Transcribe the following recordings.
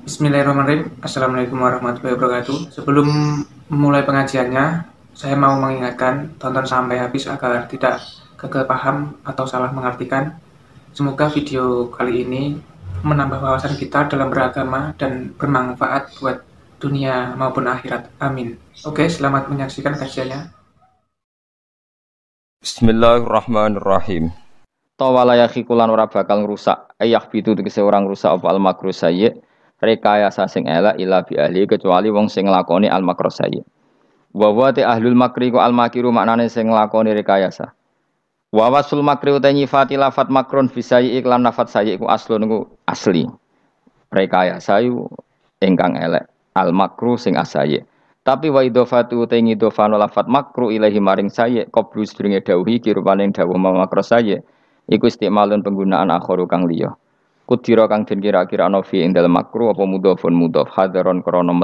Bismillahirrahmanirrahim. Assalamualaikum warahmatullahi wabarakatuh. Sebelum memulai pengajiannya, saya mau mengingatkan tonton sampai habis agar tidak gagal paham atau salah mengartikan. Semoga video kali ini menambah wawasan kita dalam beragama dan bermanfaat buat dunia maupun akhirat. Amin. Oke, selamat menyaksikan kajiannya. Bismillahirrahmanirrahim. Tawala yakhikulan ora bakal ngrusak, ayah bitu tegese orang rusak apa al makru sayyi, rekayasa sing elek ila bi ahli kecuali wong sing nglakoni al makru sayyi. Wa wa te ahlul makri ku al makiru maknane sing nglakoni rekayasa. Wa wasul makri uta nyifati lafat makrun bisayyi iklan lafat sayyi ku aslun ku asli. Rekayasa yu ingkang elek, al makru sing asayyi. Tapi wa idhofatu te ngidhofano lafat makru ilahi maring sayyi qablu sedurunge dawuhi kirupane dawuh makru sayyi. Iku istimalun penggunaan akhiru kang liya. Kudira kang den kira-kira ana fi ing dalem makruh apa mudhofun mudhof hadaron krana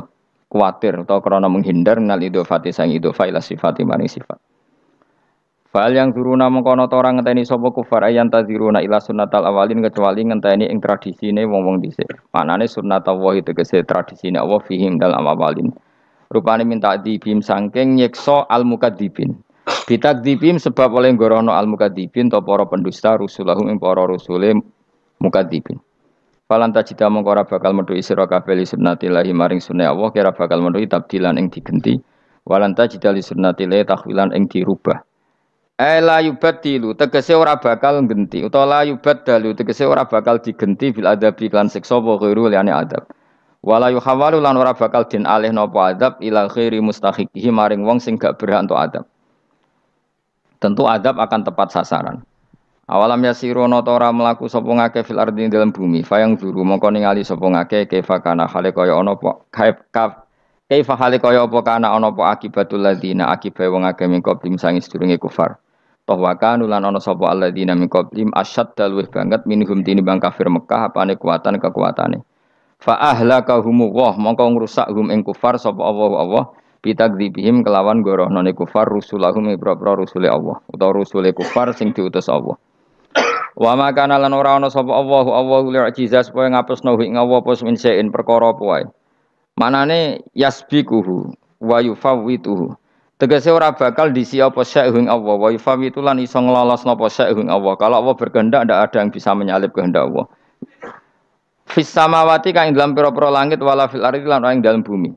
kuwatir utawa krana menghindar nal idhofati sang idhofa ila sifati maring sifat. Fal yang turuna mengkono ta ora ngenteni sapa kufar ayan tadziruna ila sunnatal awalin kecuali ngenteni ing tradisine wong-wong dhisik. Manane sunnatullah tegese tradisine Allah fihim dalam awalin. Rupane minta dibim sangking nyekso al mukadzibin. Bitakdzibim sebab oleh gorono al mukadzibin to para pendusta rusulahum ing para rusule mukadzibin. Falan tajida mongko ora bakal metu sira kabeh li sunnatillahi maring sunah Allah kira bakal metu tabdilan ing digenti. Walan tajida li sunnatillahi tahwilan ing dirubah. La yubaddilu tegese ora bakal genti utawa la yubaddalu tegese ora bakal digenti bil adabi lan siksa wa ghairu liane adab. Wala yuhawalu lan ora bakal den alih napa adab ila ghairi mustahiqihi maring wong sing gak berhak untuk adab. Tentu adab akan tepat sasaran. Awalam yasirono tora melaku sapa ngake fil ardi dalam bumi, fayang zuru mongko ningali sapa ngake kaifa kana hale kaya ana apa kaifa hale kaya apa kana ana apa akibatul ladina akibae wong akeh min qablim sangis durunge kufar. Toh wa kanu lan ana sapa alladzina min qablim asyadda luwih banget minhum tinimbang kafir Mekah apane kekuatane. Fa ahlakahum wa mongko ngrusak hum ing kufar sapa Allah bitakdzibihim kelawan gorohnone kufar rusulahum ibra-ibra rusule Allah utawa rusule kufar sing diutus Allah. Wa makana lan ora ana sapa Allahu li'jizah supaya ngapusno ing Allah apa min sein perkara apa wae. Manane yasbiquhu wa yufawwituhu. Tegese ora bakal disi apa sya'ing Allah wa yufawwitu lan iso nglolosno apa sya'ing Allah. Kalau Allah berkehendak ndak ada yang bisa menyalip kehendak Allah. Fis samawati kang ing dalam pira-pira langit wala fil ardi lan ing dalam bumi.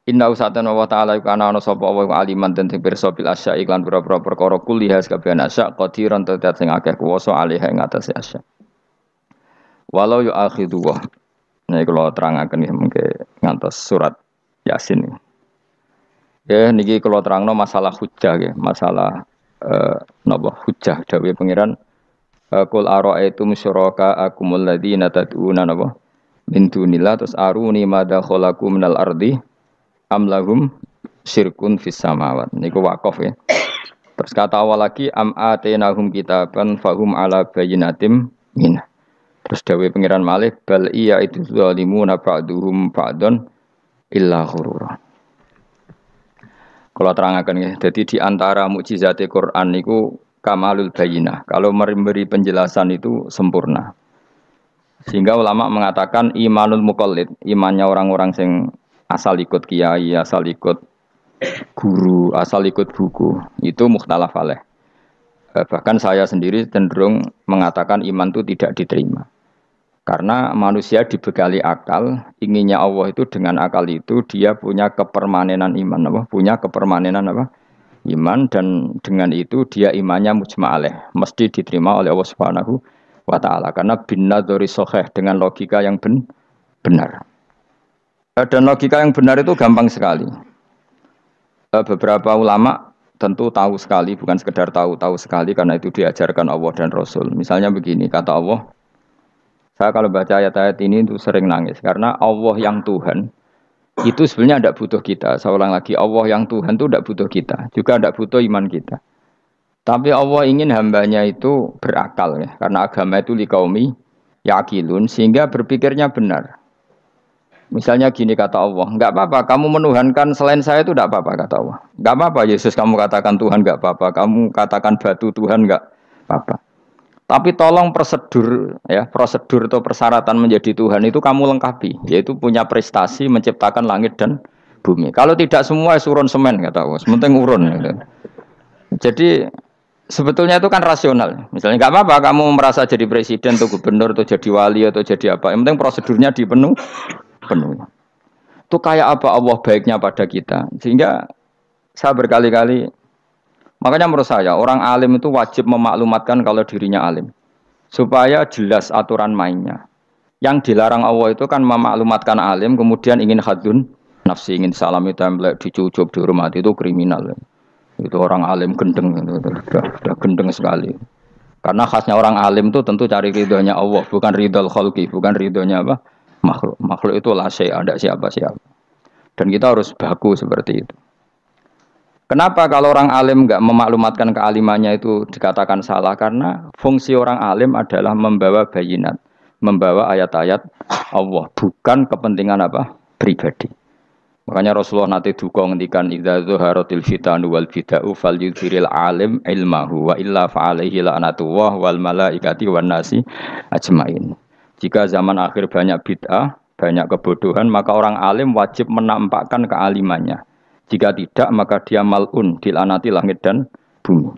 Inna usatan wa ta'ala iku ana sapa wa aliman den pirsa bil asya iklan pira-pira perkara kuliah kabeh asya qadiran tetet sing akeh kuwasa alih ing atase asya. Walau yu akhidhu wa. Nah kula terangaken nggih mengke ngantos surat Yasin. Ya niki kula terangno masalah hujjah nggih, masalah napa hujjah dawuh pangeran qul ara'aytum syuraka akumul ladzina tad'una napa min dunillah terus aruni madza khalaqu minal ardi amlahum syirkun fis samawat niku waqaf ya. Terus kata awal lagi am atenahum kitaban fahum ala bayyinatim min. Terus dawuh pangeran Malik bal iya itu zalimuna ba'duhum ba'dun illa ghurura. Kalau terangkan ya, jadi di antara mukjizat Quran niku kamalul bayyinah. Kalau memberi penjelasan itu sempurna. Sehingga ulama mengatakan imanul muqallid, imannya orang-orang sing asal ikut kiai, asal ikut guru, asal ikut buku, itu mukhtalaf alaih. Bahkan saya sendiri cenderung mengatakan iman itu tidak diterima. Karena manusia dibekali akal, inginnya Allah itu dengan akal itu dia punya kepermanenan iman, apa? Punya kepermanenan apa? Iman dan dengan itu dia imannya mujma' alaih, mesti diterima oleh Allah Subhanahu wa ta'ala karena bin nadzari shahih dengan logika yang benar. Dan logika yang benar itu gampang sekali. Beberapa ulama tentu tahu sekali, bukan sekedar tahu sekali karena itu diajarkan Allah dan Rasul. Misalnya begini, kata Allah, saya kalau baca ayat-ayat ini itu sering nangis karena Allah yang Tuhan itu sebenarnya tidak butuh kita. Saya ulang lagi, Allah yang Tuhan itu tidak butuh kita, juga tidak butuh iman kita. Tapi Allah ingin hambanya itu berakal ya, karena agama itu liqaumi yaqilun sehingga berpikirnya benar. Misalnya gini kata Allah, enggak apa-apa kamu menuhankan selain saya itu enggak apa-apa kata Allah. Enggak apa-apa Yesus kamu katakan Tuhan enggak apa-apa, kamu katakan batu Tuhan enggak apa-apa. Tapi tolong prosedur ya, prosedur atau persyaratan menjadi Tuhan itu kamu lengkapi, yaitu punya prestasi menciptakan langit dan bumi. Kalau tidak semua surun semen kata Allah, penting urun gitu. Jadi sebetulnya itu kan rasional. Misalnya nggak apa-apa kamu merasa jadi presiden atau gubernur atau jadi wali atau jadi apa. Yang penting prosedurnya dipenuhi. Itu kayak apa Allah baiknya pada kita. Sehingga saya berkali-kali, makanya menurut saya orang alim itu wajib memaklumatkan kalau dirinya alim. Supaya jelas aturan mainnya. Yang dilarang Allah itu kan memaklumatkan alim kemudian ingin hadun nafsi, ingin salami template, dicucuk, dihormati, itu kriminal. Itu orang alim gendeng, sudah gendeng sekali. Karena khasnya orang alim itu tentu cari ridhonya Allah, bukan ridhol khalqi, bukan ridhonya apa? Makhluk. Makhluk itu la syai'a, ada siapa-siapa. Dan kita harus baku seperti itu. Kenapa kalau orang alim enggak memaklumatkan kealimannya itu dikatakan salah? Karena fungsi orang alim adalah membawa bayinat, membawa ayat-ayat Allah, bukan kepentingan apa? Pribadi. Makanya Rasulullah nanti duka ngendikan idza zuharatil fitanu wal bid'u falyudhiril alim ilmahu wa illa fa'alaihi la'natullah wal malaikati wan nasi ajmain. Jika zaman akhir banyak bid'ah, banyak kebodohan, maka orang alim wajib menampakkan kealimannya. Jika tidak, maka dia mal'un, dilaknati langit dan bumi.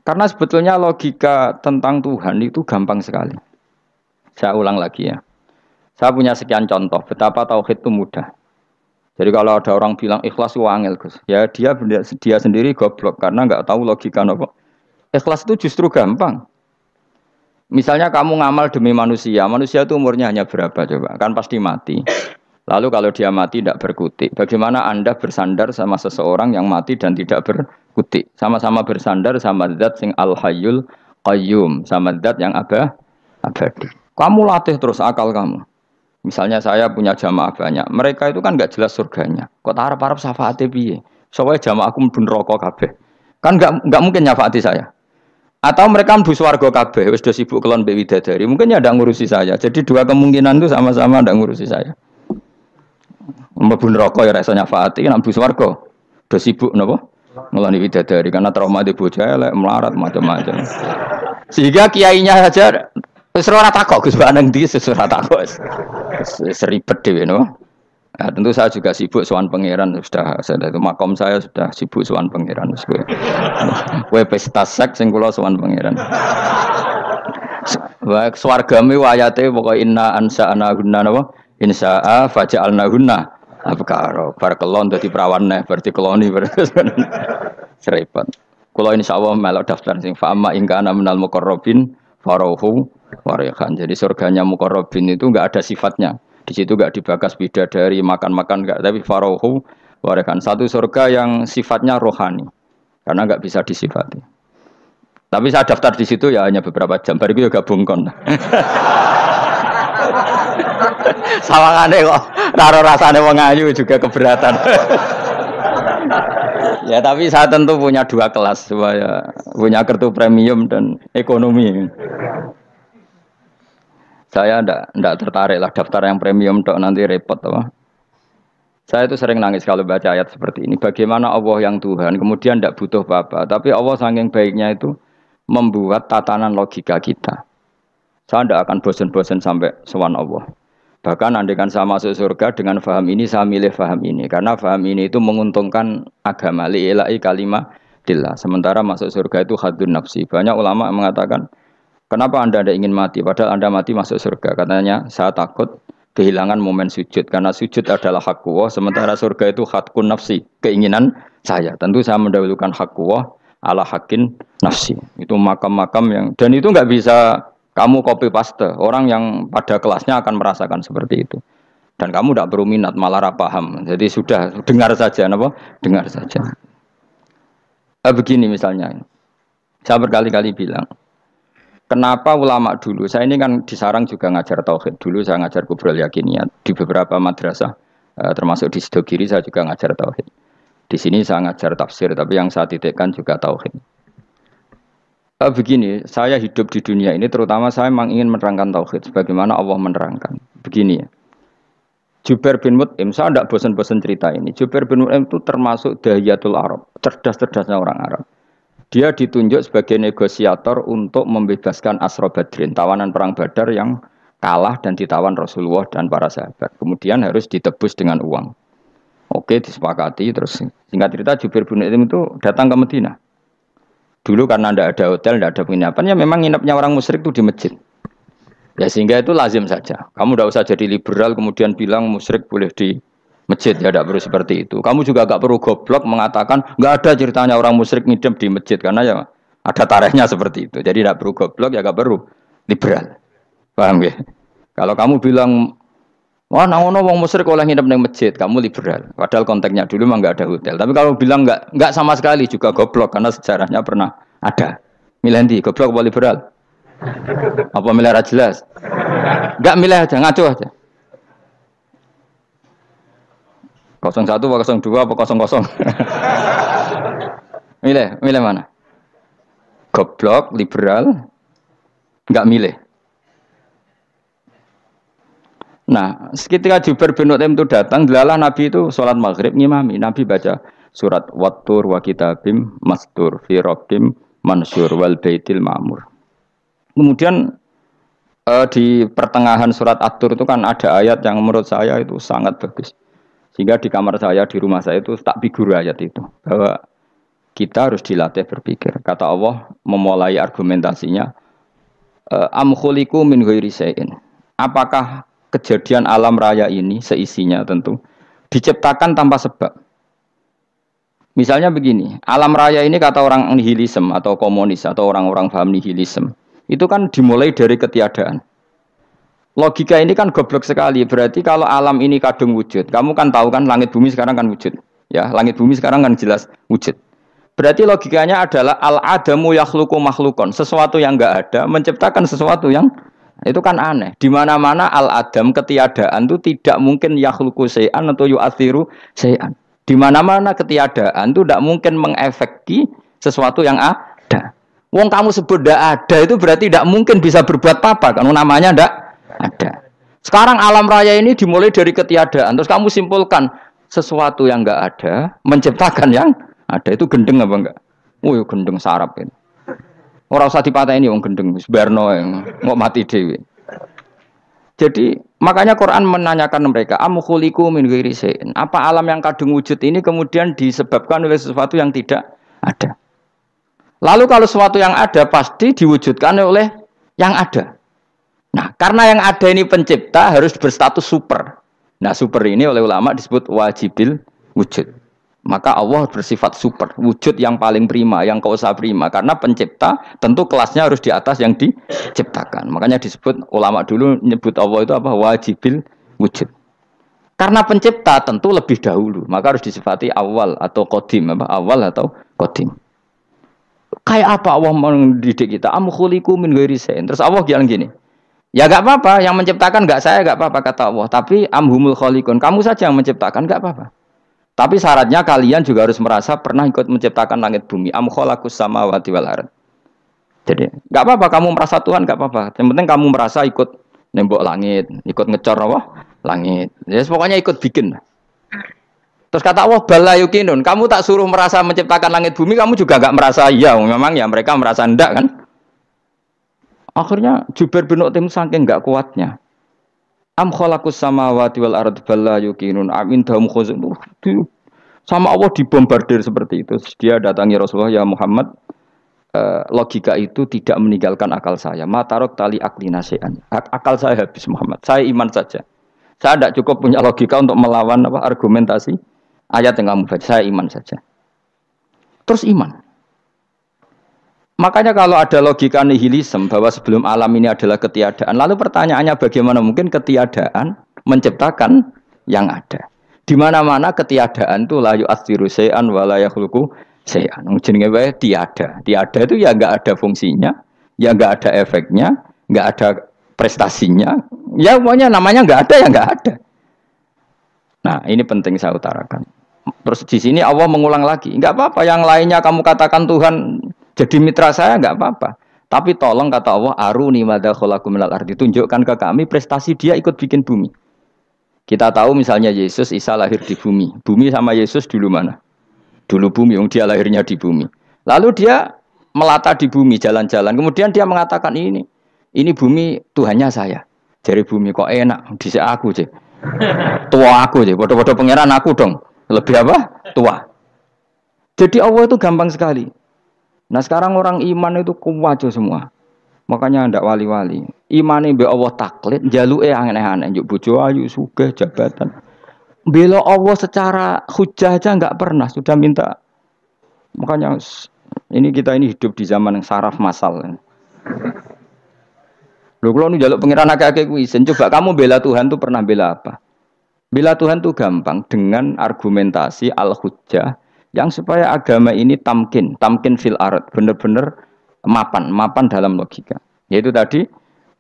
Karena sebetulnya logika tentang Tuhan itu gampang sekali. Saya ulang lagi ya. Saya punya sekian contoh betapa tauhid itu mudah. Jadi kalau ada orang bilang ikhlas itu angel, Gus. Ya dia sendiri goblok karena nggak tahu logika apa. Ikhlas itu justru gampang. Misalnya kamu ngamal demi manusia, manusia itu umurnya hanya berapa coba? Kan pasti mati. Lalu kalau dia mati tidak berkutik, bagaimana Anda bersandar sama seseorang yang mati dan tidak berkutik? Sama-sama bersandar sama zat sing al-hayyul qayyum, sama zat yang abadi. Kamu latih terus akal kamu. Misalnya saya punya jamaah banyak, mereka itu kan nggak jelas surganya. Kok harap-harap syafaate piye? Soalnya jamaah aku mlebu neraka kabeh. Kan nggak mungkin nyafaati saya. Atau mereka mlebu swarga kabeh, wis do sibuk kelon mbek widadari. Mungkin ya ndak ngurusi saya. Jadi dua kemungkinan itu sama-sama ndak ngurusi saya. Mlebu neraka ya rasa nyafaati, nek mlebu swarga do sibuk napa? Ngeloni widadari karena trauma di bocah elek, melarat macam-macam. Sehingga kiainya saja wis ora takok Gus Banang ndi wis ora takok. Seribet dhewe no. Nah, tentu saya juga sibuk sowan pangeran sudah itu makom saya sudah sibuk sowan pangeran wis kowe. Kowe pesta seks sing kula sowan pangeran. Wa swargame ayate pokoke inna ansa'ana gunna napa? Insya'a faja'alna gunna abkaro. Bar kelon dadi perawan neh berarti keloni seribet. Kula insyaallah melok daftar sing fa'ama ingkana minal muqarrabin farauhu warihan. Jadi surganya muqarrabin itu enggak ada sifatnya. Di situ enggak dibakas bidadari, makan-makan enggak, tapi farauhu warihan. Satu surga yang sifatnya rohani. Karena enggak bisa disifati. Tapi saya daftar di situ ya hanya beberapa jam. Baru itu gabung kon. Sawangane kok karo rasane wong ayu juga keberatan. Ya tapi saya tentu punya dua kelas, supaya punya kartu premium dan ekonomi. Saya ndak tertarik lah daftar yang premium tok nanti repot apa. Saya itu sering nangis kalau baca ayat seperti ini. Bagaimana Allah yang Tuhan kemudian ndak butuh apa-apa, tapi Allah saking baiknya itu membuat tatanan logika kita. Saya ndak akan bosan-bosan sampai sowan Allah. Bahkan andaikan saya masuk surga dengan faham ini, saya milih faham ini. Karena faham ini itu menguntungkan agama. Li'ilai kalimatillah. Sementara masuk surga itu hadun nafsi. Banyak ulama mengatakan, kenapa Anda tidak ingin mati? Padahal Anda mati masuk surga. Katanya, saya takut kehilangan momen sujud. Karena sujud adalah hak Allah. Sementara surga itu hakun nafsi. Keinginan saya. Tentu saya mendahulukan hak Allah ala hakin nafsi. Itu makam-makam yang... Dan itu nggak bisa... Kamu copy paste, orang yang pada kelasnya akan merasakan seperti itu. Dan kamu tidak perlu minat, malah paham. Jadi sudah dengar saja, apa? Dengar saja. Begini misalnya, saya berkali-kali bilang, kenapa ulama dulu? Saya ini kan di Sarang juga ngajar tauhid. Dulu saya ngajar kubrul yakiniyat di beberapa madrasah, termasuk di Sidogiri saya juga ngajar tauhid. Di sini saya ngajar tafsir, tapi yang saya titikkan juga tauhid. Begini, saya hidup di dunia ini terutama saya memang ingin menerangkan tauhid sebagaimana Allah menerangkan. Begini ya. Jubair bin Mut'im, saya tidak bosan-bosan cerita ini. Jubair bin Mut'im itu termasuk dahiyatul Arab, cerdas-cerdasnya orang Arab. Dia ditunjuk sebagai negosiator untuk membebaskan Asra Badrin, tawanan perang Badar yang kalah dan ditawan Rasulullah dan para sahabat. Kemudian harus ditebus dengan uang. Oke, disepakati. Terus singkat cerita Jubair bin Mut'im itu datang ke Madinah. Dulu karena tidak ada hotel, tidak ada penginapan, ya memang nginapnya orang musyrik itu di masjid. Ya sehingga itu lazim saja. Kamu tidak usah jadi liberal kemudian bilang musyrik boleh di masjid, ya tidak perlu seperti itu. Kamu juga tidak perlu goblok mengatakan nggak ada ceritanya orang musyrik ngidam di masjid karena ya ada tarikhnya seperti itu. Jadi tidak perlu goblok, ya nggak perlu liberal. Paham ya? Kalau kamu bilang wah, nangono wong musyrik oleh nginep di masjid, kamu liberal. Padahal konteksnya dulu memang nggak ada hotel. Tapi kalau bilang nggak sama sekali juga goblok karena sejarahnya pernah ada. Milih di goblok apa liberal? Apa milih jelas? Nggak milih aja, ngaco aja. 01 apa 02 apa 00? Milih mana? Goblok, liberal, nggak milih. Nah, ketika Jubair bin Mut'im itu datang, delalah Nabi itu sholat maghrib ngimami. Nabi baca surat Wattur wa kitabim mastur fi rabbim mansur wal baitil ma'mur. Kemudian di pertengahan surat At-Tur itu kan ada ayat yang menurut saya itu sangat bagus. Sehingga di kamar saya, di rumah saya itu tak figur ayat itu. Bahwa kita harus dilatih berpikir. Kata Allah memulai argumentasinya. Am khuliqu min ghairi syai'in. Apakah kejadian alam raya ini seisinya tentu diciptakan tanpa sebab. Misalnya begini, alam raya ini kata orang nihilisme atau komunis atau orang-orang paham nihilisme. Itu kan dimulai dari ketiadaan. Logika ini kan goblok sekali. Berarti kalau alam ini kadung wujud, kamu kan tahu kan langit bumi sekarang kan wujud. Ya, langit bumi sekarang kan jelas wujud. Berarti logikanya adalah al-adamu yakhluqu makhlukon, sesuatu yang enggak ada menciptakan sesuatu yang itu kan aneh. Di mana-mana al-adam ketiadaan itu tidak mungkin yakhluqu syai'an atau yu'athiru syai'an. Di mana-mana ketiadaan itu tidak mungkin mengefeki sesuatu yang ada. Wong kamu sebut tidak ada itu berarti tidak mungkin bisa berbuat apa kan namanya tidak ada. Sekarang alam raya ini dimulai dari ketiadaan. Terus kamu simpulkan sesuatu yang enggak ada menciptakan yang ada. Itu gendeng apa enggak? Oh ya gendeng sarap ini. Ora usah dipataini wong gendeng wis barno mau mati dhewe. Jadi makanya Quran menanyakan mereka am khuliqu min ghairi syai'in. Apa alam yang kadung wujud ini kemudian disebabkan oleh sesuatu yang tidak ada? Lalu kalau sesuatu yang ada pasti diwujudkan oleh yang ada. Nah, karena yang ada ini pencipta harus berstatus super. Nah, super ini oleh ulama disebut wajibil wujud. Maka Allah bersifat super, wujud yang paling prima, yang kausa prima. Karena pencipta tentu kelasnya harus di atas yang diciptakan. Makanya disebut ulama dulu nyebut Allah itu apa? Wajibil wujud. Karena pencipta tentu lebih dahulu, maka harus disifati awal atau qadim, apa? Awal atau qadim. Kayak apa Allah mendidik kita? Am khuliqu min ghairi syai'in. Terus Allah bilang gini. Ya enggak apa-apa, yang menciptakan enggak saya, enggak apa-apa kata Allah. Tapi amhumul khaliqun, kamu saja yang menciptakan, enggak apa-apa. Tapi syaratnya kalian juga harus merasa pernah ikut menciptakan langit bumi. Am khalaqus samawati wal ardh. Jadi, enggak apa-apa kamu merasa Tuhan, enggak apa-apa. Yang penting kamu merasa ikut nembok langit, ikut ngecor apa? Langit. Ya pokoknya ikut bikin. Terus kata Allah, bala yukinun, kamu tak suruh merasa menciptakan langit bumi, kamu juga enggak merasa iya. Memang ya mereka merasa enggak kan? Akhirnya Jubair bin Mut'im saking enggak kuatnya. Am khalaqus samawati wal ardh balla yuqinun amin dahum khuzun. Sama Allah dibombardir seperti itu. Dia datangi Rasulullah, ya Muhammad, logika itu tidak meninggalkan akal saya. Matarok tali akli nasian. Akal saya habis Muhammad. Saya iman saja. Saya tidak cukup punya logika untuk melawan apa argumentasi ayat yang kamu baca. Saya iman saja. Terus iman. Makanya kalau ada logika nihilisme bahwa sebelum alam ini adalah ketiadaan, lalu pertanyaannya bagaimana mungkin ketiadaan menciptakan yang ada? Di mana-mana ketiadaan itu la yu'atsiru syai'an wa la yakhluqu syai'an. Jenenge wae tiada. Tiada itu ya enggak ada fungsinya, ya enggak ada efeknya, enggak ada prestasinya. Ya pokoknya namanya enggak ada ya enggak ada. Nah, ini penting saya utarakan. Terus di sini Allah mengulang lagi, enggak apa-apa yang lainnya kamu katakan Tuhan jadi mitra saya enggak apa-apa. Tapi tolong kata Allah, aruni madza khalaqu minal ardi, tunjukkan ke kami prestasi dia ikut bikin bumi. Kita tahu misalnya Yesus, Isa lahir di bumi. Bumi sama Yesus dulu mana? Dulu bumi, dia lahirnya di bumi. Lalu dia melata di bumi jalan-jalan. Kemudian dia mengatakan ini bumi Tuhannya saya. Dari bumi kok enak, dhisik aku sih. Tua aku sih, bodoh-bodoh pangeran aku dong. Lebih apa? Tua. Jadi Allah itu gampang sekali. Nah sekarang orang iman itu kuwajo semua. Makanya ndak wali-wali. Imane mbek Allah taklid, jaluke aneh-aneh, njuk bojo ayu, sugih, jabatan. Bela Allah secara hujah aja enggak pernah, sudah minta. Makanya kita ini hidup di zaman yang saraf massal. Lho kalau njaluk pangeran akeh-akeh kuwi isin, coba kamu bela Tuhan tuh pernah bela apa? Bela Tuhan tuh gampang dengan argumentasi al-hujjah yang supaya agama ini tamkin fil ard, benar-benar mapan dalam logika. Yaitu tadi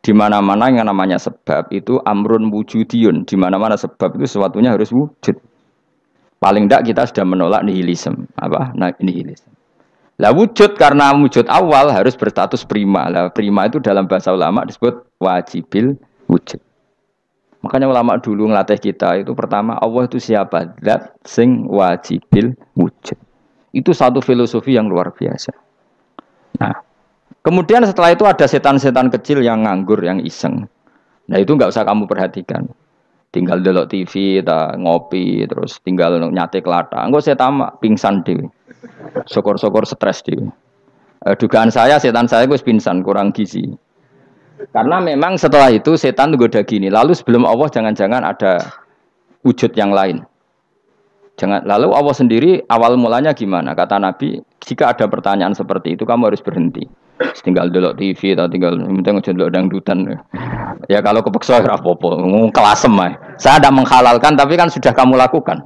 di mana-mana yang namanya sebab itu amrun wujudiyun, di mana-mana sebab itu sesuatunya harus wujud. Paling tidak kita sudah menolak nihilisme, nihilisme. Lah wujud karena wujud awal harus berstatus prima. Lah prima itu dalam bahasa ulama disebut wajibil wujud. Makanya ulama dulu ngelatih kita itu pertama Allah itu siapa? Zat sing wajibil wujud. Itu satu filosofi yang luar biasa. Nah, kemudian setelah itu ada setan-setan kecil yang nganggur, yang iseng. Nah itu nggak usah kamu perhatikan. Tinggal delok TV, ngopi, terus tinggal nyate kelata. Enggak saya tamak pingsan dewe. Syukur-syukur stres dewe. Dugaan saya setan saya gue pingsan kurang gizi. Karena memang setelah itu setan goda gini. Lalu sebelum Allah jangan-jangan ada wujud yang lain. Lalu Allah sendiri awal mulanya gimana? Kata Nabi, jika ada pertanyaan seperti itu kamu harus berhenti. Tinggal delok TV atau tinggal penting aja delok dangdutan. Ya kalau kepeksa ora apa-apa, kelasem ae. Saya tidak menghalalkan tapi kan sudah kamu lakukan.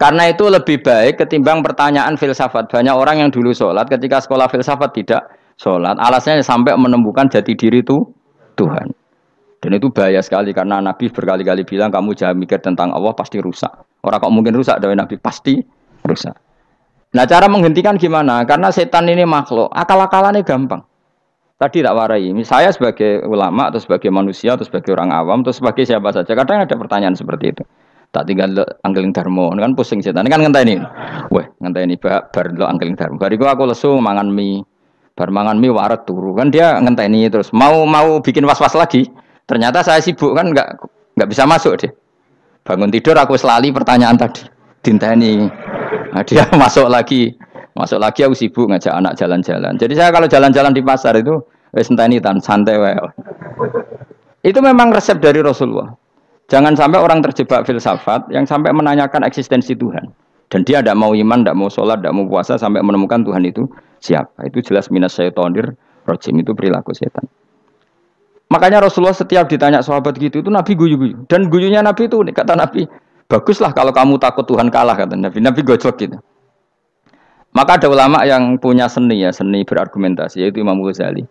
Karena itu lebih baik ketimbang pertanyaan filsafat. Banyak orang yang dulu sholat ketika sekolah filsafat tidak sholat. Alasannya sampai menemukan jati diri itu Tuhan. Dan itu bahaya sekali karena Nabi berkali-kali bilang kamu jangan mikir tentang Allah pasti rusak. Orang kok mungkin rusak dari Nabi pasti rusak. Nah cara menghentikan gimana? Karena setan ini makhluk, akal-akalannya gampang. Tadi tak warai, saya sebagai ulama atau sebagai manusia atau sebagai orang awam atau sebagai siapa saja, kadang ada pertanyaan seperti itu. Tak tinggal anggeling dharma, kan pusing setan, kan ngenteni. Weh, ngenteni bar lo anggeling dharma. Bariku aku lesu mangan mie, bar mangan mie waret turu, kan dia ngenteni terus mau bikin was-was lagi. Ternyata saya sibuk kan nggak bisa masuk deh. Bangun tidur aku selali pertanyaan tadi, dinteni. Nah, dia masuk lagi aku sibuk ngajak anak jalan-jalan. Jadi saya kalau jalan-jalan di pasar itu wis enteni tan santai wae. Itu memang resep dari Rasulullah. Jangan sampai orang terjebak filsafat yang sampai menanyakan eksistensi Tuhan. Dan dia tidak mau iman, tidak mau sholat, tidak mau puasa sampai menemukan Tuhan itu siapa. Itu jelas minas syaitonir rajim, itu perilaku setan. Makanya Rasulullah setiap ditanya sahabat gitu itu Nabi guyu-guyu. Dan guyunya Nabi itu kata Nabi, baguslah kalau kamu takut Tuhan kalah kata Nabi. Nabi gojlok gitu. Maka ada ulama yang punya seni berargumentasi yaitu Imam Ghazali.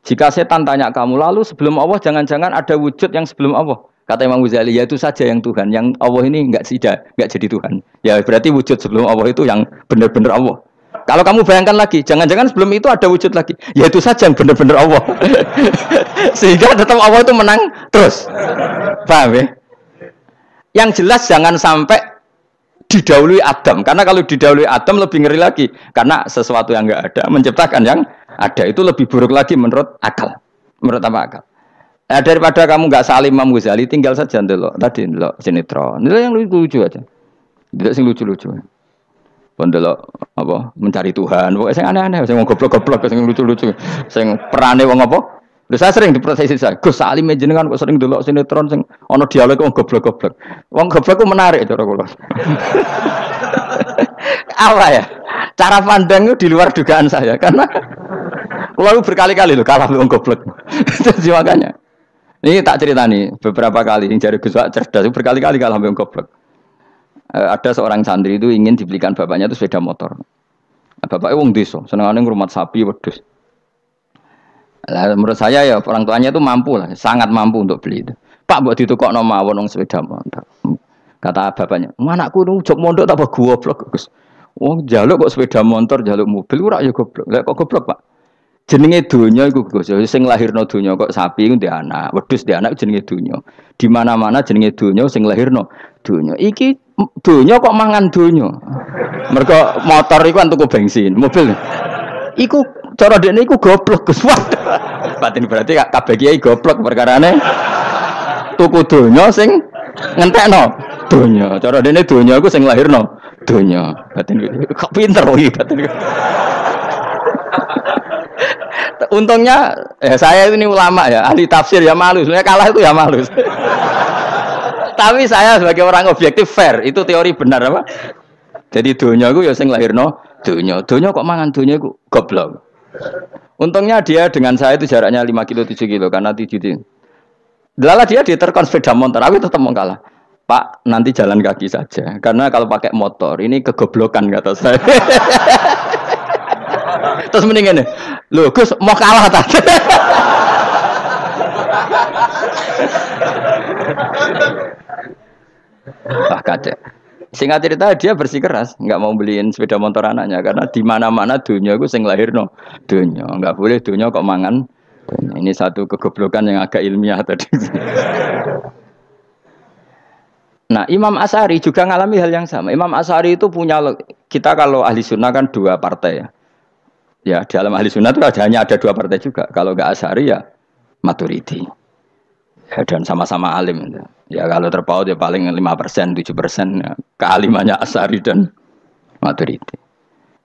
Jika setan tanya kamu lalu sebelum Allah jangan-jangan ada wujud yang sebelum Allah. Kata Imam Ghazali ya itu saja yang Tuhan, yang Allah ini enggak jadi Tuhan. Ya berarti wujud sebelum Allah itu yang benar-benar Allah. Kalau kamu bayangkan lagi, jangan-jangan sebelum itu ada wujud lagi. Ya itu saja yang benar-benar Allah. Sehingga tetap Allah itu menang terus. Paham ya? Yang jelas jangan sampai didahului Adam. Karena kalau didahului Adam lebih ngeri lagi. Karena sesuatu yang enggak ada menciptakan yang ada. Itu lebih buruk lagi menurut akal. Menurut apa akal? Nah, daripada kamu enggak salim Imam Ghazali, tinggal saja ndelok. Tadi ndelok sinetron. Ndelok yang lucu-lucu aja. Ndelok sing lucu-lucu. Ndelok apa? Mencari Tuhan. Pokoke sing aneh-aneh, sing goblok-goblok, sing lucu-lucu. Sing perane wong apa? Lha saya sering diproses saya. Gus Salim jenengan kok sering ndelok sinetron sing ana dialog wong goblok-goblok. Wong goblok ku menarik cara kula. Apa ya? Cara pandang itu di luar dugaan saya karena kula berkali-kali lho kalah wong goblok. Jadi makanya ini tak cerita nih beberapa kali yang jari Gus Wak cerdas berkali-kali kalah wong goblok. Ada seorang santri itu ingin dibelikan bapaknya itu sepeda motor. Bapaknya wong desa, senengane ngrumat sapi wedhus. Lah menurut saya ya orang tuanya itu mampu lah, sangat mampu untuk beli itu. Pak mbok ditukokno mawon wong sepeda motor. Kata bapaknya, "Anakku nu jog mondok tak goblok, Gus." Wong njaluk kok sepeda motor, njaluk mobil ora ya goblok. Lah kok goblok, Pak? Jenenge donya iku Gus, sing lahirno donya kok sapi iku ndek anak, wedhus ndek anak jenenge donya. Di mana-mana jenenge donya sing lahirno donya. Iki Donya kok mangan donya. Mergo motor iku kan tuku bensin, mobil. Iku cara dekne iku goblok Gus. Batin berarti kabeh kiai goblok perkarane tuku donya sing ngentekno donya. Cara dekne donya iku sing lahirno donya. Batin kok pinter iki batin. Untungnya saya ini ulama ya, ahli tafsir ya malu. Sebenarnya kalah itu ya malu. Tapi saya sebagai orang objektif fair, itu teori benar apa? Jadi donya iku ya sing lahirno donya. Donya kok mangan donya iku goblok. Untungnya dia dengan saya itu jaraknya 5 kilo 7 kilo karena 7 kilo. Lala dia diterkon sepeda motor, tapi tetap mau kalah. Pak, nanti jalan kaki saja. Karena kalau pakai motor ini kegoblokan kata saya. Terus mendingan nih, loh Gus mau kalah tadi. Wah kacau. Singkat cerita dia bersikeras, nggak mau beliin sepeda motor anaknya karena di mana-mana dunia gue sing lahirno dunia, nggak boleh dunia kok mangan. Ini satu kegoblokan yang agak ilmiah tadi. Nah Imam Asy'ari juga ngalami hal yang sama. Imam Asy'ari itu punya, kita kalau ahli sunnah kan 2 partai ya. Ya dalam ahli sunnah itu hanya ada 2 partai juga. Kalau nggak Asy'ari ya Maturidi. Ya, dan sama-sama alim. Ya kalau terpaut ya paling 5%, 7% ya, kealimannya Asy'ari dan Maturidi.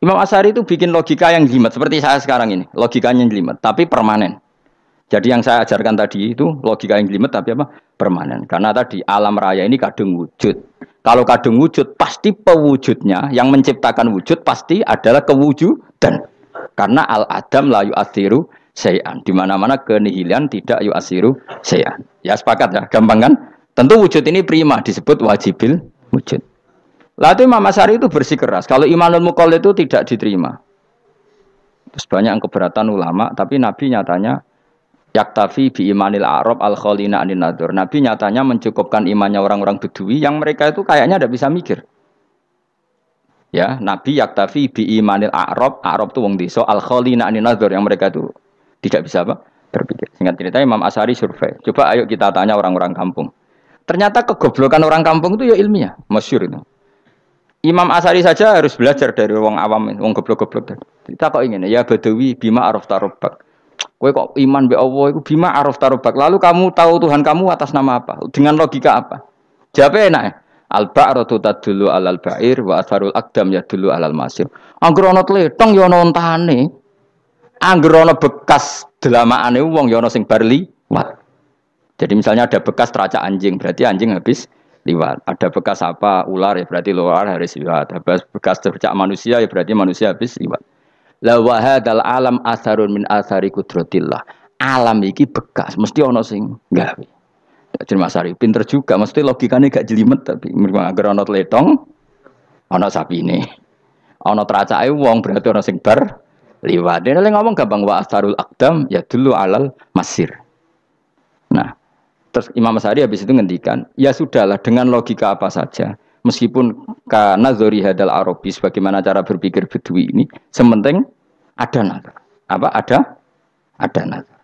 Imam Asy'ari itu bikin logika yang jelimet seperti saya sekarang ini, logikanya jelimet tapi permanen. Jadi yang saya ajarkan tadi itu logika yang jelimet tapi apa? Permanen. Karena tadi alam raya ini kadung wujud. Kalau kadung wujud pasti pewujudnya yang menciptakan wujud pasti adalah kewujudan. Karena al-adam la yu'athiru syai'an. Di mana-mana kenihilan tidak yu'athiru syai'an. Ya sepakat ya, gampang kan? Tentu wujud ini prima disebut wajibil wujud. Lalu Imam Asy'ari itu bersikeras kalau imanul muqallid itu tidak diterima. Terus banyak yang keberatan ulama, tapi Nabi nyatanya yaktafi bi imanil a'rab al khalina anin nadzur. Nabi nyatanya mencukupkan imannya orang-orang Bedui yang mereka itu kayaknya tidak bisa mikir. Ya, Nabi yaktafi bi imanil a'rab itu wong desa al khalina anin nadzur yang mereka itu tidak bisa apa? Berpikir. Singkat cerita Imam Asy'ari survei. Coba ayo kita tanya orang-orang kampung. Ternyata kegoblokan orang kampung itu ya ilmiah, masyhur itu. Imam Asy'ari saja harus belajar dari wong awam, wong goblok-goblok. Kita kok ingin ya Badawi bima arafta rabbak. Kowe kok iman be Allah iku bima arafta rabbak. Lalu kamu tahu Tuhan kamu atas nama apa? Dengan logika apa? Jawabnya enak. Al-ba'ratu tadullu 'alal ba'ir wa atharul aqdam yadullu 'alal masir. Angger ana tletong ya ana ontane. Angger ana bekas delamaane wong ya ana sing bar liwat. Jadi misalnya ada bekas teracak anjing, berarti anjing habis liwat. Ada bekas apa ular ya berarti ular harus liwat. Ada bekas teracak manusia ya berarti manusia habis liwat. La wa hadzal alam asarun min asari qudratillah. Alam iki bekas, mesti ana sing gawe. Jadi Mas Ari pinter juga, mesti logikane gak jelimet tapi agar ana tletong ana sapine. Ana teracake wong berarti ana sing bar liwat. Dene ngomong gampang wa asarul aqdam ya dulu alal masir. Nah, terus Imam Asy'ari habis itu ngendikan, ya sudahlah dengan logika apa saja. Meskipun karena zori hadal Arabi bagaimana cara berpikir Bedui ini, sementing ada nazar. Apa ada nazar.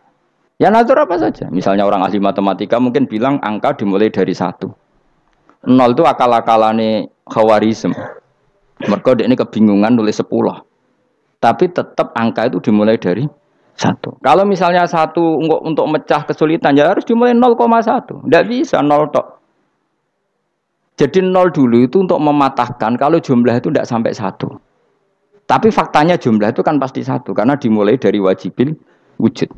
Ya nazar apa saja. Misalnya orang ahli matematika mungkin bilang angka dimulai dari 1. 0 itu akal-akalane Khawarizm. Mereka ini kebingungan nulis 10. Tapi tetap angka itu dimulai dari 1. Kalau misalnya 1 untuk mecah kesulitan ya harus dimulai 0,1. Tidak bisa 0 tok. Jadi 0 dulu itu untuk mematahkan kalau jumlah itu tidak sampai 1. Tapi faktanya jumlah itu kan pasti 1 karena dimulai dari wajibil wujud.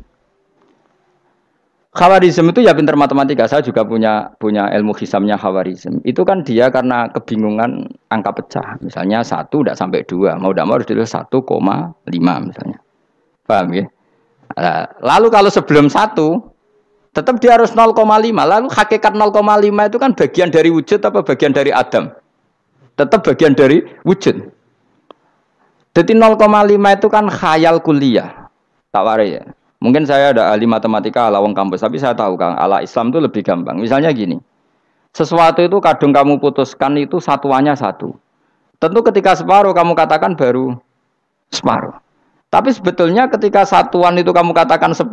Khawarizm itu ya pintar matematika. Saya juga punya ilmu hisamnya Khawarizm. Itu kan dia karena kebingungan angka pecah. Misalnya 1 tidak sampai 2. Mau tidak mau harus ditulis 1,5 misalnya. Paham ya? Lalu kalau sebelum 1 tetap dia harus 0,5. Lalu hakikat 0,5 itu kan bagian dari wujud apa bagian dari Adam? Tetap bagian dari wujud. Jadi 0,5 itu kan khayal kuliah. Tak warai ya. Mungkin saya ada ahli matematika ala wong kampus, tapi saya tahu Kang, ala Islam itu lebih gampang. Misalnya gini. Sesuatu itu kadung kamu putuskan itu satuannya 1. Tentu ketika separuh kamu katakan baru separuh. Tapi sebetulnya ketika satuan itu kamu katakan 10,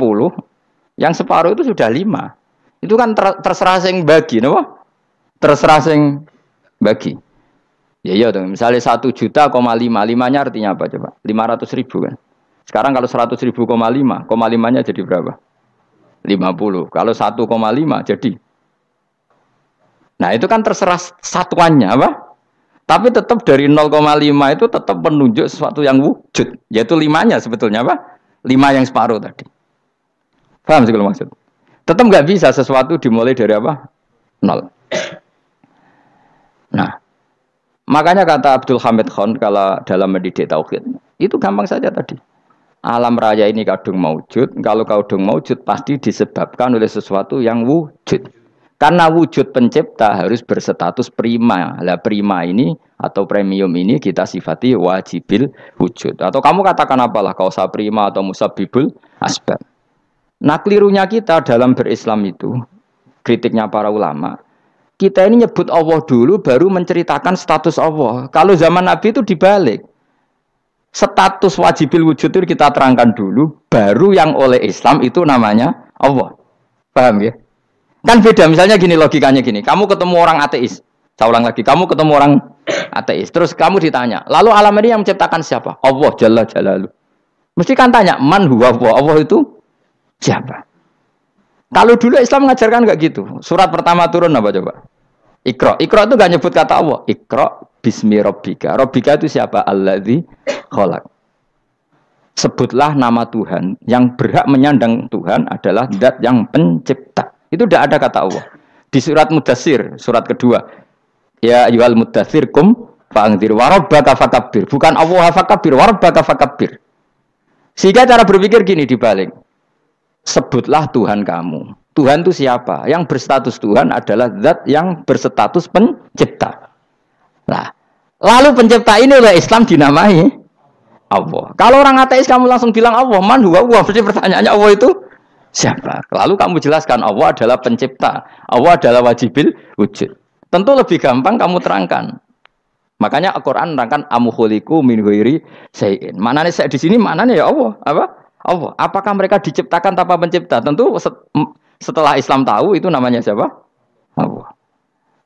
yang separuh itu sudah 5. Itu kan terserah sing bagi, no? Terserah sing bagi. Ya iya dong. Misalnya 1 juta, 5, limanya artinya apa coba? 500.000 kan. Sekarang kalau 100.000, 5, 5-nya jadi berapa? 50. Kalau 1,5 jadi. Nah itu kan terserah satuannya apa? Tapi tetap dari 0,5 itu tetap menunjuk sesuatu yang wujud. Yaitu limanya sebetulnya apa? 5 yang separuh tadi. Paham sih kalau maksud? Tetap nggak bisa sesuatu dimulai dari apa? 0. Nah, makanya kata Abdul Hamid Khan kalau dalam mendidik tauhid, itu gampang saja tadi. Alam raya ini kadung maujud, kalau kadung maujud pasti disebabkan oleh sesuatu yang wujud. Karena wujud pencipta harus berstatus prima. Lah prima ini atau premium ini kita sifati wajibil wujud. Atau kamu katakan apalah kausa prima atau musabibul asbab. Nah kelirunya kita dalam berislam itu, kritiknya para ulama, kita ini nyebut Allah dulu baru menceritakan status Allah. Kalau zaman Nabi itu dibalik. Status wajibil wujud itu kita terangkan dulu, baru yang oleh Islam itu namanya Allah. Paham ya? Kan beda, misalnya gini logikanya gini, kamu ketemu orang ateis, saya ulang lagi, kamu ketemu orang ateis, terus kamu ditanya, lalu alam ini yang menciptakan siapa? Allah Jalla Jalaluh. Mesti kan tanya, man huwa Allah, Allah itu siapa? Kalau dulu Islam mengajarkan enggak gitu, surat pertama turun apa coba? Iqra, Iqra itu enggak nyebut kata Allah, Iqra bismi rabbika, rabbika itu siapa? Alladzi khalaq. Sebutlah nama Tuhan, yang berhak menyandang Tuhan adalah zat yang pencipta. Itu tidak ada kata Allah. Di surat Mudatsir, surat kedua. Ya ayyuhal mudatsir kum fa'anzir wa rabbaka fakabbir. Bukan Allah fakabbir, wa rabbaka fakabbir. Sehingga cara berpikir gini dibalik. Sebutlah Tuhan kamu. Tuhan itu siapa? Yang berstatus Tuhan adalah zat yang berstatus pencipta. Nah, lalu pencipta ini oleh Islam dinamai Allah. Kalau orang ateis kamu langsung bilang Allah, man huwa Allah. Berarti pertanyaannya Allah itu siapa? Lalu kamu jelaskan Allah adalah pencipta, Allah adalah wajibil wujud. Tentu lebih gampang kamu terangkan. Makanya Al-Qur'an menerangkan amkhuliqu min ghairi syai'in. Maknanya saya di sini maknanya ya Allah, apa? Allah. Apakah mereka diciptakan tanpa pencipta? Tentu setelah Islam tahu itu namanya siapa? Allah.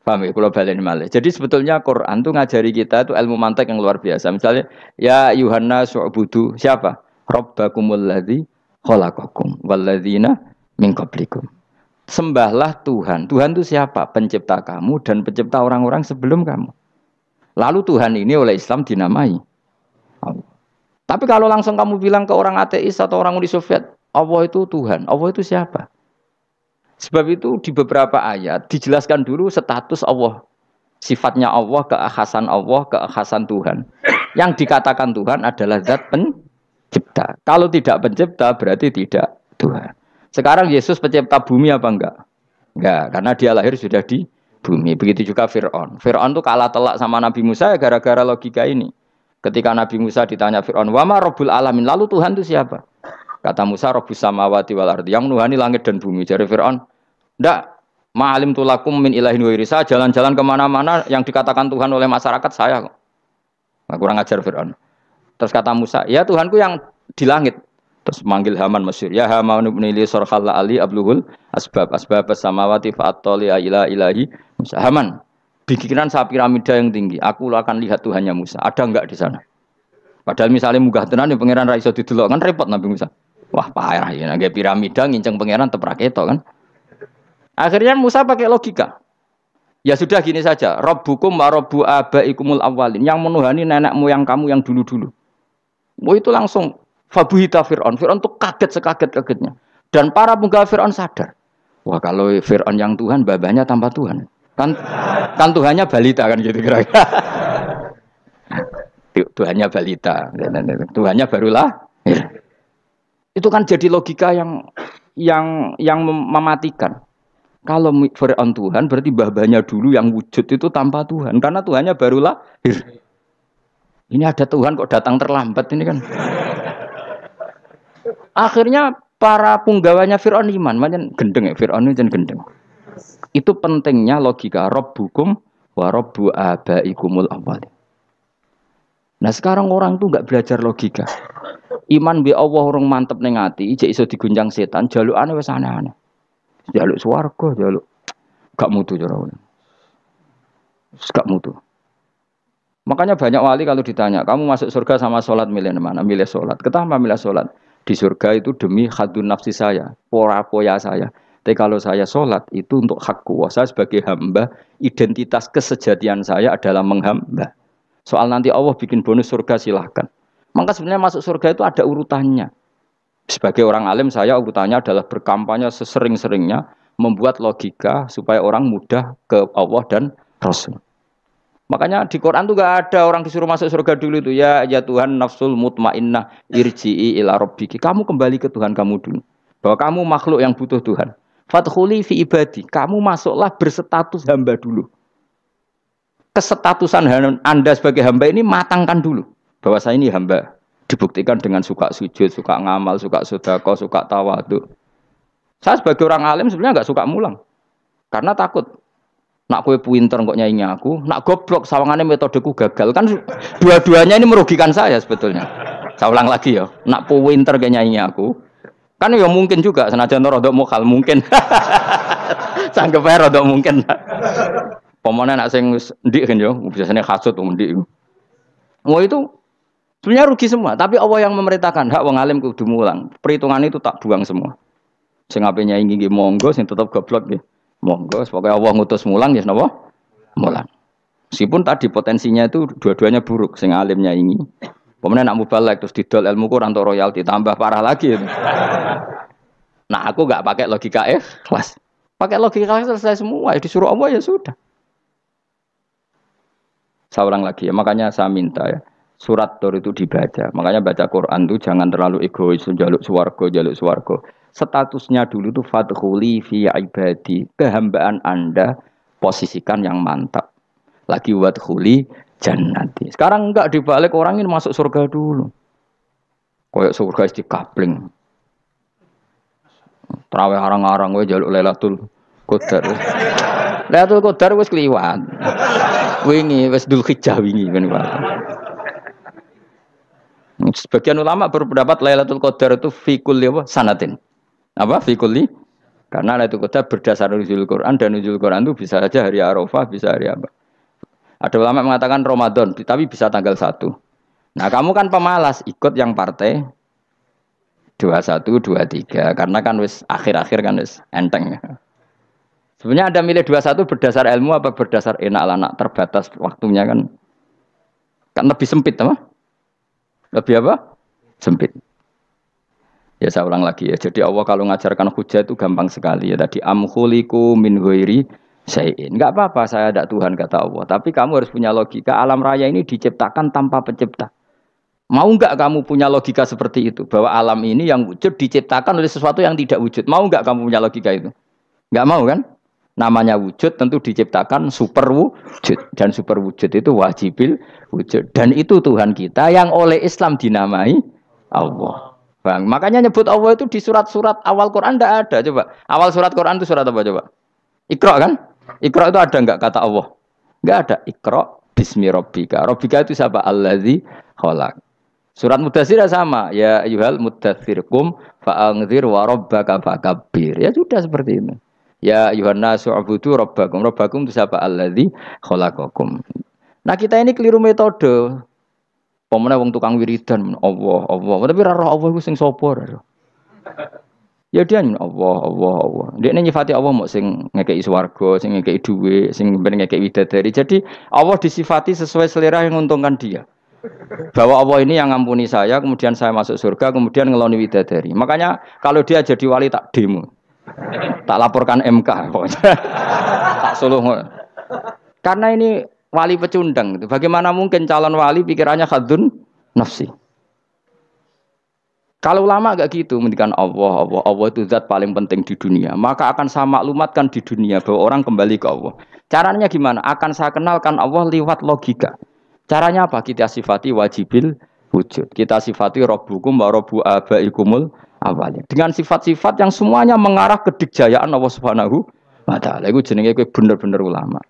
Paham ya? Kalau balen malih. Jadi sebetulnya Quran itu ngajari kita itu ilmu mantik yang luar biasa. Misalnya ya Yuhanna su'budu siapa? Rabbakumul ladzi khalaqakum walladzina min qablikum. Sembahlah Tuhan. Tuhan itu siapa? Pencipta kamu dan pencipta orang-orang sebelum kamu. Lalu Tuhan ini oleh Islam dinamai Allah. Tapi kalau langsung kamu bilang ke orang ateis atau orang Uni Soviet, Allah itu Tuhan. Allah itu siapa? Sebab itu di beberapa ayat dijelaskan dulu status Allah. Sifatnya Allah, keakhasan Tuhan. Yang dikatakan Tuhan adalah zat pencipta. Kalau tidak pencipta berarti tidak Tuhan. Sekarang Yesus pencipta bumi apa enggak? Enggak, karena dia lahir sudah di bumi. Begitu juga Fir'aun. Fir'aun itu kalah telak sama Nabi Musa ya gara-gara logika ini. Ketika Nabi Musa ditanya Fir'aun, "Wa ma rabbul alamin?" Lalu Tuhan itu siapa? Kata Musa, "Rabbus samawati wal ardi." Yang menuhani langit dan bumi. Jadi Fir'aun, "Enggak, ma'alim tulakum min ilahin wairi." Saya jalan-jalan kemana-mana yang dikatakan Tuhan oleh masyarakat saya kok. Nah, kurang ajar Fir'aun. Terus kata Musa, ya Tuhanku yang di langit. Terus manggil Haman Mesir. Ya Haman ibnili sorkhalla ali abluhul asbab samawati fa'attoli ila ilahi Musa. Haman, bikinan saya piramida yang tinggi. Aku akan lihat Tuhannya Musa. Ada enggak di sana? Padahal misalnya munggah tenan di pangeran ra iso didelok kan repot Nabi Musa. Wah parah ya, nggak piramida nginceng pangeran teprak itu kan. Akhirnya Musa pakai logika. Ya sudah gini saja. Rabbukum wa rabbu abaikumul awwalin. Yang menuhani nenek moyang kamu yang dulu-dulu. Oh itu langsung fabuhita Fir'aun. Fir'aun tuh kaget sekaget-kagetnya. Dan para penggawa Fir'aun sadar. Wah kalau Fir'aun yang Tuhan, babanya tanpa Tuhan. Kan Tuhannya balita kan gitu kira-kira. Tuhannya balita. Tuhannya barulah. Itu kan jadi logika yang mematikan. Kalau Fir'aun Tuhan berarti babanya dulu yang wujud itu tanpa Tuhan. Karena Tuhannya barulah. Ini ada Tuhan kok datang terlambat ini kan. Akhirnya para punggawanya Fir'aun iman, macam gendeng ya Fir'aun itu gendeng. Itu pentingnya logika Rabbukum wa rabbu abaikumul awwalin. Nah sekarang orang tuh nggak belajar logika. Iman bi Allah orang mantep ning ati, jek iso digunjang setan, jalukane wis aneh-aneh. Jaluk swarga, jaluk gak mutu cara. Gak mutu. Makanya banyak wali kalau ditanya, kamu masuk surga sama sholat milih mana? Milih sholat. Kenapa milih sholat? Di surga itu demi khadun nafsi saya, poya saya. Tapi kalau saya sholat itu untuk hak kuasa sebagai hamba, identitas kesejatian saya adalah menghamba. Soal nanti Allah bikin bonus surga silahkan. Maka sebenarnya masuk surga itu ada urutannya. Sebagai orang alim saya urutannya adalah berkampanye sesering-seringnya, membuat logika supaya orang mudah ke Allah dan Rasul. Makanya di Quran tuh gak ada orang disuruh masuk surga dulu itu ya Tuhan nafsul mutmainnah irji'i ila rabbiki. Kamu kembali ke Tuhan kamu dulu. Bahwa kamu makhluk yang butuh Tuhan. Fadkhuli fi ibadi. Kamu masuklah berstatus hamba dulu. Kesestatusan Anda sebagai hamba ini matangkan dulu. Bahwa saya ini hamba. Dibuktikan dengan suka sujud, suka ngamal, suka sedekah, suka tawadhu. Saya sebagai orang alim sebenarnya gak suka mulang. Karena takut. Nak kue pinter kok nyanyi aku, nak goblok sawangannya metodeku gagal. Kan dua-duanya ini merugikan saya sebetulnya. Saya ulang lagi ya, nak pinter kayak nyanyi aku. Kan ya mungkin juga senajan rodok mokal mungkin. Sanggup ae rodok mungkin. Pemane nak sing ndik kan yo, biasanya hasud ndik. Oh itu sebenarnya rugi semua, tapi Allah yang memerintahkan hak wong alim kudu mulang. Perhitungan itu tak buang semua. Sing ape nyanyi nggih monggo, sing tetep goblok nggih. Monggo, pokoknya Allah ngutus mulang ya napa? Mulang. Meskipun tadi potensinya itu dua-duanya buruk, sing alimnya ini. Pemenang nak mubalek terus didol ilmu Quran untuk royalti tambah parah lagi itu. Nah, aku enggak pakai logika ikhlas. Pakai logika selesai semua, disuruh Allah ya sudah. Saya ulang lagi ya, makanya saya minta ya, surat Tur itu dibaca. Makanya baca Quran itu jangan terlalu egois, jaluk swarga. Statusnya dulu itu fadkhuli fi ibadi, kehambaan Anda posisikan yang mantap. Lagi wadkhuli jannati. Sekarang enggak dibalik, orang ini masuk surga dulu. Kayak surga istikabling. Terawih arang-arang kowe jaluk Lailatul Qadar. Lailatul Qadar wis kliwat. Wingi wis Dzulhijjah wingi kan. Sebagian ulama berpendapat Lailatul Qadar itu fi kulli sanatin. Apa fikuli? Karena itu kota berdasar nuzul Quran dan nuzul Quran itu bisa saja hari Arafah, bisa hari apa. Ada ulama mengatakan Ramadan, tapi bisa tanggal 1. Nah, kamu kan pemalas ikut yang partai 21, 23 karena kan wis akhir-akhir kan wis enteng. Sebenarnya Anda milih 21 berdasar ilmu apa berdasar enak terbatas waktunya kan? Kan lebih sempit apa? Lebih apa? Sempit. Ya saya ulang lagi ya. Jadi Allah kalau ngajarkan hujah itu gampang sekali ya. Tadi amkhuliku min ghairi syai'in. Enggak apa-apa saya ada Tuhan kata Allah. Tapi kamu harus punya logika. Alam raya ini diciptakan tanpa pencipta. Mau enggak kamu punya logika seperti itu? Bahwa alam ini yang wujud diciptakan oleh sesuatu yang tidak wujud. Mau enggak kamu punya logika itu? Enggak mau kan? Namanya wujud tentu diciptakan super wujud. Dan super wujud itu wajibil wujud. Dan itu Tuhan kita yang oleh Islam dinamai Allah. Bang, makanya nyebut Allah itu di surat-surat awal Quran tidak ada. Coba, awal surat Quran itu surat apa coba? Iqra kan? Iqra itu ada enggak kata Allah? Enggak ada. Iqra bismi rabbika. Rabbika itu siapa? Allazi khalaq. Surat Mudatsir sama. Ya ayyuhal mudatsir qum fa'anzir wa rabbaka fakabbir. Ya sudah seperti ini. Ya ayyuhan nasu ubudu rabbakum. Rabbakum itu siapa? Allazi khalaqakum. Nah, kita ini keliru metode. Pemene wong tukang wiridan Allah. Tapi ora roh Allah iku sing sapa? Ya dia Allah. Dia nyifati Allah mau sing ngekeki swarga, sing ngekeki dhuwit, sing ben ngekeki widadari. Jadi Allah disifati sesuai selera yang menguntungkan dia. Bahwa Allah ini yang ngampuni saya, kemudian saya masuk surga, kemudian ngeloni widadari. Makanya kalau dia jadi wali tak demo. Tak laporkan MK pokoknya. Tak suluh. Karena ini wali pecundang. Bagaimana mungkin calon wali pikirannya khadun nafsi? Kalau ulama agak gitu, mendikan Allah itu zat paling penting di dunia. Maka akan saya maklumatkan di dunia bahwa orang kembali ke Allah. Caranya gimana? Akan saya kenalkan Allah lewat logika. Caranya apa? Kita sifati wajibil wujud. Kita sifati Rabbukum wa Rabbu abaikumul awalnya. Dengan sifat-sifat yang semuanya mengarah ke dikjayaan Allah Subhanahu wa taala. Itu jenenge kowe bener-bener ulama.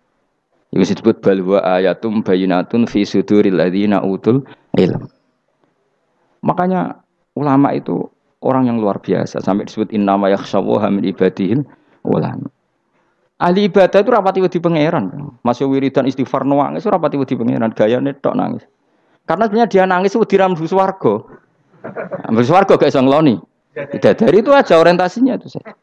Itu disebut balwa ayatum bayinatun fi suduril ladzina utul ilm. Makanya ulama itu orang yang luar biasa sampai disebut innama yakhshawaha min ibadihil ulama. Ahli ibadah itu rapati wedi pangeran. Masih wiridan istighfar nangis rapati wedi pangeran, gayane tok nangis. Karena sebenarnya dia nangis wedi ra mlebu swarga. Mlebu swarga gak iso ngloni. Bidadari itu aja orientasinya itu saja.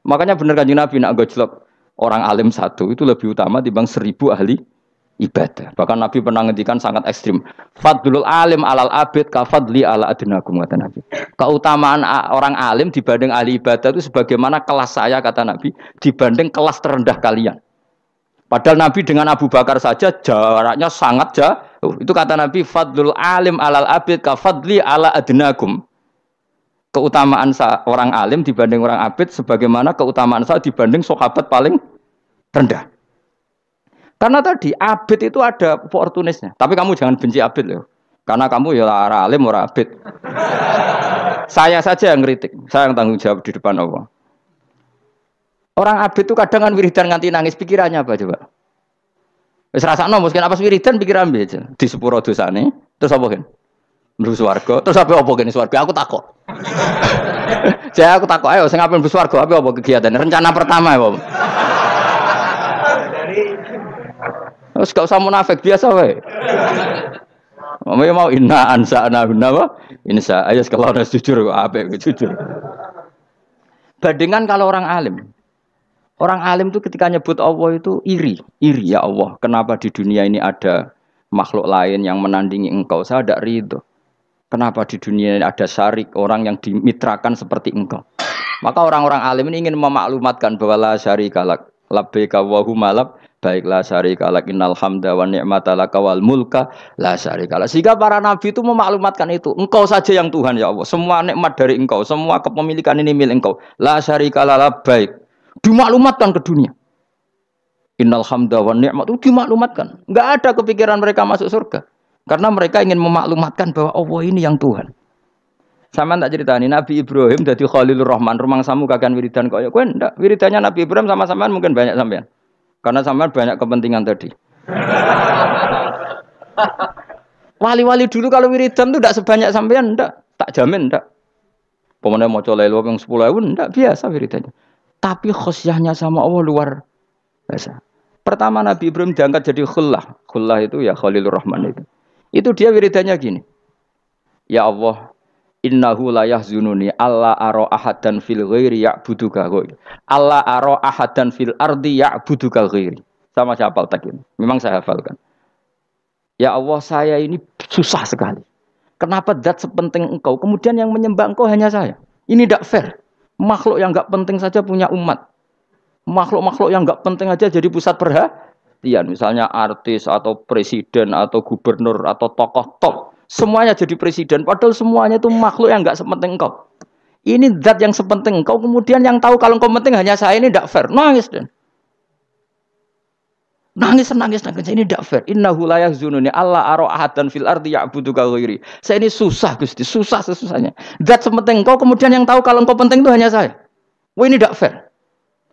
Makanya benar Kanjeng Nabi nak gojlok orang alim satu itu lebih utama dibanding 1000 ahli ibadah. Bahkan Nabi pernah ngendikan sangat ekstrim. Fadlul alim alal abid ka fadli ala adnakum kata Nabi. Keutamaan orang alim dibanding ahli ibadah itu sebagaimana kelas saya kata Nabi dibanding kelas terendah kalian. Padahal Nabi dengan Abu Bakar saja jaraknya sangat jauh. Itu kata Nabi fadlul alim alal abid ka fadli ala adnakum. Keutamaan orang alim dibanding orang abid sebagaimana keutamaan saya dibanding sahabat paling rendah. Karena tadi abid itu ada opportunisnya. Tapi kamu jangan benci abid loh. Karena kamu ya orang alim orang abid. Saya saja yang kritik, saya yang tanggung jawab di depan Allah. Orang abid itu kadang kan wiridan nganti nangis, pikirannya apa coba? Wis rasakno mungkin apa wiridan pikiran aja. Di sepuro dosane, terus apa kan? Mlebu swarga, terus apa kene swarga? Aku takok. Saya aku takok ayo sing ape mlebu swarga apa kegiatan? Rencana pertama ya, Pak. Terus gak usah munafik biasa wae. Mau inna ansa'na apa? Insa ayo kalau harus jujur apik jujur. Bandingan kalau orang alim. Orang alim itu ketika nyebut Allah itu iri ya Allah. Kenapa di dunia ini ada makhluk lain yang menandingi engkau? Saya tidak ridho. Kenapa di dunia ini ada syarik orang yang dimitrakan seperti engkau? Maka orang-orang alim ini ingin memaklumatkan bahwa la syarika lak labbaika wa huma lab baiklah syarika lak innal hamda wa ni'mata laka wal mulka la syarika lak. Sehingga para nabi itu memaklumatkan itu. Engkau saja yang Tuhan ya Allah. Semua nikmat dari engkau, semua kepemilikan ini milik engkau. La syarika lak baik. Dimaklumatkan ke dunia. Innal hamda wa ni'mat itu dimaklumatkan. Enggak ada kepikiran mereka masuk surga. Karena mereka ingin memaklumatkan bahwa Allah ini yang Tuhan. Sama tak ceritani Nabi Ibrahim jadi Khalilur Rahman, rumang samu kakan wiridan kaya kowe ndak. Wiridannya Nabi Ibrahim sama sampean mungkin banyak sampean. Karena sampean banyak kepentingan tadi. Wali-wali dulu kalau wiridan tuh ndak sebanyak sampean ndak, tak jamin ndak. Pemene maca lelo ping 10.000 ndak biasa wiridannya. Tapi khosyahnya sama Allah luar biasa. Pertama Nabi Ibrahim diangkat jadi khullah. Khullah itu ya Khalilur Rahman itu. Itu dia wiridannya gini. Ya Allah, innahu la yahzununi alla ara ahadan fil ghairi ya'buduka ghairi. Alla ara ahadan fil ardi ya'buduka ghairi. Sama saya hafal tak ini. Memang saya hafalkan. Ya Allah, saya ini susah sekali. Kenapa zat sepenting engkau, kemudian yang menyembah engkau hanya saya? Ini tidak fair. Makhluk yang enggak penting saja punya umat. Makhluk-makhluk yang enggak penting aja jadi pusat perhatian. Misalnya artis atau presiden atau gubernur atau tokoh top. Semuanya jadi presiden. Padahal semuanya itu makhluk yang enggak sepenting engkau. Ini zat yang sepenting engkau. Kemudian yang tahu kalau engkau penting hanya saya, ini tidak fair. Nangis dan nangis. Ini tidak fair. Innahu la yahzununi alla ara ahadan fil ardi ya'buduka ghairi. Saya ini susah Gusti, susah sesusahnya. Zat sepenting engkau, kemudian yang tahu kalau engkau penting itu hanya saya. Wah ini tidak fair.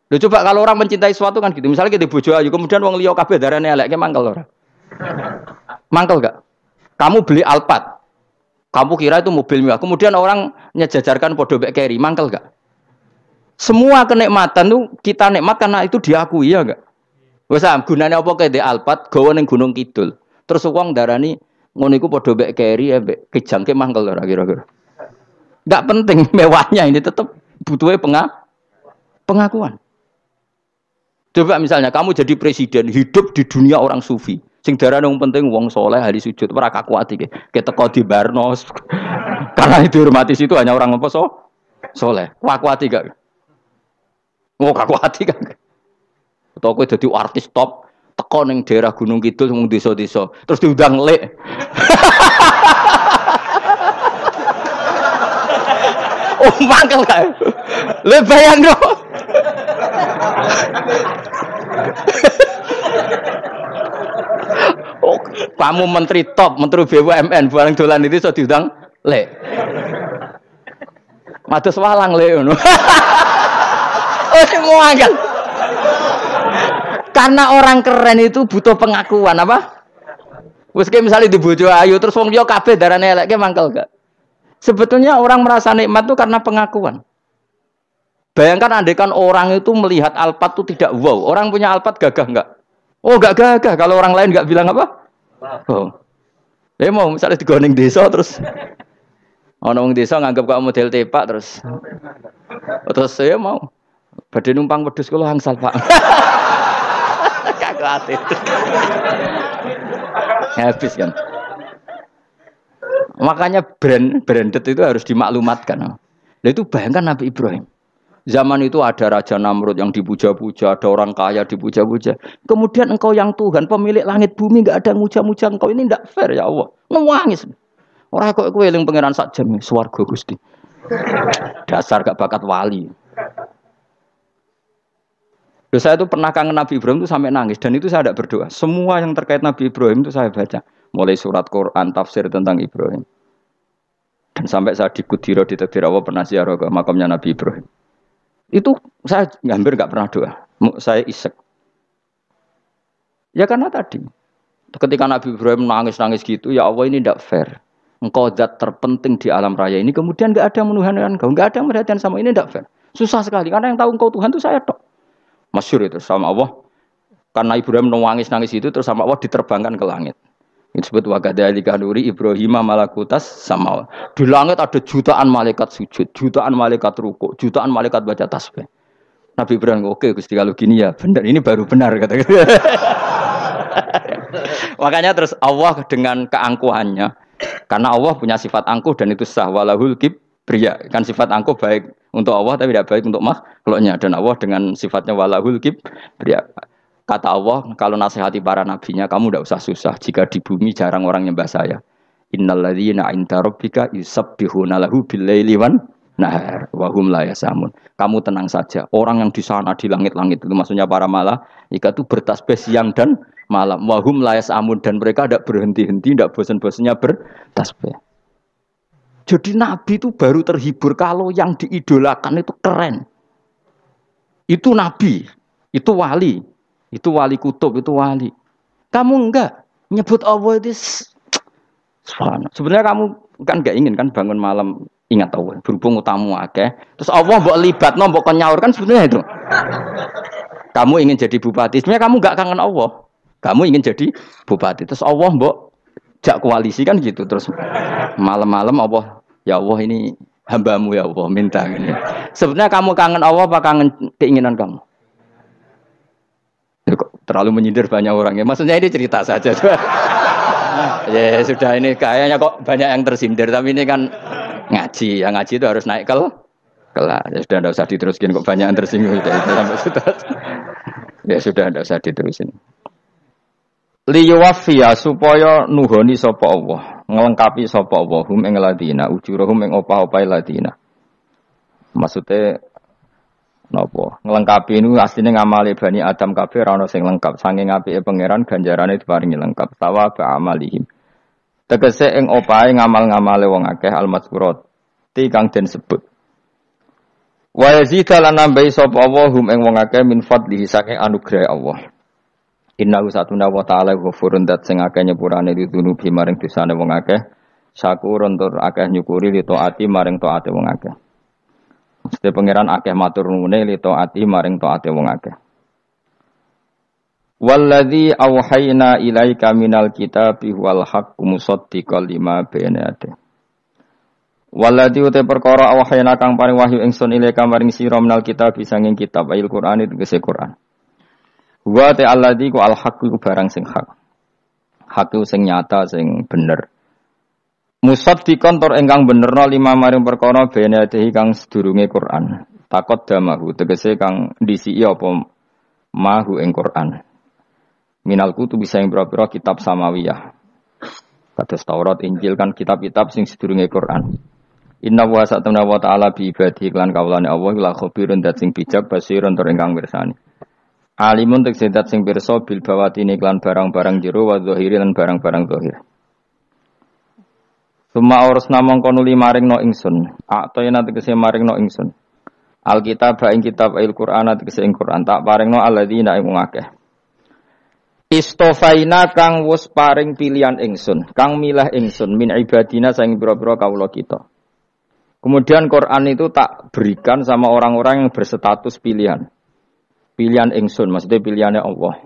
Loh, coba kalau orang mencintai sesuatu kan gitu. Misalnya kita bojo ayu, kemudian wong liya kabeh darane elek, ke mangkel ora? Mangkel gak? Kamu beli Alphard. Kamu kira itu mobil mewah. Kemudian orang nyejajarkan podo mek keri, mangkel gak? Semua kenikmatan tuh kita nikmat karena itu diakui ya enggak? Wes gunane apa kae di Alphard gawa ning Gunung Kidul. Terus wong darani ngono iku podo mek keri mbek kejangke mangkel ora kira-kira. Enggak penting mewahnya, ini tetap butuhnya pengakuan. Coba misalnya kamu jadi presiden, hidup di dunia orang sufi. Sing darane wong penting wong soleh ahli sujud ora kakuati ke teko di Barnos. Karena dihormati situ hanya orang apa soleh. Kakuati gak? Oh kakuati kan. Atau kowe dadi artis top teko ning daerah Gunung Kidul wong desa-desa, terus diundang lek. Oh mangkel kae. Le bayang dong. Oh, kamu menteri top, menteri BUMN, barang dolan itu iso diundang lek. Mados walang lek ngono. Oh semua kan. Karena orang keren itu butuh pengakuan apa? Wes kayak misalnya di bojo ayu terus wong liya kabeh darane elek ke mangkel gak? Sebetulnya orang merasa nikmat itu karena pengakuan. Bayangkan andaikan orang itu melihat Alphard itu tidak wow. Orang punya Alphard gagah enggak? Oh, enggak gagah. Kalau orang lain enggak bilang apa? Oh. Mau misalnya digoning desa terus orang desa nganggap kok model tepak terus saya mau badhe numpang wedhus kula angsal Pak. Kagak ati. Habis kan. Makanya branded itu harus dimaklumatkan. Nah, itu bayangkan Nabi Ibrahim. Zaman itu ada Raja Namrud yang dipuja-puja, ada orang kaya dipuja-puja. Kemudian engkau yang Tuhan, pemilik langit bumi, enggak ada muja-muja engkau. Ini enggak fair ya Allah. Nangis. Orang kok kowe eling pangeran sak jam swarga Gusti. Dasar gak bakat wali. Loh, saya itu pernah kangen Nabi Ibrahim itu sampai nangis dan itu saya tidak berdoa. Semua yang terkait Nabi Ibrahim itu saya baca. Mulai surat Quran, tafsir tentang Ibrahim. Dan sampai saya di Kudiro, di Tadbir Allah pernah ziarah ke makamnya Nabi Ibrahim. Itu saya hampir nggak pernah doa. Saya isek. Ya karena tadi. Ketika Nabi Ibrahim nangis-nangis gitu, ya Allah ini tidak fair. Engkau zat terpenting di alam raya ini. Kemudian nggak ada menuhankan engkau. Nggak ada yang merhatikan sama ini tidak fair. Susah sekali. Karena yang tahu engkau Tuhan itu saya tok. Masyhur itu sama Allah. Karena Ibrahim nangis-nangis itu terus sama Allah diterbangkan ke langit. Itu disebut wakadzalika nuri Ibrahim malakutas sama. Di langit ada jutaan malaikat sujud, jutaan malaikat rukuk, jutaan malaikat baca tasbih. Nabi Ibrahim, oke Gusti kalau gini ya benar, ini baru benar kata. Makanya terus Allah dengan keangkuhannya, karena Allah punya sifat angkuh dan itu sah walahul kibriya. Kan sifat angkuh baik untuk Allah tapi tidak baik untuk makhluknya, dan Allah dengan sifatnya walahul kibriya. Kata Allah, kalau nasihati para nabinya, kamu tidak usah susah. Jika di bumi jarang orang nyembah saya. Innalladzina 'inda rabbika yusabbihuna lahu bil-laili wan nahar wa hum la yasamun. Kamu tenang saja. Orang yang di sana di langit-langit itu maksudnya para malaikat itu bertasbih siang dan malam. Wa hum la yasamun, dan mereka tidak berhenti-henti, tidak bosan-bosannya bertasbih. Jadi nabi itu baru terhibur kalau yang diidolakan itu keren. Itu nabi, itu wali. Itu wali kutub, itu wali. Kamu enggak nyebut Allah itu sebenarnya kamu kan enggak ingin kan bangun malam ingat Allah, berhubung utamu akeh. Terus Allah mbok libatno, mbok nyaur kan sebenarnya itu. Kamu ingin jadi bupati, sebenarnya kamu enggak kangen Allah. Kamu ingin jadi bupati, terus Allah mbok jak koalisi kan gitu. Terus malam-malam Allah, ya Allah ini hambamu ya Allah, minta gini. Sebenarnya kamu kangen Allah apa kangen keinginan kamu? Terlalu menyindir banyak orang ya. Maksudnya ini cerita saja. Ya sudah, ini kayaknya kok banyak yang tersindir. Tapi ini kan ngaji. Yang ngaji itu harus naik kelas. Ya sudah, tidak usah diteruskan. Kok banyak yang tersinggung. Ya sudah, tidak usah diterusin. Liyuwafiya supaya nuhoni sapa Allah, ngelengkapi sapa Allah hum ing ladina ujurahum ing opah-opah ladina. Maksudnya napa ngelengkapi ini asline ngamali Bani Adam kabeh ora ono sing lengkap, saking apike pangeran ganjarane diparingi lengkap tawa ba amalihim. Tegese ing opahe ngamal-ngamale wong akeh al-mazkurat ti kang den sebut. Wa yazidal nambahi sapa Allah hum ing wong akeh min fadlihi saking anugerah Allah. Innahu satuna wa ta'ala ghafurun dat sing akeh nyepurane didunubi maring dosane wong akeh, syakurun tur akeh nyukuri li taati maring taate wong akeh. Mesti pangeran akeh matur nuwune li taati maring taate wong akeh. Walladzi auhayna ilaika minal kitabi wal haqqu musaddiqal lima baina yadayhi. Walladzi uta perkara auhayna kang paring wahyu ingsun ilaika maring sira minal kitabi sanging kitab Al-Qur'an itu tegese Qur'an. Wa ta'alladzi ku al-haqqu barang sing hak. Hak sing nyata sing bener. Musaddiqan tur ingkang benerna lima maring perkara bene dehi kang sedurunge Quran. Takot damahu tegese kang ndisiki apa mahu ing Quran. Minal kutub bisa ing pira-pira kitab samawiyah. Kados Taurat, Injil kan kitab-kitab sing sedurunge Quran. Inna wa sa'tamna wa ta'ala bi ibadihi lan kaulane Allah la khabirun dat sing bijak basirun tur ingkang mirsani. Alimun tegese dat sing pirsa bil bawatini lan barang-barang jero wa zahiri lan barang-barang zahir. Suma urusna mongko nuli maringno ingsun. A'tayna tegese maringno ingsun. Alkitab ing kitab Al-Qur'an tegese ing Qur'an tak paringno alladzina ing akeh. Istofaina kang wis paring pilihan ingsun, kang milah ingsun min ibadina saing pira-pira kawula kita. Kemudian Quran itu tak berikan sama orang-orang yang berstatus pilihan. Pilihan ingsun, maksudnya pilihannya Allah.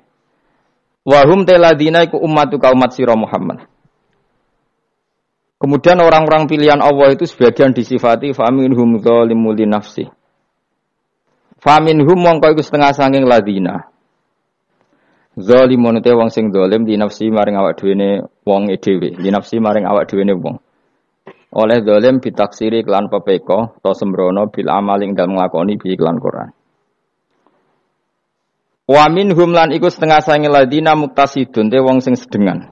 Wahum teladina iku ummatuka umat sira Muhammad. Kemudian orang-orang pilihan Allah itu sebagian disifati faminhum zalimul li nafsi. Faminhum mongko iku setengah saking ladina. Zalimun te wong sing zalim di nafsi maring awak dhewe wong dhewe, di nafsi maring awak dhewe wong. Oleh zalim bitaksiri kelan pepeko to sembrono bil amaling dalem nglakoni bi iklan Quran. Wa minhum lan iku setengah saking ladina muktasidun te wong sing sedengan.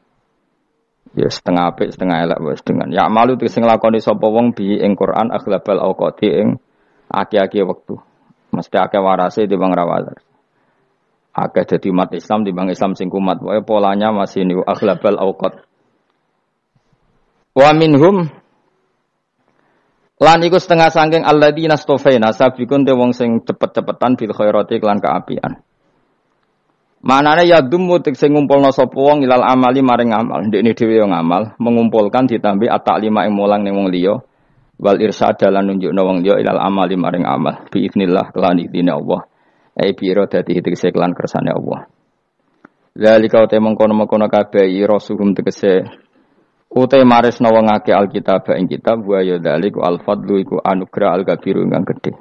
Ya setengah apik setengah elek wis dengan. Ya malu sing nglakoni sapa wong bi ing Quran aghlabal awqati ing aki-aki wektu. Mesti akeh warase timbang rawazar. Akeh dadi umat Islam timbang Islam sing kumat. Pokoke polanya masih niku aghlabal awqat. Wa minhum lan iku setengah saking alladzina stofaina sabiqun te wong sing cepet-cepetan bil khairati lan kaapian. Manane ya dummu sing ngumpulna sapa wong ilal amali maring amal. Ndekne dhewe yo ngamal, mengumpulkan ditambi at-ta'lima ing mulang ning wong liya wal irsyad lan nunjukna wong liya ilal amali maring amal. Bi idznillah kelan idine Allah. Ai biro dadi tegese kelan kersane Allah. Zalika te mengkono-mengkono kabeh rasuhum tegese uta maresna wong akeh alkitab ing kitab wa ya dzaliku al-fadlu iku anugrah al-kabiru kang gedhe.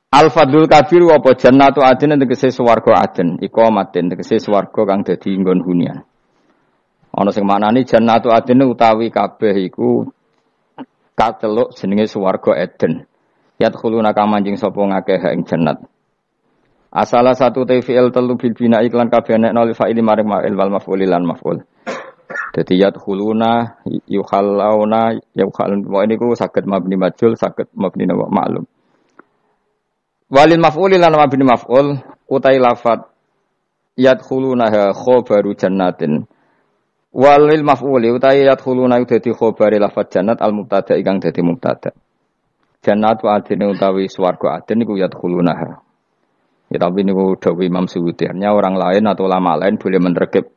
Al-Fadlul Kabir apa jannatu adin tegese swarga adin, iqamatin tegese swarga kang dadi nggon hunian. Ana sing maknani jannatu adin utawi kabeh iku kateluk jenenge swarga Eden. Yadkhuluna kamanjing sapa ngakeh ing jannat. Asala satu fi'il telu bil bina iklan kabeh nek nol fa'il maring ma'il wal maf'ul lan maf'ul. Dadi yadkhuluna yukhalluna yukhallun wa niku saged mabni majhul saged mabni ma'lum. Walil maf'ul lan mabni maf'ul utai lafat yadkhuluna khabaru jannatin. Walil maf'ul utai yadkhuluna dadi khabari lafat jannat al mubtada ingkang dadi mubtada. Jannatu adine utawi swarga adin niku yadkhuluna. Ya tapi niku dawuh Imam Suyuti, orang lain atau ulama lain boleh menerkib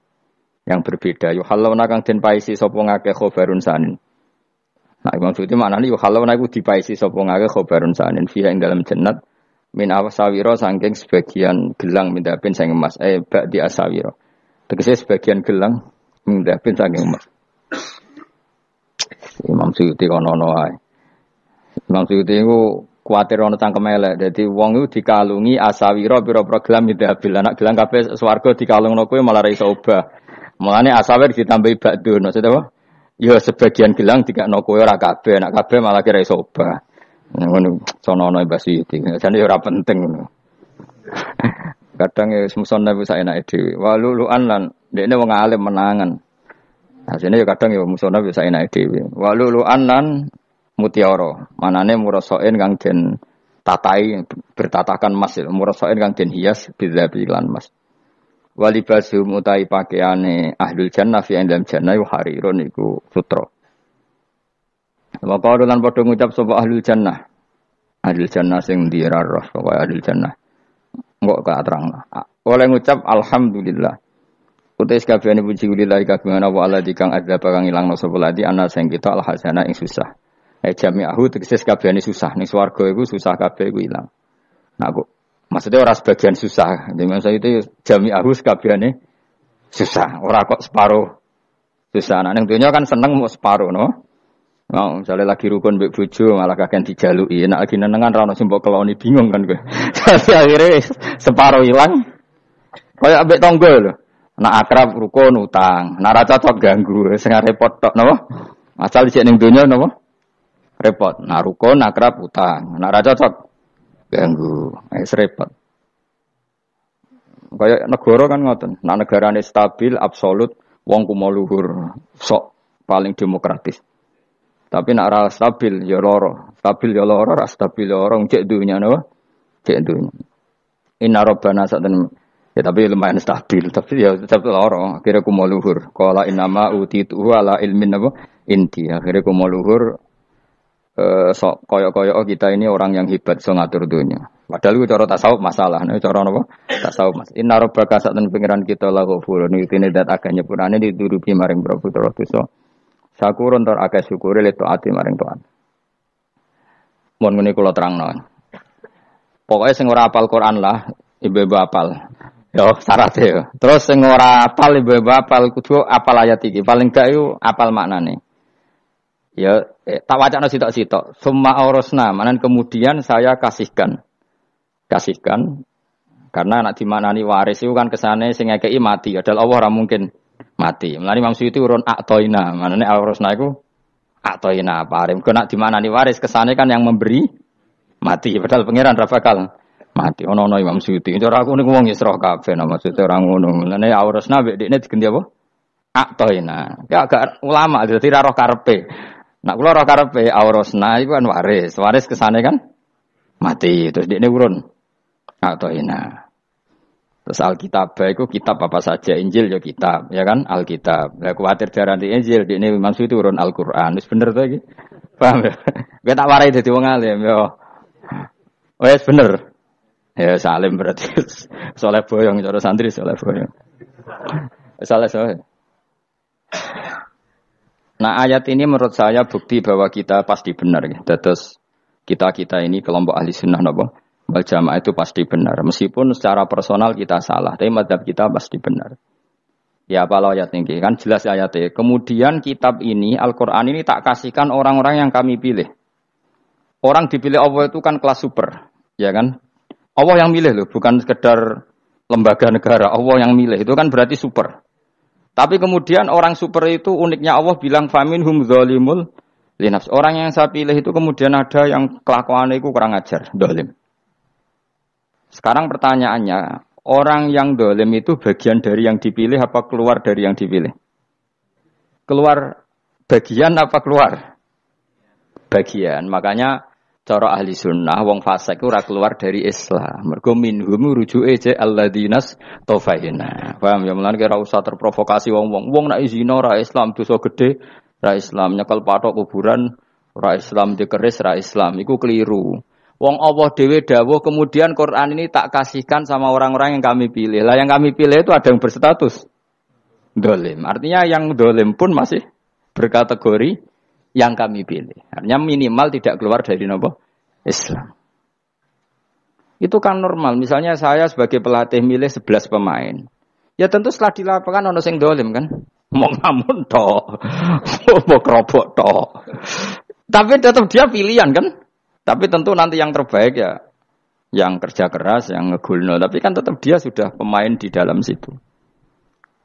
yang berbeda. Yuhallawna kang den paisi sapa ngake khabarun sanin. Nah Imam Suyuti maknane yuhallawna iku dipaisi sapa ngake khabarun sanin fiha ing dalam jannat min awasawira saking sebagian gelang mindapin saking emas ba'di asawira. Tegese sebagian gelang mindapin saking emas. Imam Suyuti kono ae. Imam Suyuti iku kuwatir ana cangkem elek. Dadi wong iku dikalungi asawira pira-pira gelang mindabil. Anak gelang kabeh swarga dikalungno kowe malah ra iso obah. Mulane asawir ditambahi ba'dun. Maksud apa? Ya sebagian gelang dikakno kowe ora kabeh, anak kabeh malah kira iso obah. Ngono sono-ono basi iki. Jane ora penting ngono. Kadang ya musonne wis enake dhewe. Waluluan lan dekne wong alim menangan. Asine ya kadang ya musonne wis enake dhewe. Waluluan lan mutiara. Manane murasain kang den tatai bertatakan emas, murasain kang den hias bidzabi lan emas. Walibasum utai pakaiane ahlul jannah fi indam jannah harirun iku sutra. Wa qalu lan padha ngucap sapa ahlul jannah. Ahlul jannah sing dirarah pokoke ahlul jannah. Engko katerangna. Oleh ngucap alhamdulillah. Utai sakabehane puji lillahi kagungan Allah ala dikang adzab kang ilangno sapa ladi ana sing kita al hasanah ing susah. Jami'ahu tegese sakabehane susah ning swarga iku susah kabeh iku ilang. Nah kok maksudnya ora sebagian susah. Maksud itu jami'ahu sakabehane susah, ora kok separuh susah. Nah ning donya kan seneng mau separuh no. Mau misalnya lagi rukun mbek bojo malah kakean dijaluki. Nek lagi nenengan ra ono sing mbok keloni bingung kan kowe. Dadi akhire separuh ilang. Kaya ambek tangga lho. Nek akrab rukun utang, nek ra cocok ganggu, sing repot tok napa? Asal dicek ning donya napa? Repot. Nek rukun akrab utang, nek ra cocok ganggu. Wis repot. Kaya negara kan ngoten. Nek negarane stabil absolut wong kumo luhur sok paling demokratis. Tapi nak ra stabil ya loro. Stabil ya loro, ra stabil ya loro cek dunya napa? Cek dunya. Inna rabbana sa'atan ya tapi lumayan stabil, tapi ya tetap loro. Akhire kumo luhur. Qala innama utitu ala ilmin apa? Inti. Akhire kumo luhur sok koyo-koyo kita ini orang yang hebat so ngatur dunya. Padahal itu cara tasawuf masalah. Nek cara napa? Tasawuf mas. Inna rabbaka sa'atan pengiran kita la ghafurun. Iki dat agane purane diturupi maring Prabu dosa. Sakurun tor akeh syukure le taati maring taat. Mun ngene kula terangno. Pokoke sing ora hafal Quran lah, ibu-ibu hafal. Yo syaratnya yo. Terus sing ora hafal ibu-ibu hafal kudu hafal ayat iki. Paling gak yo hafal maknane. Ya tak wacana sitok-sitok. Summa aurasna, manan kemudian saya kasihkan. Kasihkan karena nak dimaknani waris itu kan kesane sing ngekeki mati. Padahal Allah ora mungkin mati. Mulane Imam Suyuti urun atoina, manane aurasna iku atoina parim. Kok nak dimaknani waris kesane kan yang memberi mati. Padahal pangeran ra bakal mati. Ono Imam Suyuti. Cara aku niku wong Isra kabeh maksudnya ora ngono. Mulane aurasna mek dekne diganti apa? Atoina. Ya agak ulama dadi ra roh karepe. Nak kula roh karepe aurasna iku kan waris. Waris kesane kan mati. Terus dekne urun atoina. Terus Alkitab itu kitab apa saja, Injil ya kitab, ya kan? Alkitab. Lah kuwatir darani Injil, dene maksud itu urun Al-Qur'an. Wis bener to iki? Paham ya? Kowe tak warai dadi wong alim ya. Wis bener. Ya salim berarti. Soleh boyong cara santri soleh boyong. Saleh. Nah, ayat ini menurut saya bukti bahwa kita pasti benar ya. Terus kita ini kelompok ahli sunnah napa? Wal jamaah itu pasti benar. Meskipun secara personal kita salah, tapi mazhab kita pasti benar. Ya apa ayat ini kan jelas ayatnya. Kemudian kitab ini, Al-Quran ini tak kasihkan orang-orang yang kami pilih. Orang dipilih Allah itu kan kelas super, ya kan? Allah yang milih loh, bukan sekedar lembaga negara. Allah yang milih itu kan berarti super. Tapi kemudian orang super itu uniknya Allah bilang faminhum zalimul linafs. Orang yang saya pilih itu kemudian ada yang kelakuannya itu kurang ajar, zalim. Sekarang pertanyaannya, orang yang dolim itu bagian dari yang dipilih apa keluar dari yang dipilih? Keluar bagian apa keluar? Bagian. Makanya cara ahli sunnah, wong fasik ora keluar dari Islam. Mergo minhum rujuke je alladinas tofahina. Paham ya? Mulane ora usah terprovokasi wong-wong. Wong nek zina ora Islam, dosa gede, ora Islam. Nyekel patok kuburan, ora Islam, dikeris, ora Islam. Iku keliru. Wong Allah dhewe dawuh kemudian Quran ini tak kasihkan sama orang-orang yang kami pilih. Lah yang kami pilih itu ada yang berstatus dolim. Artinya yang dolim pun masih berkategori yang kami pilih. Artinya minimal tidak keluar dari nopo Islam. Itu kan normal. Misalnya saya sebagai pelatih milih 11 pemain. Ya tentu setelah di lapangan ono sing dolim kan. Mau ngamun toh. Mau kerobok toh. Tapi tetap dia pilihan kan. Tapi tentu nanti yang terbaik ya yang kerja keras, yang ngegulno. Tapi kan tetap dia sudah pemain di dalam situ.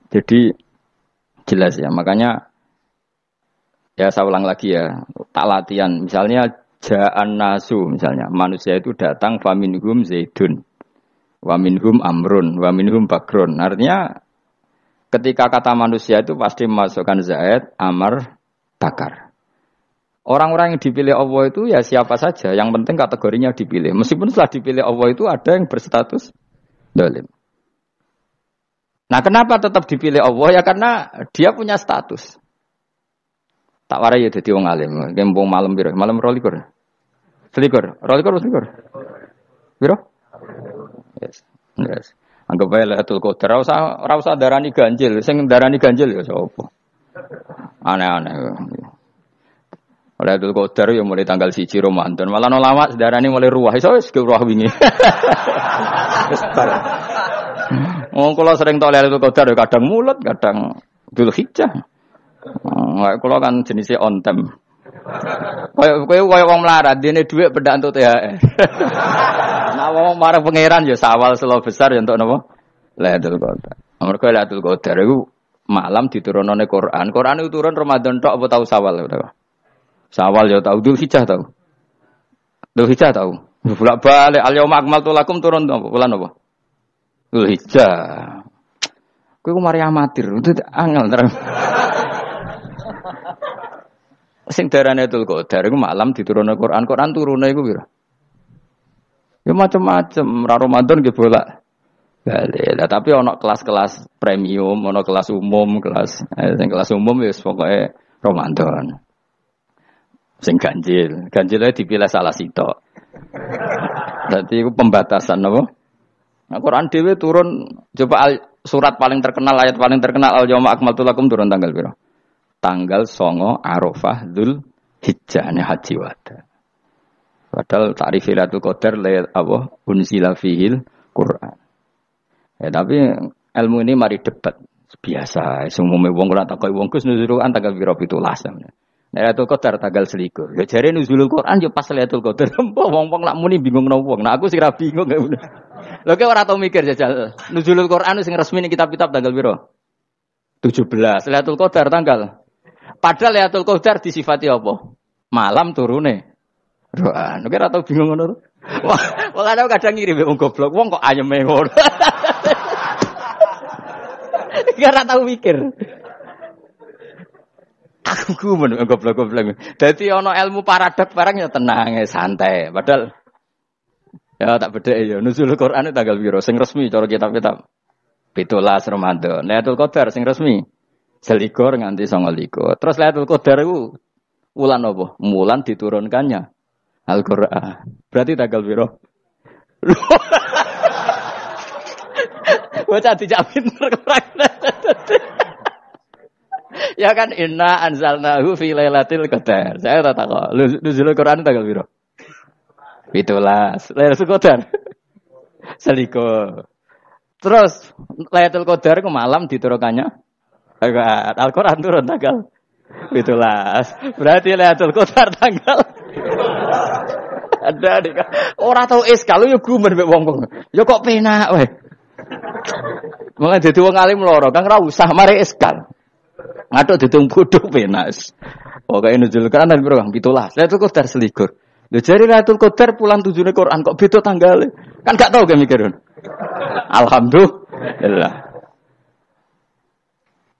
Jadi jelas ya. Makanya ya saya ulang lagi ya. Tak latihan. Misalnya ja'an nasu. Misalnya manusia itu datang faminhum zaidun. Waminhum amrun. Waminhum bakrun. Artinya ketika kata manusia itu pasti memasukkan zaid, amar, bakar. Orang-orang yang dipilih Allah itu ya siapa saja. Yang penting kategorinya dipilih. Meskipun setelah dipilih Allah itu ada yang berstatus dolim. Nah kenapa tetap dipilih Allah? Ya karena dia punya status. Tak warai ya jadi wong alim. Gembong malam biru. Malam rolikur. Selikur. Rolikur. Biru? Yes. Anggap aja Lailatul Qadar. Ora usah darani ganjil. Sing darani ganjil ya sapa? Aneh-aneh. Lailatul Qadar ya mulai tanggal 1 Ramadan. Malah ulama sedarane mulai ruwah. Iso wis ruwah wingi. Wong kula sering tok Lailatul Qadar ya kadang mulut, kadang Dzulhijjah. Kula kan jenisnya on time. Kowe wong melarat, dene dhuwit pendak entuk THR. Nah wong marang pangeran ya sawal selo besar ya entuk napa? Lailatul Qadar. Mergo Lailatul Qadar iku malam diturunane Quran. Quran itu turun Ramadan tok apa tau sawal ora? Sawal ya tahu, Dzulhijjah tahu. Dzulhijjah tahu. Bolak-balik al-yauma akmaltu lakum turun apa? Bulan apa? Dzulhijjah. Kowe mari amatir, itu angel terus. Sing darane Lailatul Qadar iku malam diturunne Quran. Quran turune iku pira? Ya macam-macam, ra Ramadan nggih bolak. Balik. Lah tapi ana kelas-kelas premium, ana kelas umum, sing kelas umum wis pokoke Ramadan. Sing ganjil dipilih salah sitok. Dadi iku pembatasan apa? Nah, Quran dhewe turun coba surat paling terkenal, ayat paling terkenal al-yauma akmaltu lakum turun tanggal pira? Tanggal 9 Arafah Dzulhijjah haji wada. Padahal ta'rif Lailatul Qadar apa unzila fihil Quran. Ya tapi ilmu ini mari debat. Biasa, semua wong ora takoki wong Gus nuzulul Quran tanggal piro 17. Lailatul Qadar tanggal 21. Ya jare nuzulul Quran yo pas Lailatul Qadar. Wong-wong lak muni bingung nang wong. Nah aku sing ra bingung. Lho kok ora tau mikir jajal. Nuzulul Quran sing resmi ning kitab-kitab tanggal piro? 17. Lailatul Qadar tanggal. Padahal Lailatul Qadar disifati apa? Malam turune. Roan, nek ora tau bingung ngono. Wong kadang ngirim wong goblok, wong kok ayeme ngono. Ora tau mikir. Aku men goblok-goblok. Dadi ana ilmu paradoks barang ya tenang, ya santai. Padahal ya tak bedhek ya nuzul Quran tanggal piro sing resmi cara kitab-kitab. 17 Ramadan. Lailatul Qadar sing resmi 21 nganti 29. Terus Lailatul Qadar iku wulan apa? Wulan diturunkannya Al-Qur'an. Berarti tanggal piro? Bocah dijak pinter kurang. Ya kan inna anzalnahu fi lailatul qadar. Saya tak tahu. Nuzul Quran tanggal piro? 17. Lailatul Qadar. Seliko. Terus Lailatul Qadar ke malam diturunkannya Al-Qur'an turun tanggal 17. Berarti Lailatul Qadar tanggal ada nih. Ora tau iskal yo gumen mek wong-wong. Yo kok penak wae. Mulai dadi wong alim loro, Kang ora usah mari iskal. Ngatuk ditung bodho penak. Pokoke nuzul Quran dan piro Kang 17. Lailatul Qadar selikur. Lho jare Lailatul Qadar pulang 7 Quran kok beda tanggale. Kan gak tau ge mikir. Alhamdulillah.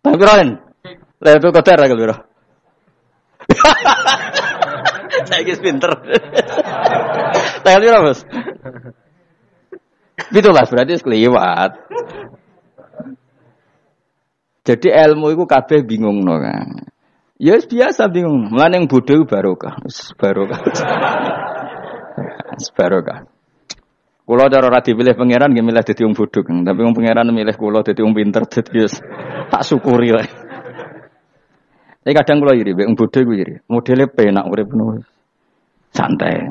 Tapi Ron, Lailatul Qadar tanggal piro? Saya guys pinter. Tanggal piro, Bos? 17 berarti sekeliwat. Jadi ilmu itu kabeh bingung no kan. Ya biasa bingung. Mulane yang bodoh barokah. Barokah. Barokah. Kula cara ora dipilih pangeran nggih milih dadi wong bodoh, tapi wong pangeran milih kula dadi wong pinter dadi tak syukuri wae. Tapi kadang kula iri, wong bodoh iku iri. Modele penak urip ngono. Santai.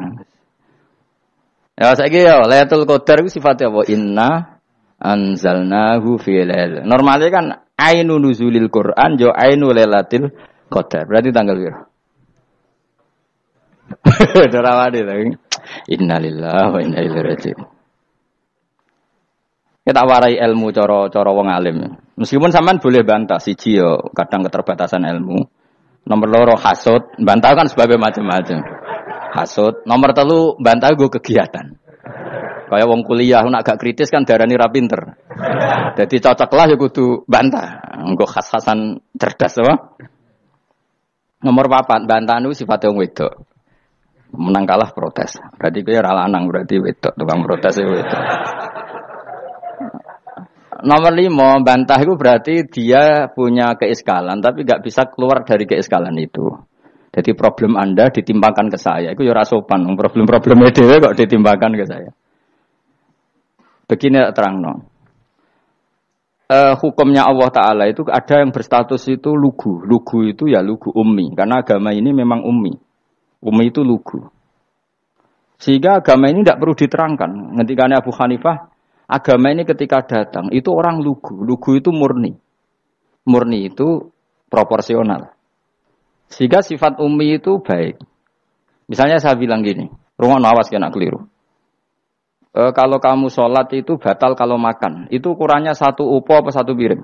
Ya saiki ya Lailatul Qadar iku sifate apa? Inna anzalnahu fi lail. Normale kan ainu nuzulil Quran yo ainu lailatul Qadar. Berarti tanggal piro? Dorawade lagi. Innalillahi wa inna ilaihi raji'un. Kita warai ilmu cara wong alim. Meskipun sampean boleh bantah siji yo kadang keterbatasan ilmu. Nomor loro hasud, bantah kan sebab macam-macam. Hasud, nomor 3 bantah go kegiatan. Kayak wong kuliah nak gak kritis kan darani ra pinter. Jadi cocoklah ya kudu bantah. Engko khas-khasan cerdas apa? Nomor 4 bantah niku sifate wong wedok. Menang kalah protes. Berarti kowe ora lanang berarti wedok tukang protes wedok. Nomor 5 bantah itu berarti dia punya keiskalan tapi enggak bisa keluar dari keiskalan itu. Jadi problem Anda ditimbangkan ke saya. Itu ya ora sopan. Problem-problemnya dhewe kok ditimbangkan ke saya. Begini terangno. Hukumnya Allah Ta'ala itu ada yang berstatus itu lugu. Lugu itu ya lugu ummi. Karena agama ini memang ummi. Ummi itu lugu. Sehingga agama ini tidak perlu diterangkan. Ngendikane Abu Hanifah, agama ini ketika datang, itu orang lugu. Lugu itu murni. Murni itu proporsional. Sehingga sifat ummi itu baik. Misalnya saya bilang gini, rungokno awas kena keliru. Kalau kamu sholat itu batal kalau makan. Itu ukurannya 1 upo apa 1 piring?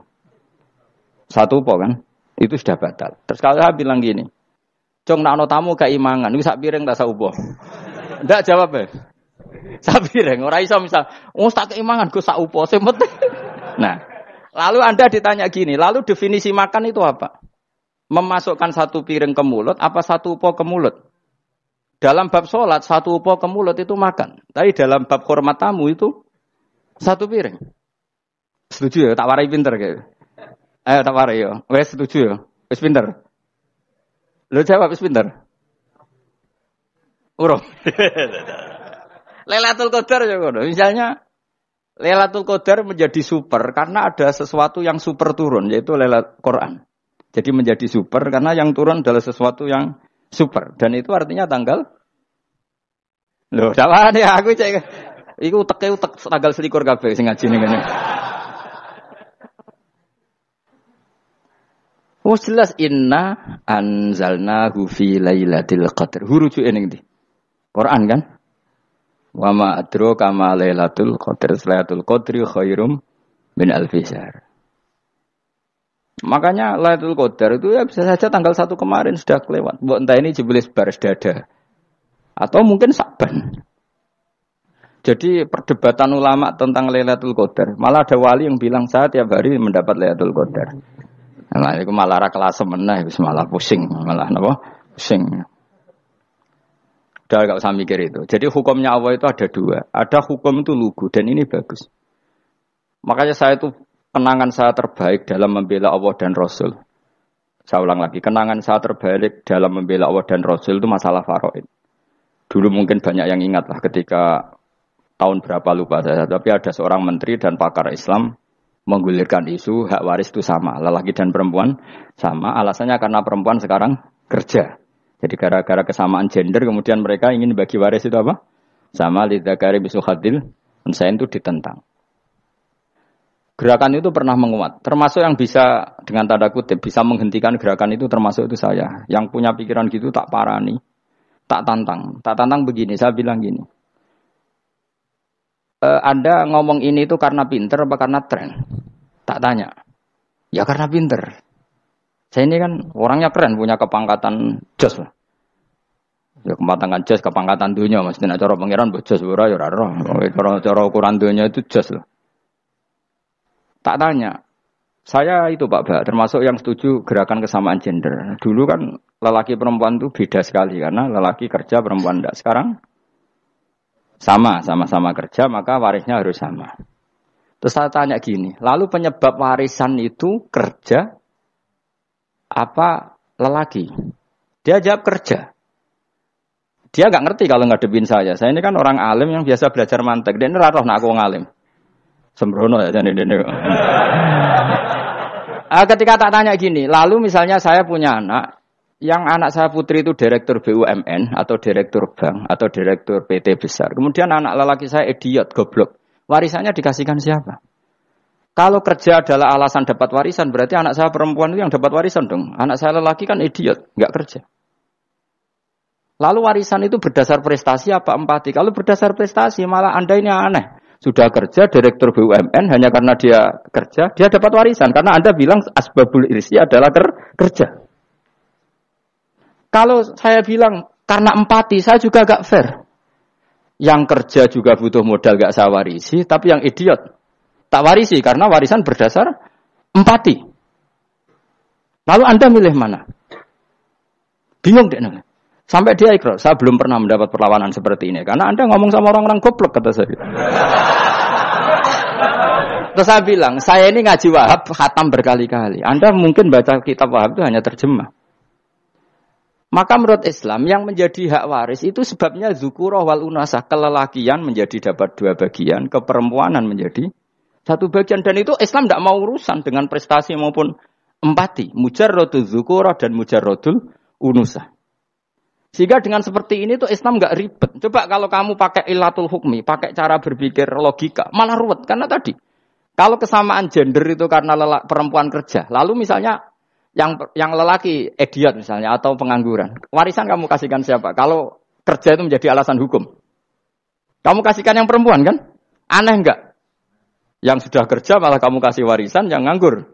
1 upo kan? Itu sudah batal. Terus kalau saya bilang gini, Jong nak ono tamu gak imangan, itu 1 piring tak 1 upo. Ndak jawab ya. 1 piring, ora iso misal, tak keimangan go 1 upo sing penting. Nah, lalu Anda ditanya gini, lalu definisi makan itu apa? Memasukkan 1 piring ke mulut apa 1 upo ke mulut? Dalam bab sholat, 1 upo ke mulut itu makan. Tapi dalam bab hormat tamu itu 1 piring. Setuju ya? Tak warai pinter kayak. Tak warai ya. Wes setuju ya? Wes pinter. Lo jawab wes pinter. Urung. Lailatul Qadar ya ngono. Misalnya Lailatul Qadar menjadi super karena ada sesuatu yang super turun yaitu Lailatul Quran. Jadi menjadi super karena yang turun adalah sesuatu yang super dan itu artinya tanggal Lho, sawane aku cek. Iku utek tanggal 21 kabeh sing ngaji ning ngene. Wes jelas inna anzalnahu fi lailatul qadar. Hurujuke ning ndi? Quran kan? Wa ma adraka ma lailatul qadar. Lailatul qadri khairum min alfi syahr. Makanya Lailatul Qadar itu ya bisa saja tanggal 1 kemarin sudah kelewat. Mbok entah ini jebelis baris dada. Atau mungkin Saban. Jadi perdebatan ulama tentang Lailatul Qadar. Malah ada wali yang bilang saya tiap hari mendapat Lailatul Qadar. Nah, itu malah ra kelas meneh wis malah pusing, malah napa? Pusing. Udah enggak usah mikir itu. Jadi hukumnya Allah itu ada dua. Ada hukum itu lugu dan ini bagus. Makanya saya itu kenangan saya terbaik dalam membela Allah dan Rasul. Saya ulang lagi, kenangan saya terbaik dalam membela Allah dan Rasul itu masalah faraid. Dulu mungkin banyak yang ingat lah ketika tahun berapa lupa saya, tapi ada seorang menteri dan pakar Islam menggulirkan isu hak waris itu sama, lelaki dan perempuan sama. Alasannya karena perempuan sekarang kerja. Jadi gara-gara kesamaan gender kemudian mereka ingin bagi waris itu apa? Sama lidzakari bisul hadil, saya itu ditentang. Gerakan itu pernah menguat, termasuk yang bisa dengan tanda kutip bisa menghentikan gerakan itu termasuk itu saya. Yang punya pikiran gitu tak parani, tak tantang begini. Saya bilang gini, Anda ngomong ini itu karena pinter apa karena tren? Tak tanya, ya karena pinter. Saya ini kan orangnya keren, punya kepangkatan jos lah. Ya kepangkatan jos, kepangkatan dunia, mestinya cara pangeran bojos ora ya ora roh. Cara ukuran dunia itu jos lah. Tak tanya, saya itu Pak, termasuk yang setuju gerakan kesamaan gender. Dulu kan lelaki perempuan itu beda sekali karena lelaki kerja perempuan tidak. Sekarang sama-sama kerja maka warisnya harus sama. Terus saya tanya gini, lalu penyebab warisan itu kerja apa lelaki? Dia jawab kerja. Dia nggak ngerti kalau ngadepin saya. Saya ini kan orang alim yang biasa belajar mantek. Dia ini raro nak aku ngalim. Sembrono ya jadi ini. Ketika tak tanya gini, lalu misalnya saya punya anak, yang anak saya putri itu direktur BUMN atau direktur bank atau direktur PT besar. Kemudian anak lelaki saya idiot, goblok. Warisannya dikasihkan siapa? Kalau kerja adalah alasan dapat warisan, berarti anak saya perempuan itu yang dapat warisan dong. Anak saya lelaki kan idiot, nggak kerja. Lalu warisan itu berdasar prestasi apa empati? Kalau berdasar prestasi malah Anda ini aneh. Sudah kerja direktur BUMN hanya karena dia kerja, dia dapat warisan. Karena Anda bilang asbabul irsi adalah kerja. Kalau saya bilang karena empati, saya juga gak fair. Yang kerja juga butuh modal gak saya warisi, tapi yang idiot tak warisi karena warisan berdasar empati. Lalu Anda milih mana? Bingung deh. Sampai dia ikrar, saya belum pernah mendapat perlawanan seperti ini. Karena Anda ngomong sama orang-orang goblok, kata saya. Terus saya bilang, saya ini ngaji Wahab, khatam berkali-kali. Anda mungkin baca kitab Wahab itu hanya terjemah. Maka menurut Islam, yang menjadi hak waris itu sebabnya zukurah wal unasah. Kelelakian menjadi dapat 2 bagian, keperempuanan menjadi 1 bagian. Dan itu Islam tidak mau urusan dengan prestasi maupun empati. Mujarrodul zukurah dan mujarrodul unusah. Sehingga dengan seperti ini tuh Islam nggak ribet. Coba kalau kamu pakai ilatul hukmi, pakai cara berpikir logika, malah ruwet. Karena tadi, kalau kesamaan gender itu karena perempuan kerja, lalu misalnya yang lelaki idiot misalnya atau pengangguran, warisan kamu kasihkan siapa? Kalau kerja itu menjadi alasan hukum, kamu kasihkan yang perempuan kan? Aneh nggak? Yang sudah kerja malah kamu kasih warisan, yang nganggur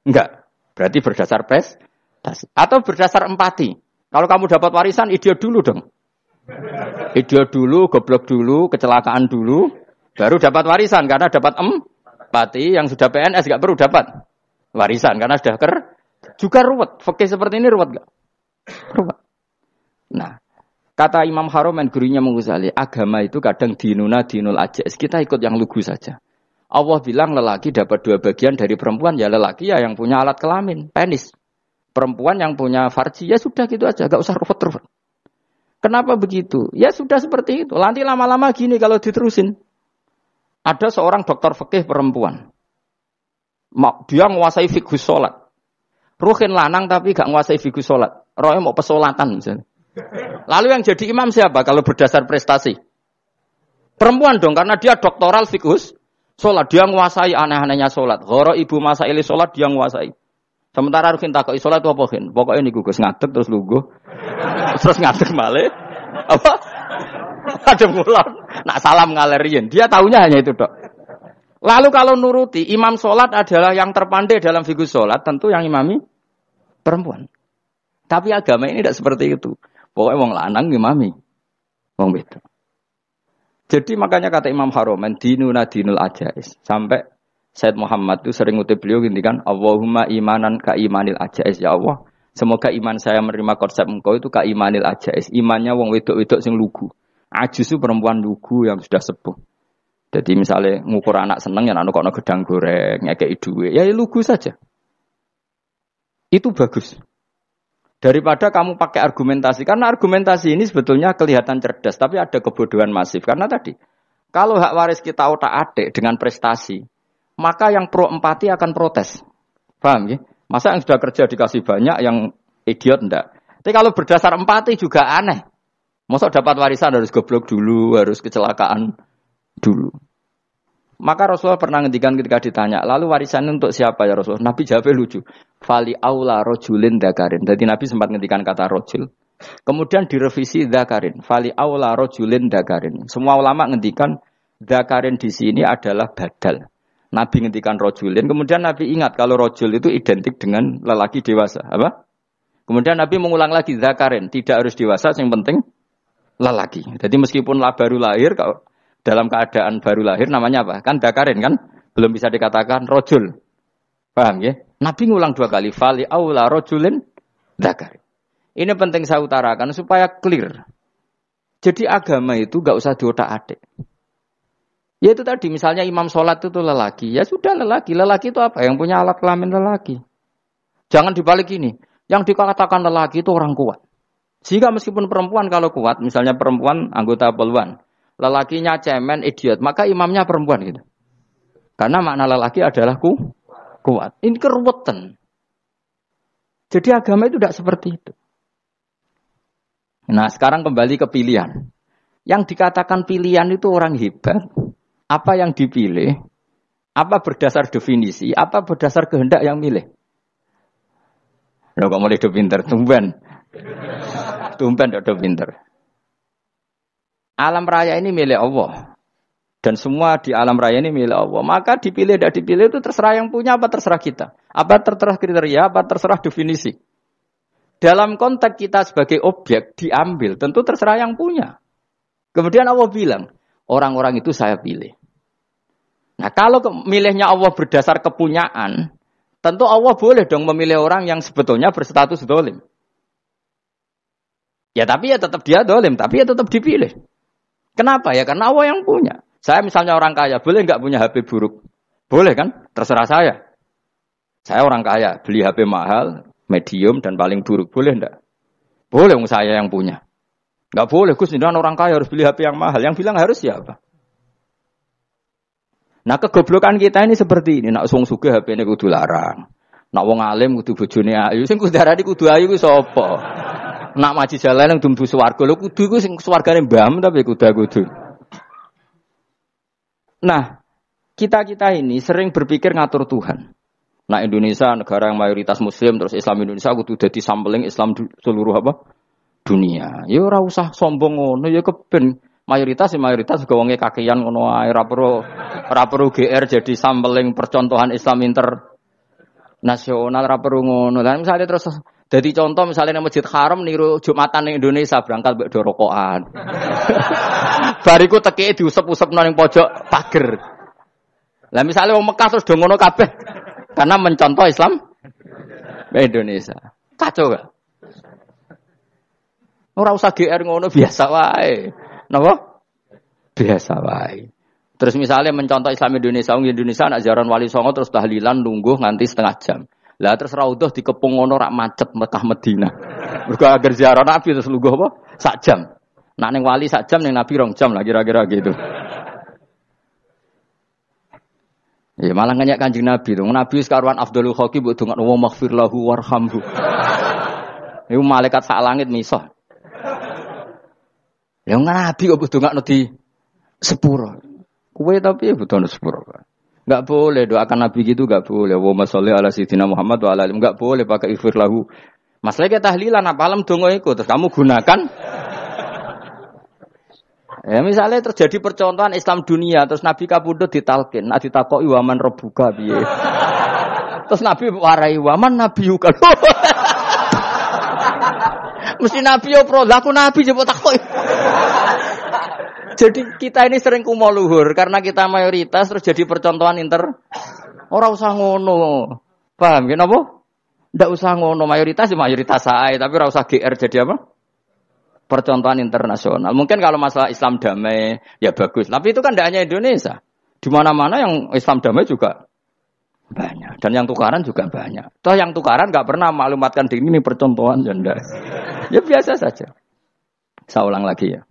nggak? Berarti berdasar prestasi atau berdasar empati. Kalau kamu dapat warisan, idiot dulu dong. Idiot dulu, goblok dulu, kecelakaan dulu, baru dapat warisan. Karena dapat empati, yang sudah PNS gak perlu dapat warisan. Karena sudah juga ruwet. Fikih seperti ini ruwet gak? Ruwet. Nah, kata Imam Haromen, gurunya Menguzali, agama itu kadang dinuna dinul ajais. Kita ikut yang lugu saja. Allah bilang lelaki dapat 2 bagian dari perempuan, ya lelaki ya yang punya alat kelamin, penis. Perempuan yang punya farji, ya sudah gitu aja, gak usah ruwet-ruwet. Kenapa begitu? Ya sudah seperti itu. Nanti lama-lama gini kalau diterusin. Ada seorang dokter fikih perempuan. Dia menguasai fikih sholat. Ruhin lanang tapi gak menguasai fikih sholat. Rohnya mau pesolatan misalnya. Lalu yang jadi imam siapa kalau berdasar prestasi? Perempuan dong, karena dia doktoral fiqhus sholat. Dia nguasai aneh-anehnya sholat. Ghara ibu masaili sholat, dia nguasai. Sementara Rufin takoki sholat apa kan? Pokoknya nih Gus ngadeg terus lungguh. Terus ngadeg malih. Apa? Ada ngulon. Nak salam ngalerian. Dia tahunya hanya itu dok. Lalu kalau nuruti, imam sholat adalah yang terpandai dalam fiqhus sholat. Tentu yang imami perempuan. Tapi agama ini tidak seperti itu. Pokoknya wong lanang imami. Wong beda. Jadi makanya kata Imam Haromen, dinuna dinul ajais. Sampai Said Muhammad itu sering ngutip beliau kan, Allahumma imanan ka imanil ajais. Ya Allah, semoga iman saya menerima konsep engkau itu ka imanil ajais. Imannya wong wedok-wedok sing lugu. Ajis itu perempuan lugu yang sudah sepuh. Jadi misalnya ngukur anak seneng ya anak kono gedang goreng, ngekei duwe, ya lugu saja. Itu bagus. Daripada kamu pakai argumentasi. Karena argumentasi ini sebetulnya kelihatan cerdas. Tapi ada kebodohan masif. Karena tadi, kalau hak waris kita otak-atik dengan prestasi, maka yang pro empati akan protes. Paham ya? Masa yang sudah kerja dikasih banyak, yang idiot enggak? Tapi kalau berdasar empati juga aneh. Masa dapat warisan harus goblok dulu, harus kecelakaan dulu. Maka Rasulullah pernah ngendikan ketika ditanya, lalu warisan untuk siapa ya Rasulullah? Nabi jawabnya lucu. Fali aula rojulin dakarin. Jadi Nabi sempat ngendikan kata rojul. Kemudian direvisi dakarin. Fali aula rojulin dakarin. Semua ulama ngendikan dakarin di sini adalah badal. Nabi ngendikan rojulin. Kemudian Nabi ingat kalau rojul itu identik dengan lelaki dewasa. Apa? Kemudian Nabi mengulang lagi dakarin. Tidak harus dewasa, yang penting lelaki. Jadi meskipun baru lahir, kalau dalam keadaan baru lahir namanya apa? Kan dakarin kan? Belum bisa dikatakan rojul. Paham ya? Nabi ngulang 2 kali. Fali aula rojulin dakarin. Ini penting saya utarakan supaya clear. Jadi agama itu gak usah diotak-atik. Ya itu tadi misalnya imam sholat itu lelaki. Ya sudah lelaki. Lelaki itu apa? Yang punya alat kelamin lelaki. Jangan dibalik ini. Yang dikatakan lelaki itu orang kuat. Sehingga meskipun perempuan kalau kuat. Misalnya perempuan anggota poluan. Lelakinya cemen, idiot, maka imamnya perempuan gitu. Karena makna lelaki adalah kuat. Ini keruwetan. Jadi agama itu tidak seperti itu. Nah sekarang kembali ke pilihan. Yang dikatakan pilihan itu orang hebat. Apa yang dipilih? Apa berdasar definisi? Apa berdasar kehendak yang milih? Loh kok mulai do pinter? Tumben do pinter. Alam raya ini milik Allah. Dan semua di alam raya ini milik Allah. Maka dipilih dan dipilih itu terserah yang punya apa terserah kita. Apa terserah kriteria, apa terserah definisi. Dalam konteks kita sebagai objek diambil, tentu terserah yang punya. Kemudian Allah bilang, orang-orang itu saya pilih. Nah kalau milihnya Allah berdasar kepunyaan, tentu Allah boleh dong memilih orang yang sebetulnya berstatus dolim. Ya tapi ya tetap dia dolim, tapi ya tetap dipilih. Kenapa ya? Karena Allah yang punya. Saya misalnya orang kaya, boleh nggak punya HP buruk? Boleh kan? Terserah saya. Saya orang kaya, beli HP mahal, medium dan paling buruk. Boleh enggak? Boleh saya yang punya. Nggak boleh, Gus, ini orang kaya harus beli HP yang mahal. Yang bilang harus siapa? Nah kegoblokan kita ini seperti ini. Nak wong sugih HP ini kudu larang. Nak wong alim kudu bojone ayu. Sing kudu darani kudu ayu ku sapa? Nak maji jalan yang dumbu swarga lho kudu iku sing swargane mbam tapi kudu. Nah, kita ini sering berpikir ngatur Tuhan. Nah, Indonesia negara yang mayoritas muslim terus Islam Indonesia kudu dadi sampling Islam seluruh apa? Dunia. Ya ora usah sombong ngono ya keben mayoritas juga wonge kakean ngono ae ora perlu GR jadi sampling percontohan Islam internasional ora perlu ngono. Lah misale terus jadi contoh misalnya di Masjid Haram niru Jumatan ning Indonesia berangkat mbek do rokokan. Bariku teki diusep-usep nang pojok pager. Lah misalnya wong Mekah terus do ngono kabeh karena mencontoh Islam Indonesia. Kacau gak? Ora usah GR ngono biasa wae. Napa? Biasa wae. Terus misalnya mencontoh Islam Indonesia, wong Indonesia nak ziarah Wali Songo terus tahlilan nunggu nganti setengah jam. Lah terus raudhah dikepung ngono rak macet Mekah Madinah. Mergo agar ziarah Nabi terus lungguh apa? Sak jam. Nak ning wali sak jam ning Nabi 2 jam lah kira-kira gitu. Ya malah nganyak Kanjeng Nabi. Nabi sekaruan Afdhalul Khalqi mbok dongakno wa maghfir lahu warhamhu. Iku malaikat sak langit miso. Ya Nabi kok mbok dongakno di sepuro. Kue tapi ya butuh sepuro. Enggak boleh doakan Nabi gitu, enggak boleh. Wa sholli ala sayyidina Muhammad wa ala alihi. Enggak boleh pakai ighfir lahu. Masalahnya tahlilan apa alam donga iku terus kamu gunakan. Ya misalnya terjadi percontohan Islam dunia terus Nabi kapundhut ditalkin, nek ditakoki waman rebuka piye. Terus Nabi warai waman nabiyuka. Mesti Nabi yo pro, lah aku Nabi coba takoki. Jadi kita ini sering kumo luhur karena kita mayoritas terus jadi percontohan ora usah ngono. Paham ya napa? Ndak usah ngono, mayoritas ya mayoritas ae, tapi ora usah GR jadi apa? Percontohan internasional. Mungkin kalau masalah Islam damai ya bagus, tapi itu kan tidak hanya Indonesia. Di mana-mana yang Islam damai juga banyak dan yang tukaran juga banyak. Toh yang tukaran enggak pernah maklumatkan diri ini percontohan ya ndak. Ya biasa saja. Saya ulang lagi ya.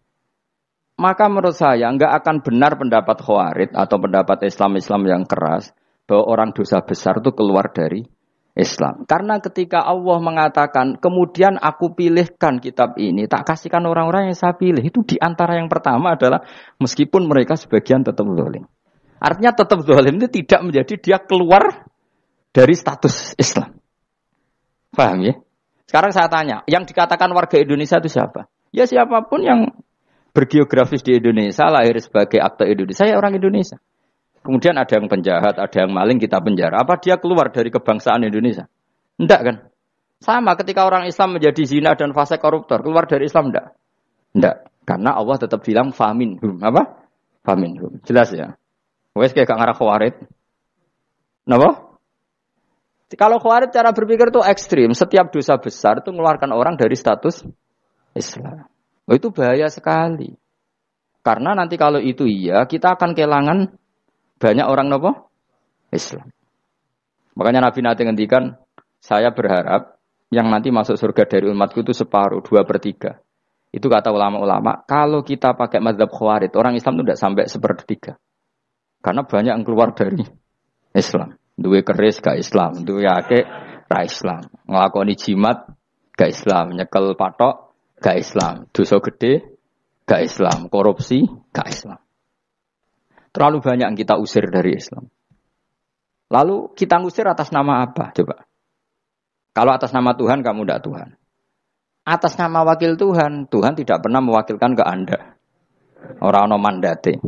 Maka menurut saya enggak akan benar pendapat Khawarij atau pendapat Islam-Islam yang keras bahwa orang dosa besar itu keluar dari Islam. Karena ketika Allah mengatakan, kemudian aku pilihkan kitab ini, tak kasihkan orang-orang yang saya pilih. Itu diantara yang pertama adalah meskipun mereka sebagian tetap zalim. Artinya tetap zalim itu tidak menjadi dia keluar dari status Islam. Paham ya? Sekarang saya tanya, yang dikatakan warga Indonesia itu siapa? Ya siapapun yang bergeografis di Indonesia, lahir sebagai akte Indonesia, saya orang Indonesia. Kemudian ada yang penjahat, ada yang maling, kita penjara. Apa dia keluar dari kebangsaan Indonesia? Enggak kan? Sama ketika orang Islam menjadi zina dan fasik koruptor, keluar dari Islam enggak? Enggak. Karena Allah tetap bilang faminhum. Apa? Faminhum. Jelas ya? Wes kayak gak ngarah Khawarij. Kenapa? Kalau Khawarij cara berpikir itu ekstrim. Setiap dosa besar itu mengeluarkan orang dari status Islam. Oh, itu bahaya sekali. Karena nanti kalau itu iya, kita akan kehilangan banyak orang nopo Islam. Makanya Nabi nanti ngendikan, saya berharap yang nanti masuk surga dari umatku itu separuh, 2/3. Itu kata ulama-ulama. Kalau kita pakai mazhab Khawarij, orang Islam itu tidak sampai 1/3. Karena banyak yang keluar dari Islam. Duwe keris gak Islam, duwe akeh ra Islam, nglakoni jimat gak Islam, nyekel patok gak Islam, dosa gede gak Islam, korupsi gak Islam. Terlalu banyak yang kita usir dari Islam. Lalu kita ngusir atas nama apa? Coba. Kalau atas nama Tuhan, kamu tidak Tuhan. Atas nama wakil Tuhan, Tuhan tidak pernah mewakilkan ke Anda. Orang-orang mandate.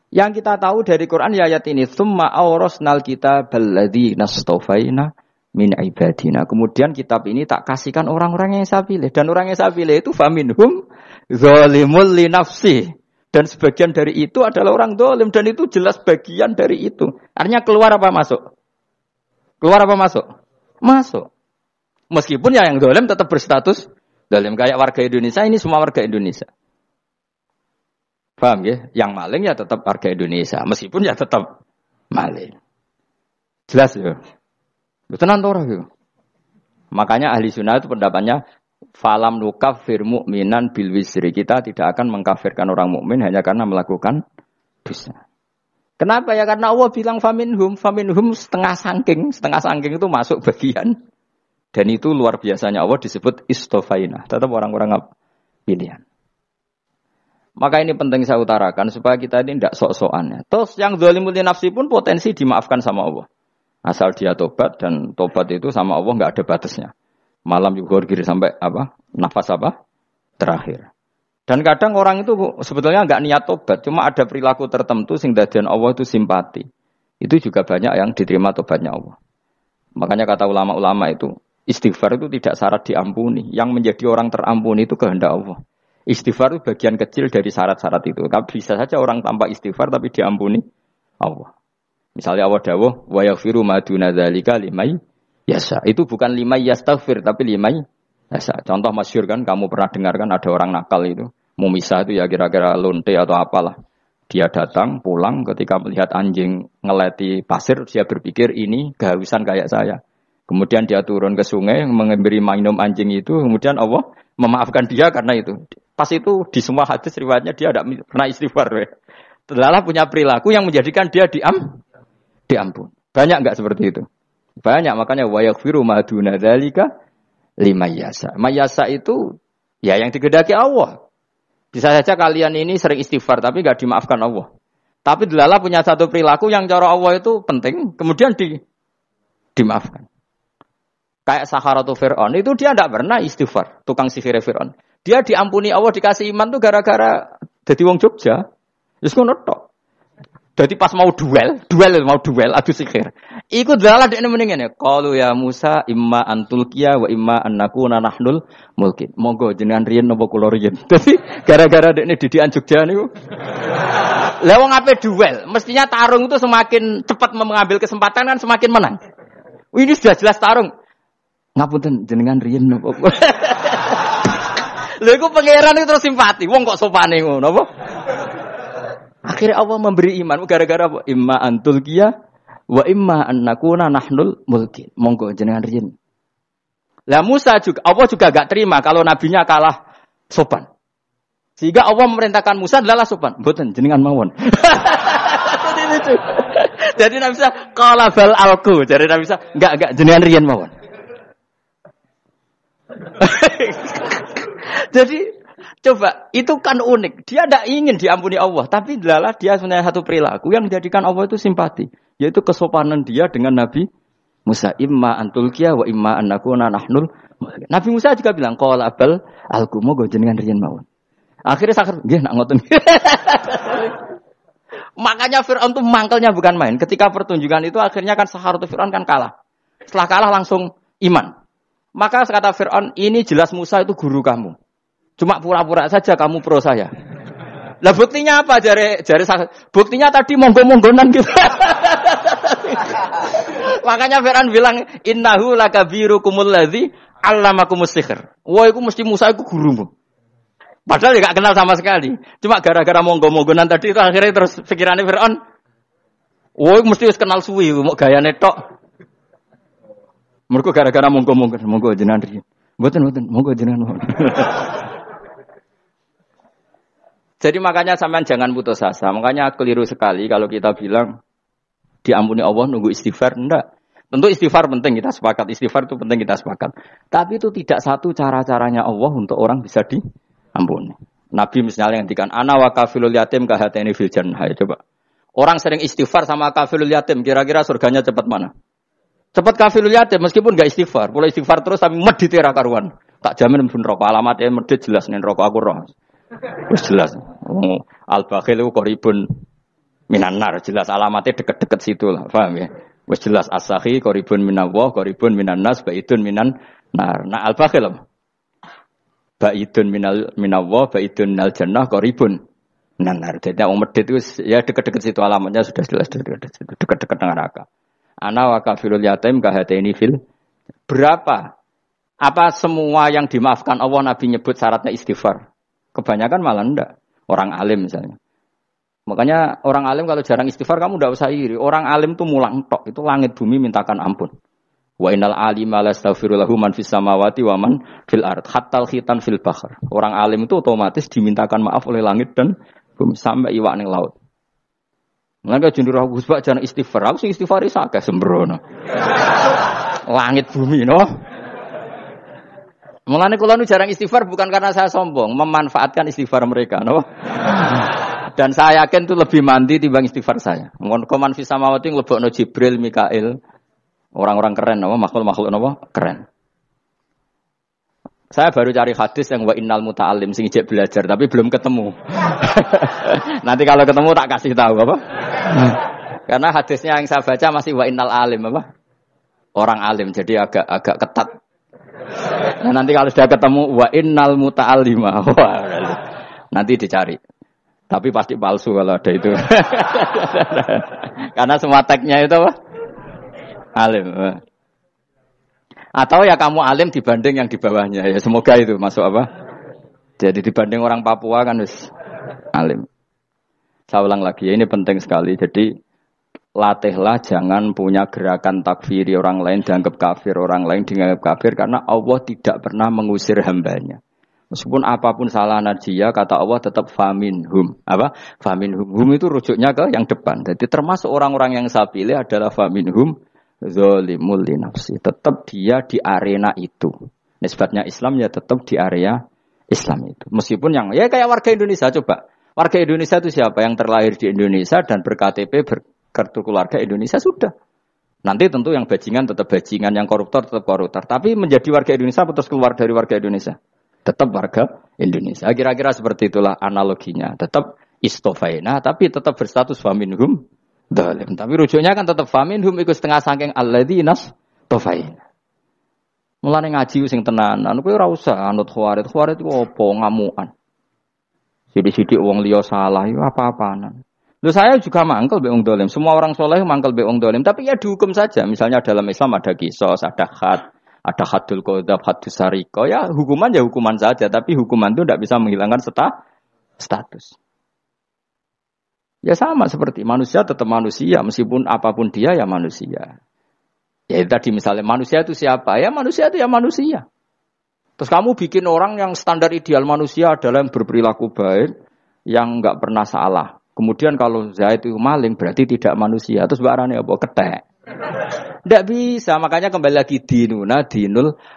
Yang kita tahu dari Quran ya ayat ini, tsumma awrasnal kitabal ladzina astafaina min ibadina. Kemudian kitab ini tak kasihkan orang-orang yang saya pilih, dan orang yang saya pilih itu faminhum zalimul li nafsi. Dan sebagian dari itu adalah orang zalim, dan itu jelas bagian dari itu. Artinya keluar apa masuk? Keluar apa masuk? Masuk. Meskipun ya yang zalim tetap berstatus zalim, kayak warga Indonesia, ini semua warga Indonesia. Paham ya? Yang maling ya tetap warga Indonesia, meskipun ya tetap maling. Jelas ya? Tenan ora ya? Makanya ahli sunnah itu pendapatnya falam nukafir mu'minan bil wisri. Kita tidak akan mengkafirkan orang mukmin hanya karena melakukan dosa. Kenapa ya? Karena Allah bilang faminhum setengah sangking itu masuk bagian. Dan itu luar biasanya Allah disebut istofaina. Tetap orang-orang pilihan. Maka ini penting saya utarakan supaya kita ini tidak sok-sokan. Terus yang zalimul li nafsi pun potensi dimaafkan sama Allah. Asal dia tobat, dan tobat itu sama Allah enggak ada batasnya. Malam yughur sampai apa? Nafas apa? Terakhir. Dan kadang orang itu sebetulnya enggak niat tobat, cuma ada perilaku tertentu sing dadian Allah itu simpati. Itu juga banyak yang diterima tobatnya Allah. Makanya kata ulama-ulama itu, istighfar itu tidak syarat diampuni. Yang menjadi orang terampuni itu kehendak Allah. Istighfar itu bagian kecil dari syarat-syarat itu. Tapi bisa saja orang tanpa istighfar tapi diampuni Allah. Misalnya Allah dawuh, wa yaghfiru ma duna dzalika liman yasha. Itu bukan liman yastaghfir tapi liman yasha. Contoh masyhur kan, kamu pernah dengar kan ada orang nakal itu, mau misah itu ya kira-kira lonte atau apalah. Dia datang pulang ketika melihat anjing ngeleti pasir, dia berpikir ini kehausan kayak saya. Kemudian dia turun ke sungai memberi minum anjing itu, kemudian Allah memaafkan dia karena itu. Pas itu di semua hadis riwayatnya dia tidak pernah istighfar. Telah punya perilaku yang menjadikan dia diampun. Banyak enggak seperti itu? Banyak, makanya wa yaghfiru ma duna dzalika liman yasha. Mayasa itu ya yang digedaki Allah. Bisa saja kalian ini sering istighfar tapi nggak dimaafkan Allah. Tapi delala punya satu perilaku yang cara Allah itu penting, kemudian dimaafkan. Kayak Sakharatu Fir'aun, itu dia tidak pernah istighfar, tukang sihir Fir'aun. Dia diampuni Allah, dikasih iman tuh gara-gara jadi wong Jogja. Terus ngono tok. Jadi pas mau duel adu sihir. Iku delala dekne mendingan ya. Qalu ya Musa imma antulqiya wa imma annakuna nahnul mulkin. Monggo jenengan riyen napa kula riyen. Dadi gara-gara dekne didikan Jogja niku. Lah wong ape duel, mestinya tarung itu semakin cepat mengambil kesempatan kan semakin menang. Ini sudah jelas tarung. Ngapunten jenengan riyen napa. Lha iku pangeran itu terus simpati. Wong kok sopane ngono apa? Akhirnya Allah memberi iman gara-gara apa? Imma antulqiya wa imma annakuna nahnul mulkin. Monggo jenengan riyen. Lah Musa juga Allah juga enggak terima kalau nabinya kalah sopan. Sehingga Allah memerintahkan Musa adalah sopan. Mboten jenengan mawon. Jadi Nabi Musa qala bal alqu. Jadi Nabi Musa enggak jenengan riyen mawon. Jadi coba, itu kan unik. Dia tidak ingin diampuni Allah, tapi adalah dia sebenarnya satu perilaku yang menjadikan Allah itu simpati, yaitu kesopanan dia dengan Nabi Musa. Imma antulqiya wa imma annakuna nahnul. Nabi Musa juga bilang qala bal alqu monggo jenengan riyen mawon. Akhirnya sakar nggih nak ngoten. Makanya Firaun itu mangkelnya bukan main. Ketika pertunjukan itu akhirnya kan Sakharatu Firaun kan kalah. Setelah kalah langsung iman. Maka kata Firaun, ini jelas Musa itu guru kamu. Cuma pura-pura saja kamu pro saya. Lah buktinya apa? Jare buktinya tadi monggo-monggonan gitu. Makanya Firaun bilang innahu lakabirukumul ladzi 'allamakumus sihr. Wah, iku mesti Musa iku gurumu. Padahal enggak kenal sama sekali. Cuma gara-gara monggo-monggonan tadi itu akhirnya terus pikirannya Firaun, wah, mesti wis kenal suwi mau gayane tok. Mergo gara-gara monggo jenengan riyen. Mboten monggo jenengan. Jadi makanya sampean jangan putus asa. Makanya keliru sekali kalau kita bilang diampuni Allah nunggu istighfar. Enggak. Tentu istighfar penting, kita sepakat. Istighfar itu penting, kita sepakat. Tapi itu tidak satu cara-caranya Allah untuk orang bisa diampuni. Nabi misalnya ngendikan ana wa kafilul yatim kahateni fil jannah. Coba. Orang sering istighfar sama kafilul yatim, kira-kira surganya cepat mana? Cepat kafilul yatim meskipun enggak istighfar. Boleh istighfar terus tapi medit ra karuan. Tak jamin pun rokok alamatnya medit jelas nih rokok aku roh. Wis jelas. Al-bakhil itu qaribun minan nar, jelas alamatnya deket-deket situ lah, paham ya? Wis jelas as-sakhi qaribun minallah, qaribun minan nas, baidun minan nar. Nah al-bakhil apa? Baidun minallah, baidun minal jannah, qaribun minan nar. Jadi wong medit itu ya deket-deket situ alamatnya sudah jelas deket-deket dengan neraka. Ana wa kafilul yatim kahateni fil. Berapa? Apa semua yang dimaafkan Allah Nabi nyebut syaratnya istighfar? Kebanyakan malah enggak. Orang alim misalnya. Makanya orang alim kalau jarang istighfar kamu enggak usah iri. Orang alim tuh mulang tok. Itu langit bumi mintakan ampun. Wa innal alima lastaghfirulahu man fis samawati wa man fil ard. Hattal khitan fil bahr. Orang alim itu otomatis dimintakan maaf oleh langit dan bumi sampai iwak ning laut. Mengapa jendur aku sebab jarang istighfar? Aku sing istighfar iki akeh sembrono. Langit bumi no. Mulane kula nu jarang istighfar bukan karena saya sombong, memanfaatkan istighfar mereka, no? Dan saya yakin itu lebih mandi timbang istighfar saya. Koman fis samawati nglebokno Jibril, Mikail, orang-orang keren, no? Makhluk-makhluk no? Keren. Saya baru cari hadis yang wa innal muta'allim sing ijek belajar tapi belum ketemu. Nanti kalau ketemu tak kasih tahu apa? Karena hadisnya yang saya baca masih wa innal alim apa? Orang alim jadi agak ketat. Nah, nanti kalau sudah ketemu wa innal muta'allima. Nanti dicari. Tapi pasti palsu kalau ada itu. Karena semua tagnya itu apa? Alim. Atau ya kamu alim dibanding yang di bawahnya. Ya semoga itu masuk apa? Jadi dibanding orang Papua kan wis alim. Saya ulang lagi, ini penting sekali. Jadi latihlah jangan punya gerakan takfiri orang lain dianggap kafir, orang lain dianggap kafir karena Allah tidak pernah mengusir hambanya. Meskipun apapun salah najiyah kata Allah tetap faminhum. Apa? Faminhum. Hum itu rujuknya ke yang depan. Jadi termasuk orang-orang yang saya pilih adalah faminhum zalimul li nafsi. Tetap dia di arena itu. Nisbatnya Islam ya tetap di area Islam itu. Meskipun yang ya kayak warga Indonesia coba. Warga Indonesia itu siapa? Yang terlahir di Indonesia dan berKTP berkartu keluarga Indonesia sudah. Nanti tentu yang bajingan tetap bajingan, yang koruptor tetap koruptor. Tapi menjadi warga Indonesia atau terus keluar dari warga Indonesia? Tetap warga Indonesia. Kira-kira seperti itulah analoginya. Tetap istofaina, tapi tetap berstatus faminhum dalim. Tapi rujuknya kan tetap faminhum ikut setengah saking alladzina tofaina. Mulane ngaji sing tenanan, kowe ora usah anut khawarit. Khawarit ku opo ngamukan. Sidik-sidik wong liya salah itu apa-apaan. Loh saya juga mangkel be wong dolim. Semua orang soleh mangkel be wong dolim. Tapi ya dihukum saja. Misalnya dalam Islam ada kisos, ada ada hadul qadzaf, hadus sariko. Ya hukuman saja. Tapi hukuman itu tidak bisa menghilangkan status. Ya sama seperti manusia tetap manusia. Meskipun apapun dia ya manusia. Ya tadi misalnya manusia itu siapa? Ya manusia itu ya manusia. Terus kamu bikin orang yang standar ideal manusia adalah yang berperilaku baik, yang enggak pernah salah. Kemudian kalau Zaid itu maling berarti tidak manusia. Terus barangnya apa? Ketek. Tidak bisa. Makanya kembali lagi dinul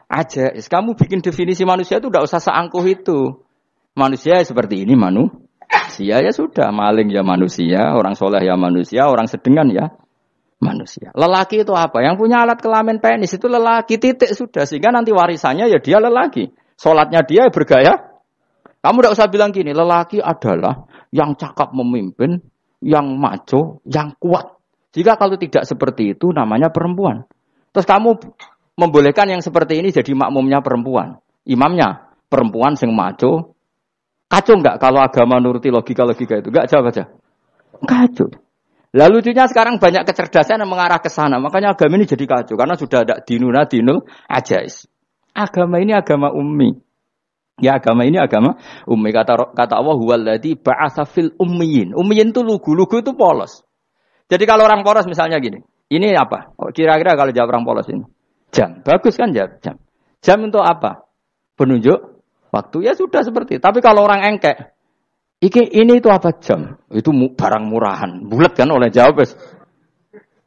aja. Kamu bikin definisi manusia itu tidak usah seangkuh itu. Manusia seperti ini manusia ya sudah. Maling ya manusia, orang soleh ya manusia, orang sedengan ya manusia. Lelaki itu apa? Yang punya alat kelamin penis itu lelaki, titik sudah. Sehingga nanti warisannya ya dia lelaki. Sholatnya dia bergaya. Kamu tidak usah bilang gini, lelaki adalah yang cakap memimpin, yang maco, yang kuat. Jika kalau tidak seperti itu namanya perempuan. Terus kamu membolehkan yang seperti ini jadi makmumnya perempuan. Imamnya perempuan sing maco. Kacau enggak kalau agama nuruti logika-logika itu? Enggak, jawab aja. Kacau. Lalu lucunya sekarang banyak kecerdasan yang mengarah ke sana. Makanya agama ini jadi kacau. Karena sudah ada dinul ajais. Agama ini agama ummi. Ya agama ini agama ummi. Kata Allah, huwaladzi ba'atsa fil ummiyin. Ummiyin itu lugu itu polos. Jadi kalau orang polos misalnya gini. Ini apa? Kira-kira kalau jawab orang polos ini. Jam. Bagus kan jawab jam. Jam untuk apa? Penunjuk waktu. Ya sudah seperti itu. Tapi kalau orang engkek. Ini itu apa jam? Itu barang murahan. Bulat kan oleh jawab.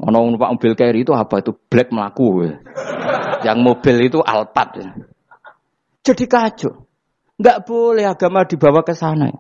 Ono numpak mobil carry itu apa? Itu black melaku. Yang mobil itu Alphard. Jadi kacau. Enggak boleh agama dibawa ke sana.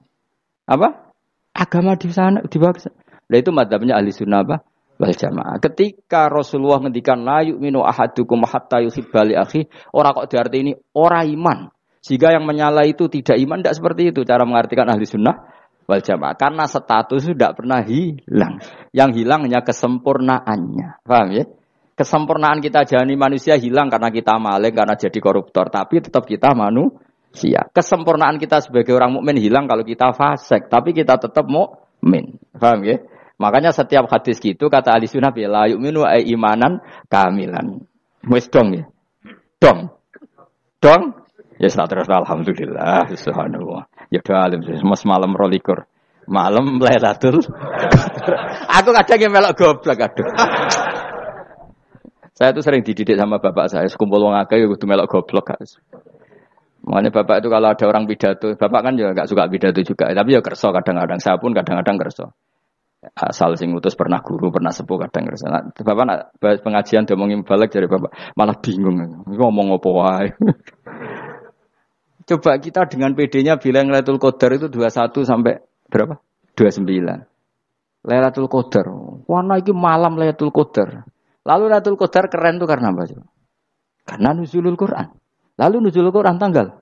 Apa? Agama di sana dibawa ke sana. Nah itu madzhabnya ahli sunnah apa? Wal jamaah. Ketika Rasulullah ngendikan la yu'minu ahadukum hatta yuhibba li akhi, ora kok diarti ini ora iman. Sehingga yang menyala itu tidak iman, tidak seperti itu cara mengartikan ahli sunnah wal jamaah. Karena status itu tidak pernah hilang. Yang hilang hanya kesempurnaannya. Paham ya? Kesempurnaan kita jadi manusia hilang karena kita maling, karena jadi koruptor. Tapi tetap kita manusia. Kesempurnaan kita sebagai orang mukmin hilang kalau kita fasik. Tapi kita tetap mukmin. Paham ya? Makanya setiap hadis gitu kata ahli sunnah la yu'minu imanan kamilan. Wis dong ya? Dong? Ya terus alhamdulillah subhanallah. Ya udah alim mas malam rolikur. Malam Lailatul. Aku kadang yang melok goblok aduh. Saya tuh sering dididik sama bapak saya, sekumpul wong akeh ya kudu melok goblok guys. Makanya bapak itu kalau ada orang pidato, bapak kan juga enggak suka pidato juga, tapi ya kerso kadang-kadang, saya pun kadang-kadang kerso. Asal sing utus pernah guru, pernah sepuh kadang kerso. Nah, bapak nak pengajian diomongin balik dari bapak, malah bingung. Ngomong apa wae. Coba kita dengan PD-nya bilang Lailatul Qadar itu 21 sampai berapa? 29. Lailatul Qadar. Warna iki malam Lailatul Qadar. Lalu Lailatul Qadar keren tuh karena apa? Karena nuzulul Quran. Lalu nuzulul Quran tanggal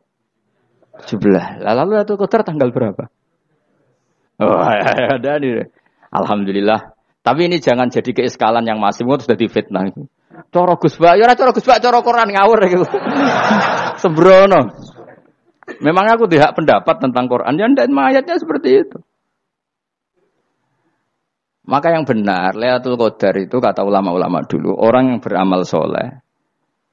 17. Lalu Lailatul Qadar tanggal berapa? Oh, ada nih. Alhamdulillah. Tapi ini jangan jadi keiskalan yang masih itu sudah difitnah itu. Coro Gus Bak, ya ora coro Gus Bak, coro Quran ngawur gitu. Sembrono. Memang aku tidak pendapat tentang Quran, ya dan ayatnya seperti itu. Maka yang benar, Lailatul Qadar itu kata ulama-ulama dulu, orang yang beramal soleh,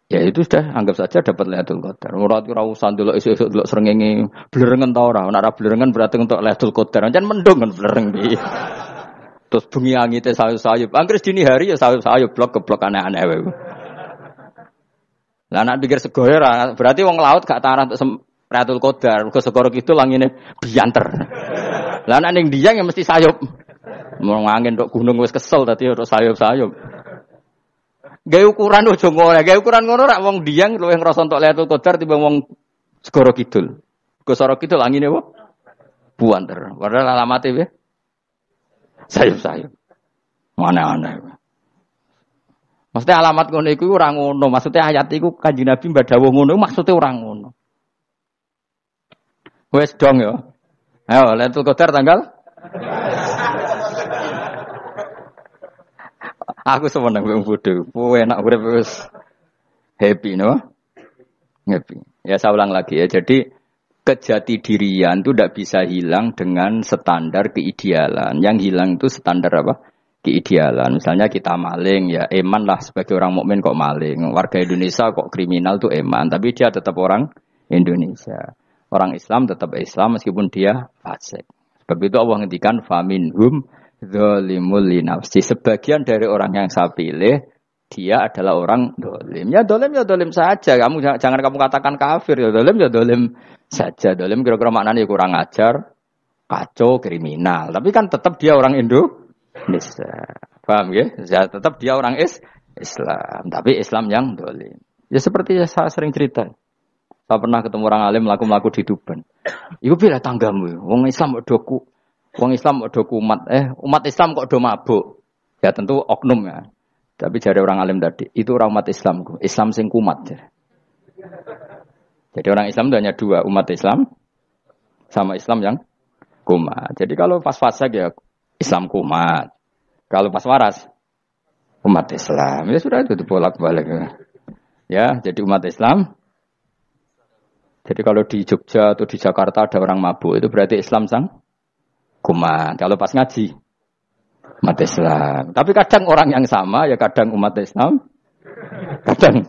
ya itu sudah anggap saja dapat Lailatul Qadar. Ora usah ndelok esuk-esuk ndelok srengenge blerengen ta ora. Nek ora blerengen berarti untuk Lailatul Qadar. Jan mendung kan blereng iki. Terus bengi angite sayup-sayup. Anggere dini hari ya sayup-sayup blok-blok aneh-aneh wae. Lah nek pikir sego ora, berarti wong laut gak taran untuk Lailatul Qadar, ke segoro gitu langine bianter. Lah nek ning Diang ya mesti sayup. Mau angin tok gunung wis kesel dadi ora sayup-sayup. Gawe ukuran ojo ngono, gawe ukuran ngono rak wong Diang luwih ngrasa entuk Lailatul Qadar timbang wong segoro kidul. Sorok itu langine apa? Buanter. Padahal alamate piye? Sayup-sayup. Mana-mana. Maksudnya alamat ngono iku ora ngono. Maksudnya ayat iku Kanjeng Nabi mbadhawuh ngono maksudnya ora ngono. Wes dong ya. Ayo Lailatul Qadar tanggal. Aku seneng wong bodho. Enak urip wis happy no. Happy. Ya saya ulang lagi ya. Jadi kejati dirian itu tidak bisa hilang dengan standar keidealan. Yang hilang itu standar apa? Keidealan. Misalnya kita maling ya eman lah sebagai orang mukmin kok maling. Warga Indonesia kok kriminal tuh eman, tapi dia tetap orang Indonesia. Orang Islam tetap Islam meskipun dia fasik. Sebab itu Allah ngendikan faminhum zalimul linafsi. Sebagian dari orang yang saya pilih dia adalah orang dolim. Ya dolim saja. Kamu jangan kamu katakan kafir ya dolim saja. Dolim kira-kira maknanya kurang ajar, kacau, kriminal. Tapi kan tetap dia orang Indonesia. Paham ya? Ya tetap dia orang Islam. Tapi Islam yang dolim. Ya seperti saya sering cerita. Saya pernah ketemu orang alim melaku-melaku di Tuban. Iku pilih tanggamu. Wong Islam kok doku. Wong Islam kok doku umat. Umat Islam kok do mabuk. Ya tentu oknum ya. Tapi jari orang alim tadi, itu orang umat Islam. Islam sing kumat. Jadi orang Islam itu hanya dua. Umat Islam sama Islam yang kumat. Jadi kalau pas fasik ya Islam kumat. Kalau pas waras umat Islam. Ya sudah itu bolak-balik. Ya, jadi umat Islam. Jadi kalau di Jogja atau di Jakarta ada orang mabuk, itu berarti Islam sang kumat. Kalau pas ngaji, umat Islam. Tapi kadang orang yang sama, ya kadang umat Islam, kadang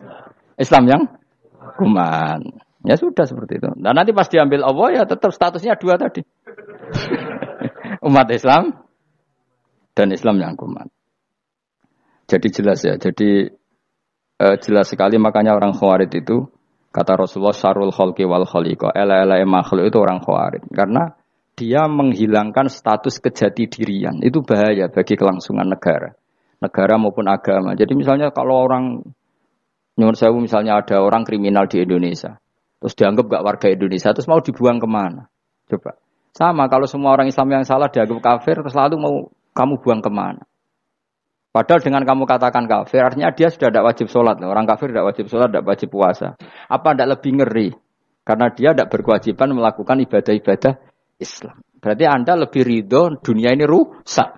Islam yang kumat. Ya sudah seperti itu. Dan nanti pas diambil Allah, ya tetap statusnya dua tadi. Umat Islam dan Islam yang kumat. Jadi jelas ya. Jadi jelas sekali makanya orang Khawarij itu, kata Rasulullah syarrul khalqi wal khaliqa, ela-ela makhluk itu orang Khawarij. Karena dia menghilangkan status kejati dirian. Itu bahaya bagi kelangsungan negara. Negara maupun agama. Jadi misalnya kalau orang, menurut saya misalnya ada orang kriminal di Indonesia. Terus dianggap gak warga Indonesia. Terus mau dibuang kemana? Coba. Sama kalau semua orang Islam yang salah dianggap kafir. Terus lalu mau kamu buang kemana? Padahal dengan kamu katakan kafir, artinya dia sudah tidak wajib sholat. Orang kafir tidak wajib sholat, tidak wajib puasa. Apa tidak lebih ngeri? Karena dia tidak berkewajiban melakukan ibadah-ibadah Islam. Berarti Anda lebih ridho dunia ini rusak.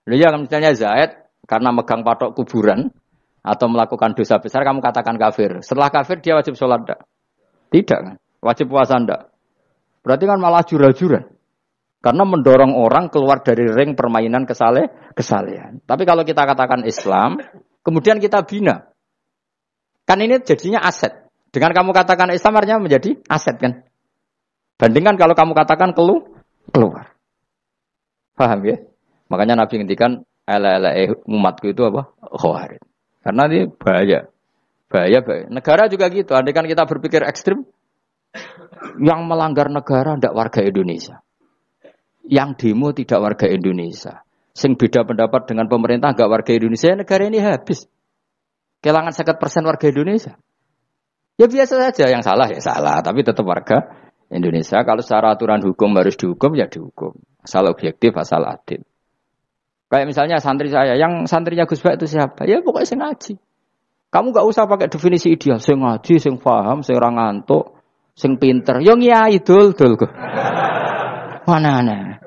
Ya misalnya Zaid, karena megang patok kuburan, atau melakukan dosa besar, kamu katakan kafir. Setelah kafir, dia wajib sholat tidak? Tidak kan? Wajib puasa tidak? Berarti kan malah jura-jura. Karena mendorong orang keluar dari ring permainan kesalehan. Tapi kalau kita katakan Islam, kemudian kita bina. Kan ini jadinya aset. Dengan kamu katakan Islam artinya menjadi aset kan. Bandingkan kalau kamu katakan keluar. Paham ya? Makanya Nabi ngendikan ala umatku itu apa? Khawarij. Karena ini bahaya. Bahaya. Negara juga gitu. Andai kan kita berpikir ekstrim, yang melanggar negara tidak warga Indonesia. Yang demo tidak warga Indonesia. Sing beda pendapat dengan pemerintah enggak warga Indonesia, negara ini habis. Kehilangan 50% warga Indonesia. Ya biasa saja, yang salah ya salah, tapi tetap warga Indonesia. Kalau secara aturan hukum harus dihukum, ya dihukum. Asal objektif, asal adil. Kayak misalnya santri saya, yang santrinya Gus Bak itu siapa? Ya pokoknya sing ngaji. Kamu enggak usah pakai definisi ideal, sing ngaji, sing paham, sing ora ngantuk, sing pinter. Yo ngiyai dul kok. Mana.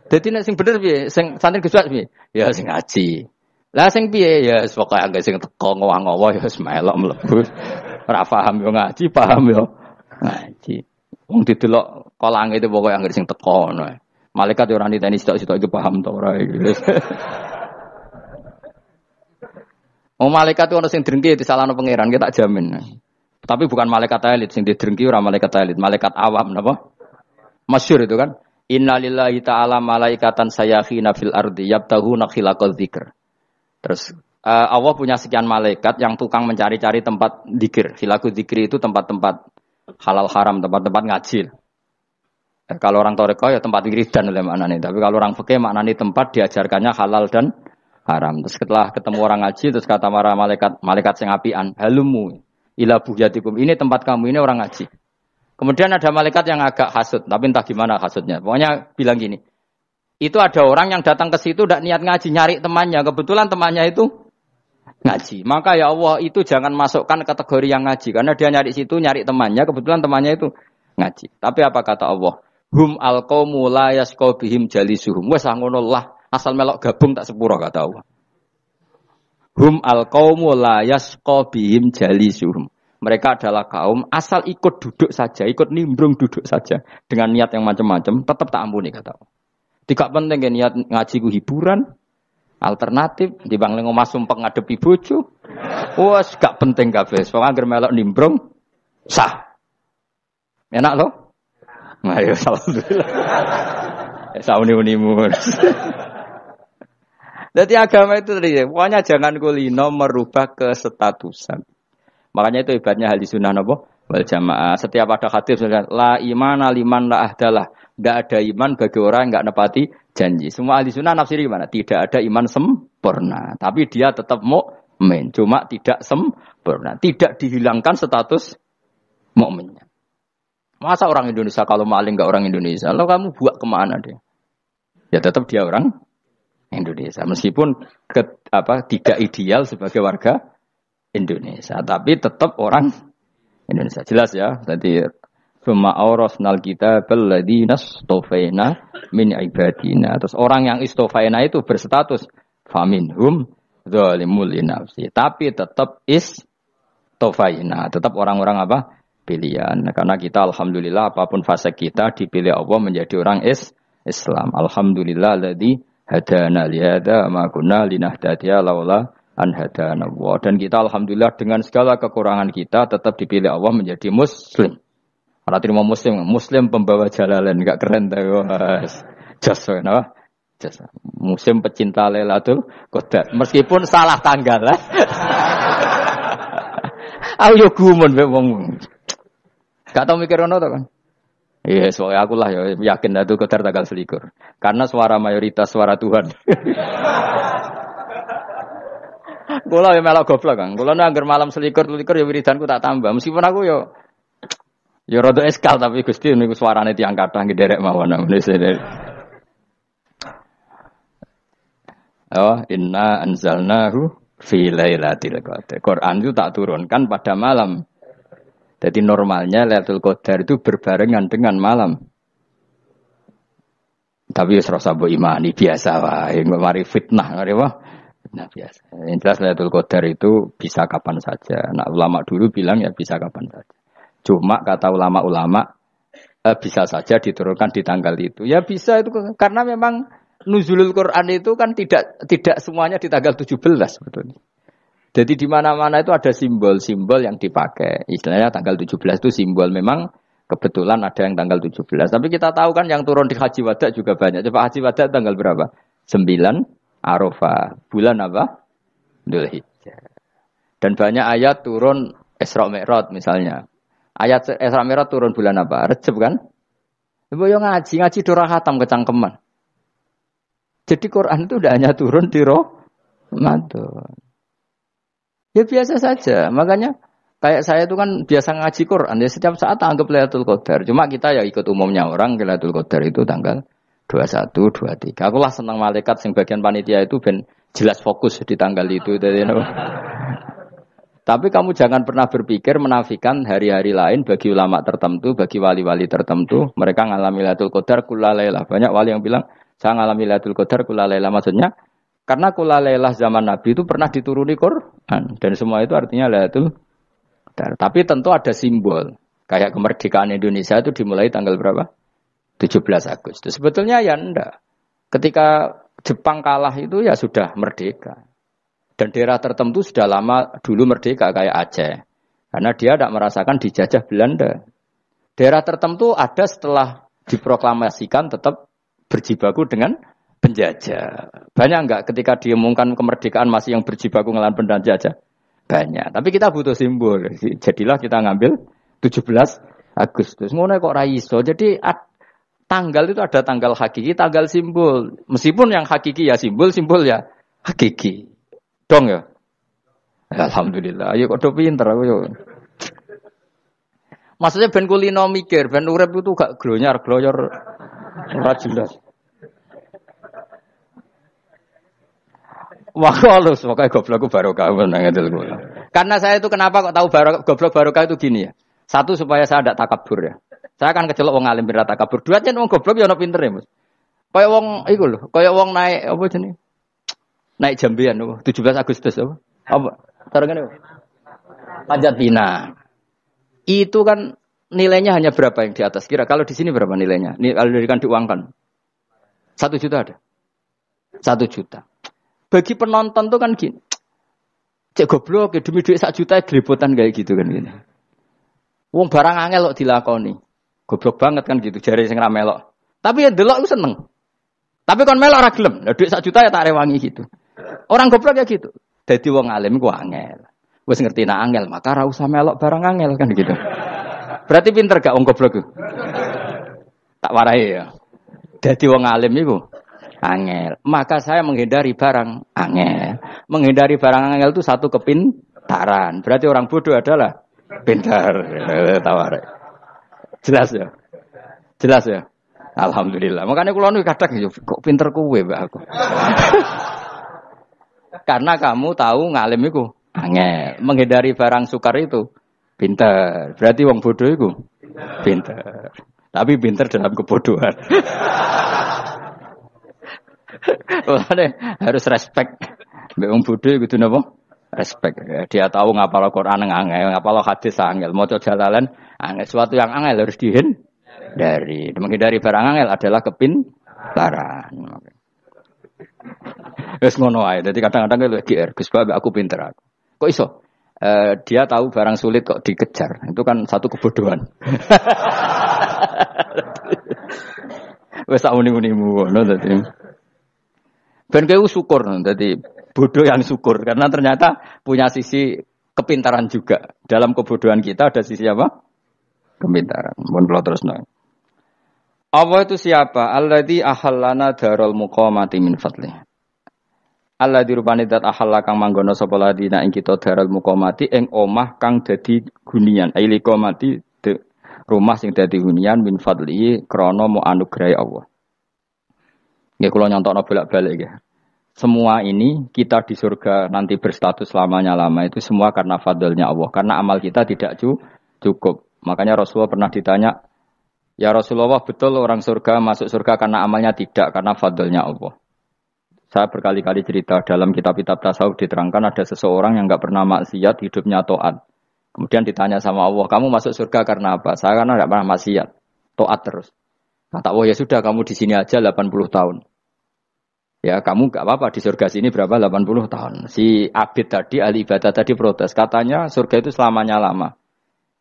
Dadi nek sing bener piye? Sing santri Gus Bak piye? Ya sing ngaji. Lah sing piye? Ya pokoke anggere sing teko ngowah-ngowah ya wis melok mlebu. Ora paham yo ngaji, paham yo ngaji. Wong didelok kolange itu pokoke anggere sing teko ngono. Malaikat yo ora niteni sitok-sitok iki paham to ora iki. Malaikat itu ono sing drengki disalahno pangeran, kita tak jamin. Tapi bukan malaikat elit sing didrengki ora malaikat elit, malaikat awam napa? Masyhur itu kan. Innalillahi ta'ala malaikatan sayakhina fil ardi yabtaghuna khilaqal dzikr. Terus Allah punya sekian malaikat yang tukang mencari-cari tempat dzikir. Khilaqul dzikri itu tempat-tempat halal haram, tempat-tempat ngaji. Kalau orang toreko ya tempat wiridan oleh maknanya. Tapi kalau orang fikih maknanya tempat diajarkannya halal dan haram. Terus setelah ketemu orang ngaji terus kata para malaikat sing apian, halumu ila buhyatikum. Ini tempat kamu, ini orang ngaji. Kemudian ada malaikat yang agak hasud, tapi entah gimana hasudnya. Pokoknya bilang gini, itu ada orang yang datang ke situ tidak niat ngaji, nyari temannya. Kebetulan temannya itu ngaji. Maka ya Allah itu jangan masukkan kategori yang ngaji. Karena dia nyari situ, nyari temannya. Kebetulan temannya itu ngaji. Tapi apa kata Allah? Hum alqaumu la yasqa bihim jalisuhum. Wes ngono lah, asal melok gabung tak sepuro kata Allah. Hum alqaumu la yasqa bihim jalisuhum. Mereka adalah kaum asal ikut duduk saja, ikut nimbrung duduk saja dengan niat yang macam-macam, tetap tak ampuni kata Allah. Tidak penting kan niat ngaji ku hiburan, alternatif di bang ngomah sumpah ngadepi bojo. Wes gak penting kabeh. Wong anggere melok nimbrung sah. Enak loh? Ayo alhamdulillah. Sauni-unimu. Jadi agama itu tadi, pokoknya jangan kulino merubah kestatusan. Makanya itu hebatnya ahli sunnah apa? Wal jamaah. Setiap ada hadis la imana liman la ahdalah. Tidak ada iman bagi orang yang enggak nepati janji. Semua ahli sunnah nafsiri gimana? Tidak ada iman sempurna, tapi dia tetap mukmin, cuma tidak sempurna. Tidak dihilangkan status mukminnya. Masa orang Indonesia kalau maling enggak orang Indonesia? Lalu kamu buat kemana dia? Ya tetap dia orang Indonesia, meskipun tidak ideal sebagai warga Indonesia, tapi tetap orang Indonesia. Jelas ya. Jadi summa awrasnal kitabal ladzina istofaina min ibadina. Terus orang yang istofaina itu berstatus faminhum zalimul linafsi. Tapi tetap istofaina, tetap orang-orang apa? Pilihan. Karena kita alhamdulillah apapun fase kita dipilih Allah menjadi orang Islam. Alhamdulillah alladzi hadana li hadza ma kunna linahtadiya laula an hadana Allah. Dan kita alhamdulillah dengan segala kekurangan kita tetap dipilih Allah menjadi muslim. Ora terima muslim pembawa jalalain, enggak keren ta Mas. Jas napa? Jas. Muslim pecinta Lailatul Qadar. Meskipun salah tanggal lah. Aku yo gumun mbek wong. Gak tau mikir ngono to kan. Iya, soalnya aku lah ya yakin Lailatul Qadar tanggal 21. Karena suara mayoritas suara Tuhan. Kula ya melok goblok Kang. Kula nek anggar malam 21 ya wiridanku tak tambah. Meskipun aku ya rada eskal tapi Gusti niku suarane tiyang kathah nderek mawon. Oh, inna anzalnahu fi lailatul qadar. Quran itu tak turunkan pada malam. Jadi normalnya Lailatul Qadar itu berbarengan dengan malam. Tapi wis rasa mbok imani biasa wae, mari fitnah ngene wae. Nah biasa. Yang jelas Lailatul Qadar itu bisa kapan saja. Nah ulama dulu bilang ya bisa kapan saja. Cuma kata ulama-ulama bisa saja diturunkan di tanggal itu. Ya bisa itu karena memang nuzulul Quran itu kan tidak semuanya di tanggal 17 sebetulnya. Jadi di mana-mana itu ada simbol-simbol yang dipakai. Istilahnya tanggal 17 itu simbol memang kebetulan ada yang tanggal 17. Tapi kita tahu kan yang turun di Haji Wada juga banyak. Coba Haji Wada tanggal berapa? 9 Arafah. Bulan apa? Dzulhijjah. Dan banyak ayat turun Isra Mi'raj misalnya. Ayat Isra Mi'raj turun bulan apa? Rejab kan? Ibu yang ngaji dora khatam kecangkeman. Jadi Quran itu tidak hanya turun di Ramadan. Ya biasa saja. Makanya kayak saya itu kan biasa ngaji Quran. Ya setiap saat anggap Lailatul Qadar. Cuma kita ya ikut umumnya orang Lailatul Qadar itu tanggal 21, 23. Aku lah senang malaikat yang bagian panitia itu ben jelas fokus di tanggal itu. Tapi kamu jangan pernah berpikir menafikan hari-hari lain bagi ulama tertentu, bagi wali-wali tertentu. Mereka ngalami Lailatul Qadar kulalailah. Banyak wali yang bilang, saya ngalami Lailatul Qadar kulalailah. Maksudnya, karena kulalailah zaman Nabi itu pernah dituruni Quran. Dan semua itu artinya Lailatul Qadar. Tapi tentu ada simbol. Kayak kemerdekaan Indonesia itu dimulai tanggal berapa? 17 Agustus. Sebetulnya ya enggak. Ketika Jepang kalah itu ya sudah merdeka. Dan daerah tertentu sudah lama dulu merdeka kayak Aceh. Karena dia tidak merasakan dijajah Belanda. Daerah tertentu ada setelah diproklamasikan tetap berjibaku dengan penjajah. Banyak enggak ketika diumumkan kemerdekaan masih yang berjibaku ngelawan penjajah? Banyak. Tapi kita butuh simbol. Jadilah kita ngambil 17 Agustus. Ngono kok ra iso. Jadi tanggal itu ada tanggal hakiki, tanggal simbol. Meskipun yang hakiki ya simbol ya hakiki. Dong ya. Alhamdulillah. Ayo kok do pinter aku yo. Maksudnya ben kulino mikir, ben urip itu gak glonyar-glonyor ora jelas. Wah, halus, pokoknya goblokku barokah menang ngedel kula. Karena saya itu kenapa kok tahu goblok barokah itu gini ya. Satu supaya saya tidak takabur ya. Saya akan kecelok wong alim berat takabur. Dua jen wong goblok ya ono pinter ya, Mas. Kaya wong iku lho, kaya wong naik apa jenenge? Naik jambian apa? 17 Agustus apa? Apa? Tarengane apa? Panjat Pinang. Itu kan nilainya hanya berapa yang di atas? Kira kalau di sini berapa nilainya? Kalau diberikan diuangkan. 1 juta ada. 1 juta. Bagi penonton tuh kan gini. Cek goblok ya demi duit 1 juta gelepotan kayak gitu kan gini. Wong barang angel kok dilakoni. Goblok banget kan gitu jare sing ra melok. Tapi ya delok iku seneng. Tapi kon melok ora gelem. Lah duit 1 juta ya tak rewangi gitu. Orang goblok ya gitu. Dadi wong alim ku angel. Wis ngerti nak angel maka ora usah melok barang angel kan gitu. Berarti pinter gak wong goblok ku? Tak warai ya. Dadi wong alim iku angel. Maka saya menghindari barang angel. Menghindari barang angel itu satu kepintaran. Berarti orang bodoh adalah pintar. Tawar. Jelas ya? Jelas ya? Alhamdulillah. Makanya kula nu kadang kok pinter kowe, Mbak aku. Karena kamu tahu ngalim iku angel. Menghindari barang sukar itu pintar. Berarti wong bodoh iku pintar. Tapi pintar dalam kebodohan. Harus respect. Mbak wong bodoh kudu napa? Respect. Dia tahu ngapal Quran angel, ngapal hadis angel, maca jalalan angel. Sesuatu yang angel harus dihindari. Menghindari barang angel adalah kepintaran. Wis ngono ae. Dadi kadang-kadang lek GR, Gus Bapak aku pinter aku. Kok iso? Dia tahu barang sulit kok dikejar. Itu kan satu kebodohan. Wis tak muni-munimu ngono dadi. Ben kowe syukur dadi bodoh yang syukur karena ternyata punya sisi kepintaran juga. Dalam kebodohan kita ada sisi apa? Kepintaran. Mun kula terusno. Apa itu siapa? Alladzi ahallana darul muqamati min fadli. Alladzi rupane zat ahalla kang manggono sapa ladina ing kita darul muqamati ing omah kang dadi hunian. Ai liqamati rumah sing dadi hunian min fadli krana mu anugrahe Allah. Nggih kula nyontokno bolak-balik nggih. Semua ini kita di surga nanti berstatus lamanya-lama itu semua karena fadlnya Allah. Karena amal kita tidak cukup. Makanya Rasulullah pernah ditanya, ya Rasulullah betul orang surga masuk surga karena amalnya tidak, karena fadlnya Allah. Saya berkali-kali cerita dalam kitab-kitab tasawuf diterangkan ada seseorang yang enggak pernah maksiat, hidupnya taat. Kemudian ditanya sama Allah, kamu masuk surga karena apa? Saya karena enggak pernah maksiat, taat terus. Kata Allah, ya sudah kamu di sini aja 80 tahun. Ya kamu gak apa-apa di surga sini berapa 80 tahun. Si Abid tadi, ahli ibadah tadi protes. Katanya surga itu selamanya lama.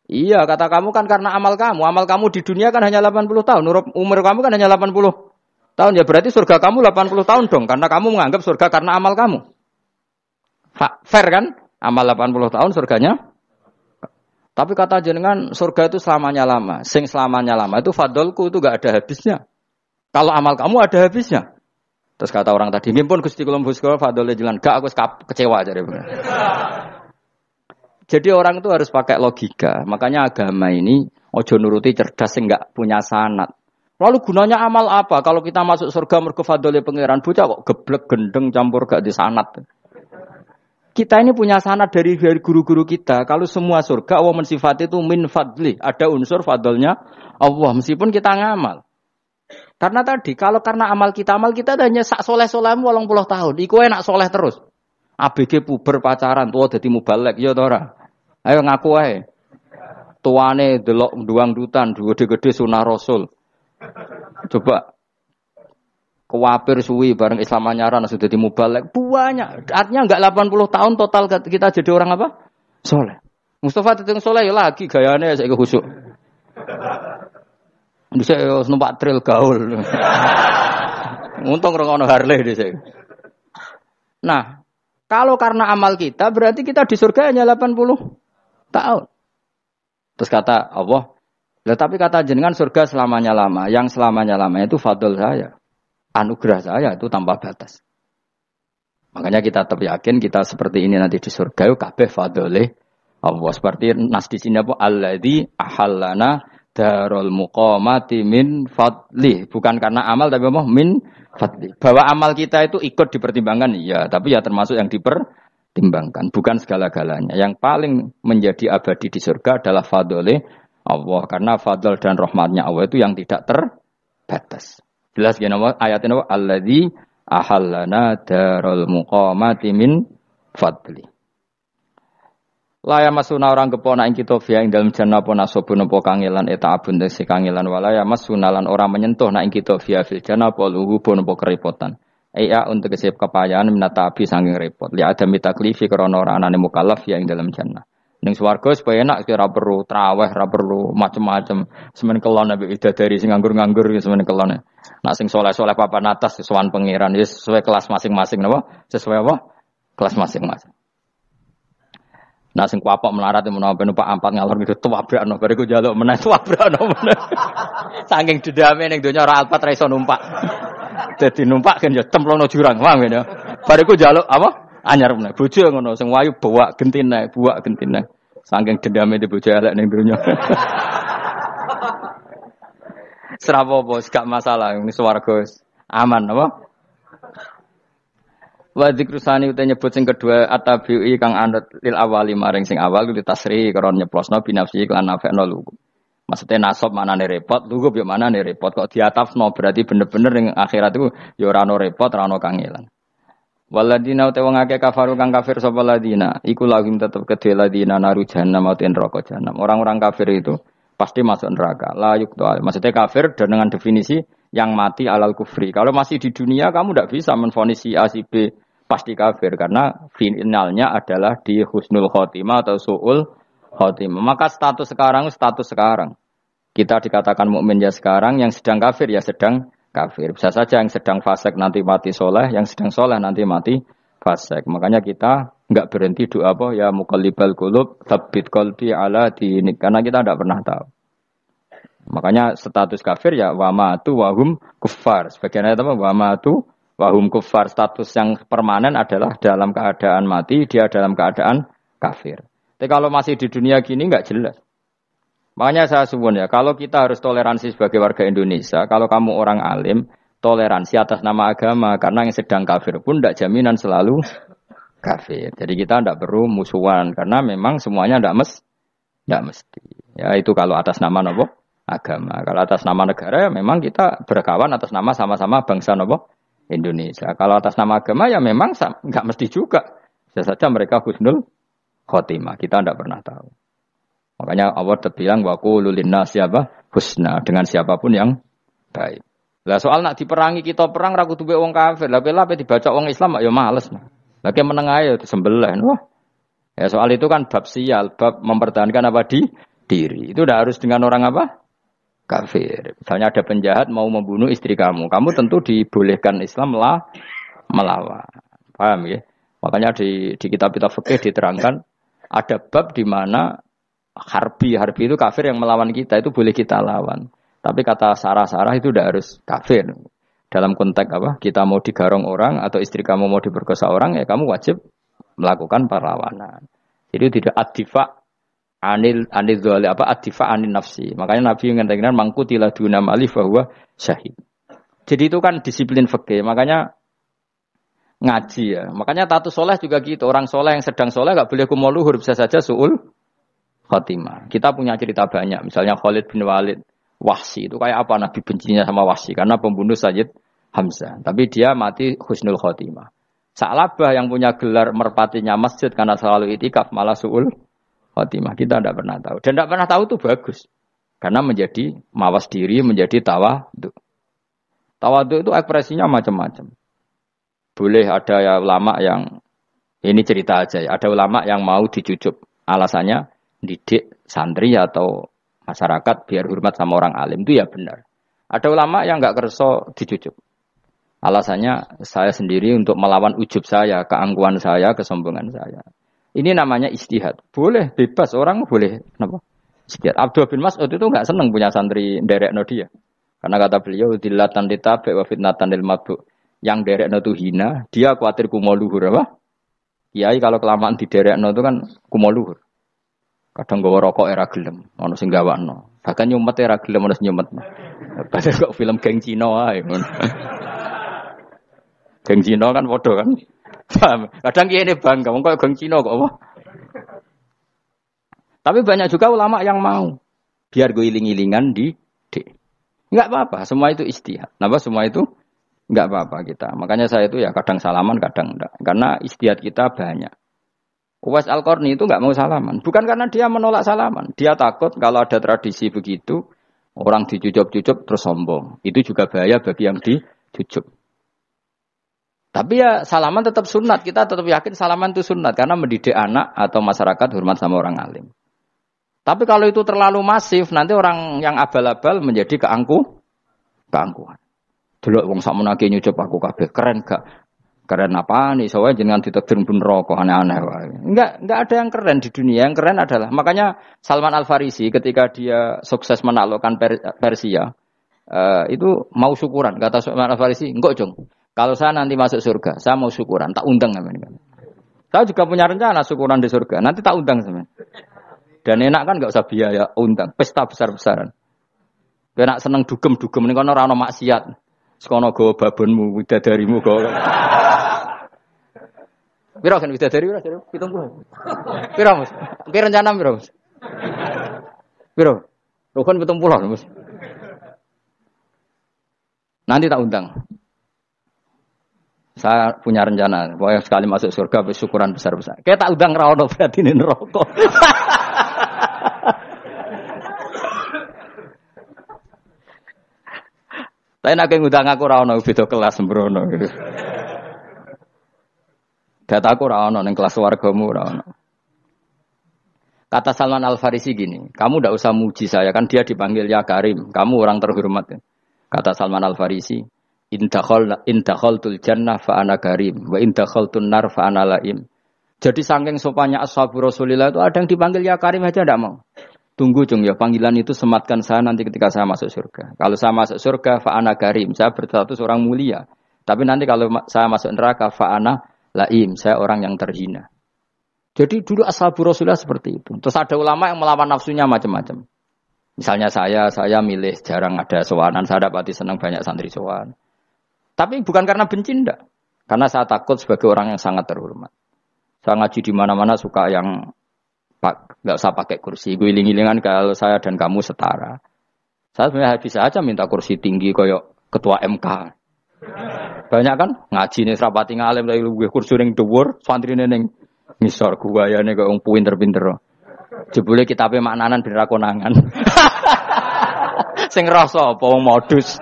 Iya kata kamu kan karena amal kamu. Amal kamu di dunia kan hanya 80 tahun. Umur kamu kan hanya 80 tahun. Ya berarti surga kamu 80 tahun dong. Karena kamu menganggap surga karena amal kamu. Fair kan? Amal 80 tahun surganya. Tapi kata jenengan surga itu selamanya lama. Sing selamanya lama itu fadolku itu gak ada habisnya. Kalau amal kamu ada habisnya. Terus kata orang tadi, "Ngimpun Gusti kula mbusku fadhole jalan." Gak aku kecewa jare. Jadi orang itu harus pakai logika. Makanya agama ini ojo nuruti cerdas sing enggak punya sanad. Lalu gunanya amal apa? Kalau kita masuk surga mergo fadhole pangeran, bocah kok geblek gendeng campur gak di sanad. Kita ini punya sanad dari guru-guru kita. Kalau semua surga Allah mensifati itu min fadli, ada unsur fadlnya Allah meskipun kita ngamal. Karena tadi, kalau karena amal kita hanya sak soleh-solehmu 80 tahun. Iku enak soleh terus. ABG puber pacaran, tua dadi mubalek, ya tora. Ayo ngaku ae. Tuane delok duang dutan, gede-gede sunah Rasul. Coba kewapir suwi bareng Islam anyaran sudah dadi mubalek. Banyak. Artinya enggak 80 tahun total kita jadi orang apa? Soleh. Mustafa teteng soleh ya lagi gayane saiki khusuk. Bisa numpak trail gaul. Untung rengono Harley dhisik. Nah, kalau karena amal kita berarti kita di surga hanya 80 tahun. Terus kata Allah, "Lah tapi kata jenengan surga selamanya lama. Yang selamanya lama itu fadl saya. Anugerah saya itu tanpa batas." Makanya kita tetap yakin kita seperti ini nanti di surga kabeh fadlih Allah. Seperti nas di sini apa? Alladzi ahallana darul muqamati min fadli. Bukan karena amal tapi apa? Min fadli. Bahwa amal kita itu ikut dipertimbangkan, iya, tapi ya termasuk yang dipertimbangkan, bukan segala-galanya. Yang paling menjadi abadi di surga adalah fadlile Allah, karena fadl dan rahmatnya Allah itu yang tidak terbatas. Jelas ya nama ayatnya apa? Alladzi ahallana darul muqamati min fadli. Laya masuna orang kepona ing kita via ing dalem jannah apa nasabun apa kangelan eta abun desi kangelan walaya masuna lan orang menyentuh nak ing kita via fil jannah apa luhubun apa kerepotan. Iya untuk kesep kepayahan minata abi saking repot. Li ada mitaklifi krana ora anane mukallaf via ing dalem jannah. Ning swarga supaya enak ora perlu traweh, ora perlu macam-macam. Semen kelon nabi dari sing nganggur-nganggur semen kelon. Nak sing saleh-saleh papan atas sesuwan pangeran sesuai kelas masing-masing napa? Sesuai apa? Kelas masing-masing. Nah sing kuapok melarat menawa numpak ampat ngalor gitu tuwabrakno bariku njaluk meneh tuwabrakno meneh. Saking dendame ning donya ora alpat ra iso numpak. Dadi numpak kan ya cemplungno jurang, paham ya. Bariku njaluk apa? Anyar meneh. Bojo ngono sing wayu buak gentine. Saking dendame di bojo elek ning donya. Serapopo gak masalah ini swarga aman apa? Wa dzikrusani uta nyebut sing kedua atabi'i kang anut lil awali maring sing awal kuwi tasri karo nyeplosno binafsi lan nafekno lugu. Maksudnya nasab manane repot, lugu yo manane repot kok diatafno berarti bener-bener ning akhirat iku yo ora ono repot, ora ono kangelan. Waladina uta wong akeh kafaru kang kafir sapa ladina, iku lagim tetep kedhe ladina naru jahannam mauten neraka jahanam. Orang-orang kafir itu pasti masuk neraka. La yuqtal. Maksudnya kafir dengan definisi yang mati alal kufri. Kalau masih di dunia kamu tidak bisa menvonis si A si B pasti kafir karena finalnya adalah di husnul khotimah atau su'ul khotimah. Maka status sekarang. Kita dikatakan mukmin ya sekarang, yang sedang kafir ya sedang kafir. Bisa saja yang sedang fasik nanti mati soleh, yang sedang soleh nanti mati fasik. Makanya kita enggak berhenti doa apa ya muqallibal qulub tsabbit qalbi ala dinik karena kita tidak pernah tahu. Makanya status kafir ya wamatu wahum kuffar. Sebagian ayat apa wamatu wahum kuffar, status yang permanen adalah dalam keadaan mati, dia dalam keadaan kafir. Tapi kalau masih di dunia gini enggak jelas. Makanya saya suwun ya, kalau kita harus toleransi sebagai warga Indonesia, kalau kamu orang alim, toleransi atas nama agama, karena yang sedang kafir pun tidak jaminan selalu kafir. Jadi kita tidak perlu musuhan, karena memang semuanya tidak mesti. Ya itu kalau atas nama apa? Agama. Kalau atas nama negara ya memang kita berkawan atas nama sama-sama bangsa nopo Indonesia. Kalau atas nama agama ya memang enggak mesti juga. Bisa saja mereka husnul khotimah. Kita tidak pernah tahu. Makanya Allah terbilang wa qulul linnasi apa husna dengan siapapun yang baik. Lah soal nak diperangi kita perang ra kudu wong kafir. Lah pelah dibaca wong Islam ya males. Lah ke meneng ae disembelih. Wah. Ya soal itu kan bab sial, bab mempertahankan apa diri. Itu udah harus dengan orang apa? Kafir. Misalnya ada penjahat mau membunuh istri kamu tentu dibolehkan Islam melawan. Paham ya? Makanya di kitab-kitab fikih diterangkan ada bab di mana harbi itu kafir yang melawan kita itu boleh kita lawan. Tapi kata sarah-sarah itu udah harus kafir. Dalam konteks apa? Kita mau digarong orang atau istri kamu mau diperkosa orang ya kamu wajib melakukan perlawanan. Jadi tidak adifa anil dzali apa adifa anil nafsi. Makanya Nabi mengatakan mangkutila duna malif bahwa syahid. Jadi itu kan disiplin fikih. Makanya ngaji ya. Makanya tatus soleh juga gitu. Orang soleh yang sedang soleh enggak boleh kumal luhur, bisa saja suul khotimah. Kita punya cerita banyak. Misalnya Khalid bin Walid, Wahsy itu kayak apa Nabi bencinya sama Wahsy karena pembunuh Sayyid Hamzah. Tapi dia mati husnul khotimah. Sa'labah yang punya gelar merpatinya masjid karena selalu itikaf malah suul khotimah. Kita tidak pernah tahu. Dan tidak pernah tahu itu bagus. Karena menjadi mawas diri, menjadi tawadhu. Tawadhu itu ekspresinya macam-macam. Boleh ada ya ulama yang, ini cerita aja ya, ada ulama yang mau dicucup. Alasannya didik santri atau masyarakat biar hormat sama orang alim. Itu ya benar. Ada ulama yang enggak kerso dicucup. Alasannya saya sendiri untuk melawan ujub saya, keangkuhan saya, kesombongan saya. Ini namanya istihad. Boleh, bebas. Orang boleh. Kenapa? Istihad. Abdul bin Mas'ud itu enggak senang punya santri nderekno dia. Karena kata beliau, dillatan ditabe wa fitnatan lil mabuk. Yang nderekno itu hina, dia khawatir kumo luhur. Apa? Kiai kalau kelamaan di nderekno itu kan kumo luhur. Kadang gawa rokok era gelem, ono sing gawakno. Bahkan nyumet era gelem ono sing nyumet. Padahal kok film geng Cina wae ngono. Geng Cina kan padha kan. Kadang kene bangga wong kok geng Cina kok apa. Tapi banyak juga ulama yang mau biar gue iling-ilingan di enggak apa-apa, semua itu istihad. Napa semua itu enggak apa-apa kita. Makanya saya itu ya kadang salaman, kadang enggak. Karena istihad kita banyak. Uwais Al-Qarni itu enggak mau salaman. Bukan karena dia menolak salaman. Dia takut kalau ada tradisi begitu, orang dicucup-cucup terus sombong. Itu juga bahaya bagi yang dicucup. Tapi ya salaman tetap sunat. Kita tetap yakin salaman itu sunat. Karena mendidik anak atau masyarakat hormat sama orang alim. Tapi kalau itu terlalu masif, nanti orang yang abal-abal menjadi keangkuhan. Delok wong sakmenake nyucup aku kabeh, keren gak? Keren apa nih? Soalnya jenengan ditakdir pun rokok aneh-aneh wae. Enggak ada yang keren di dunia. Yang keren adalah makanya Salman Al-Farisi ketika dia sukses menaklukkan Persia, itu mau syukuran. Kata Salman Al-Farisi, "Enggak, Jong. Kalau saya nanti masuk surga, saya mau syukuran, tak undang sampean." Saya juga punya rencana syukuran di surga. Nanti tak undang sampean. Dan enak kan enggak usah biaya undang, pesta besar-besaran. Kena seneng dugem-dugem ning kono ora ono maksiat. Sekono gawa babonmu, widadarimu gawa. Piro kan widadari ora, 70. Piro, Mas? Ki rencana piro, Mas? Piro? Rukun 70, Mas. Nanti tak undang. Saya punya rencana, pokoknya sekali masuk surga bersyukuran besar-besar. Kayak tak undang ra ono berarti ini neraka. Tapi nek ngundang aku ora ono beda kelas sembrono gitu. Dataku ora ono ning kelas wargamu ora ono. Kata Salman Al-Farisi gini, kamu ndak usah muji saya kan dia dipanggil ya Karim, kamu orang terhormat. Kata Salman Al-Farisi, in dakhaltul jannah fa ana karim wa in dakhaltun nar fa ana laim. Jadi saking sopannya ashabu Rasulillah itu ada yang dipanggil ya Karim aja ndak mau. Tunggu Jung ya, panggilan itu sematkan saya nanti ketika saya masuk surga. Kalau saya masuk surga, fa'ana karim, saya berstatus orang mulia. Tapi nanti kalau saya masuk neraka, fa'ana laim, saya orang yang terhina. Jadi dulu ashabu Rasulullah seperti itu. Terus ada ulama yang melawan nafsunya macam-macam. Misalnya saya milih jarang ada sowanan, saya dapati senang banyak santri sowan. Tapi bukan karena benci, enggak. Karena saya takut sebagai orang yang sangat terhormat. Saya ngaji di mana-mana suka yang nggak usah pakai kursi, guling-gilingan kalau saya dan kamu setara. Saya sebenarnya bisa aja minta kursi tinggi koyok ketua MK. Banyak kan ngaji nih serapati ngalim dari gue kursi ning dhuwur, santri ning ngisor guayane kok wong pinter-pinter. Jebule kitabe maknanan ben ra konangan. Sing rasa apa wong modus.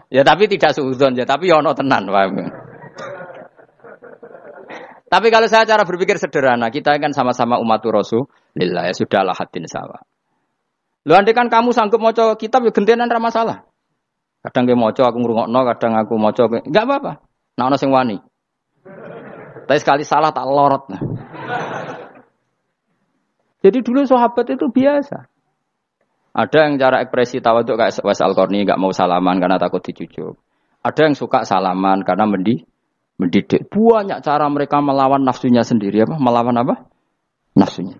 Ya tapi tidak suudzon ya, tapi ya ono tenan, paham. Tapi kalau saya cara berpikir sederhana, kita kan sama-sama umatur Rasulullah, ya sudahlah hadin sawa. Lu andai kan kamu sanggup maca kitab ya gentenan ra masalah. Kadang ge maca aku ngrungokno, kadang aku maca enggak apa-apa. Nek ana sing wani. Tapi sekali salah tak lorot. Jadi dulu sahabat itu biasa. Ada yang cara ekspresi tawaduk kayak Uwais Al-Qarni enggak mau salaman karena takut dicucuk. Ada yang suka salaman karena mendidik. Banyak cara mereka melawan nafsunya sendiri. Melawan apa? Nafsunya.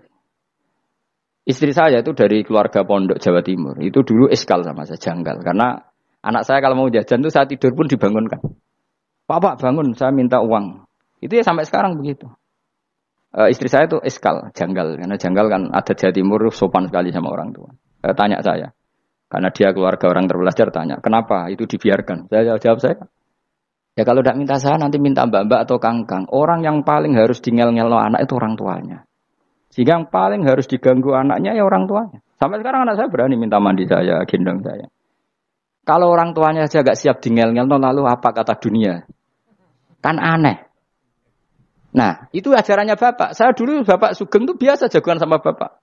Istri saya itu dari keluarga pondok Jawa Timur. Itu dulu eskal sama saya, janggal. Karena anak saya kalau mau jajan itu saya tidur pun dibangunkan. Pak bangun, saya minta uang. Itu ya sampai sekarang begitu. Istri saya itu eskal, janggal. Karena janggal kan ada Jawa Timur sopan sekali sama orang tua. Tanya saya. Karena dia keluarga orang terpelajar tanya, kenapa itu dibiarkan? Saya jawab saya. Ya kalau tidak minta saya, nanti minta mbak-mbak atau kangkang. Orang yang paling harus dingel-ngelo anak itu orang tuanya. Sehingga yang paling harus diganggu anaknya ya orang tuanya. Sampai sekarang anak saya berani minta mandi saya, gendong saya. Kalau orang tuanya saja gak siap dingel-ngelo, lalu apa kata dunia? Kan aneh. Nah, itu ajarannya bapak. Saya dulu bapak Sugeng itu biasa jagoan sama bapak.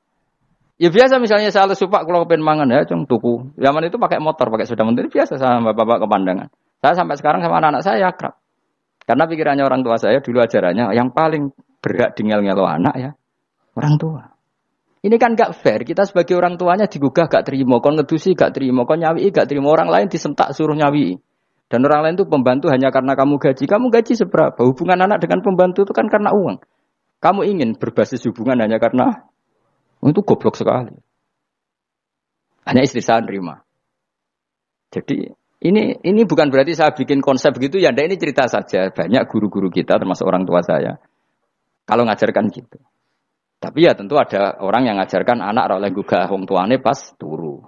Ya biasa misalnya saya lesupak kalau pengen mangan ya, tuku. Zaman itu pakai motor, pakai sepeda motor, biasa sama bapak ke pandangan. Saya sampai sekarang sama anak-anak saya akrab. Karena pikirannya orang tua saya dulu ajarannya yang paling berhak dingel-ngelo anak ya orang tua. Ini kan gak fair. Kita sebagai orang tuanya digugah gak terima, kon ngedusi gak terima, kon nyawi gak terima, orang lain disentak suruh nyawi. Dan orang lain itu pembantu hanya karena kamu gaji. Kamu gaji seberapa? Hubungan anak dengan pembantu itu kan karena uang. Kamu ingin berbasis hubungan hanya karena Itu goblok sekali. Hanya istri saya nerima. Jadi ini bukan berarti saya bikin konsep begitu ya. Ini cerita saja. Banyak guru-guru kita termasuk orang tua saya kalau ngajarkan gitu. Tapi ya tentu ada orang yang ngajarkan anak oleh gugah wong tuane pas turu.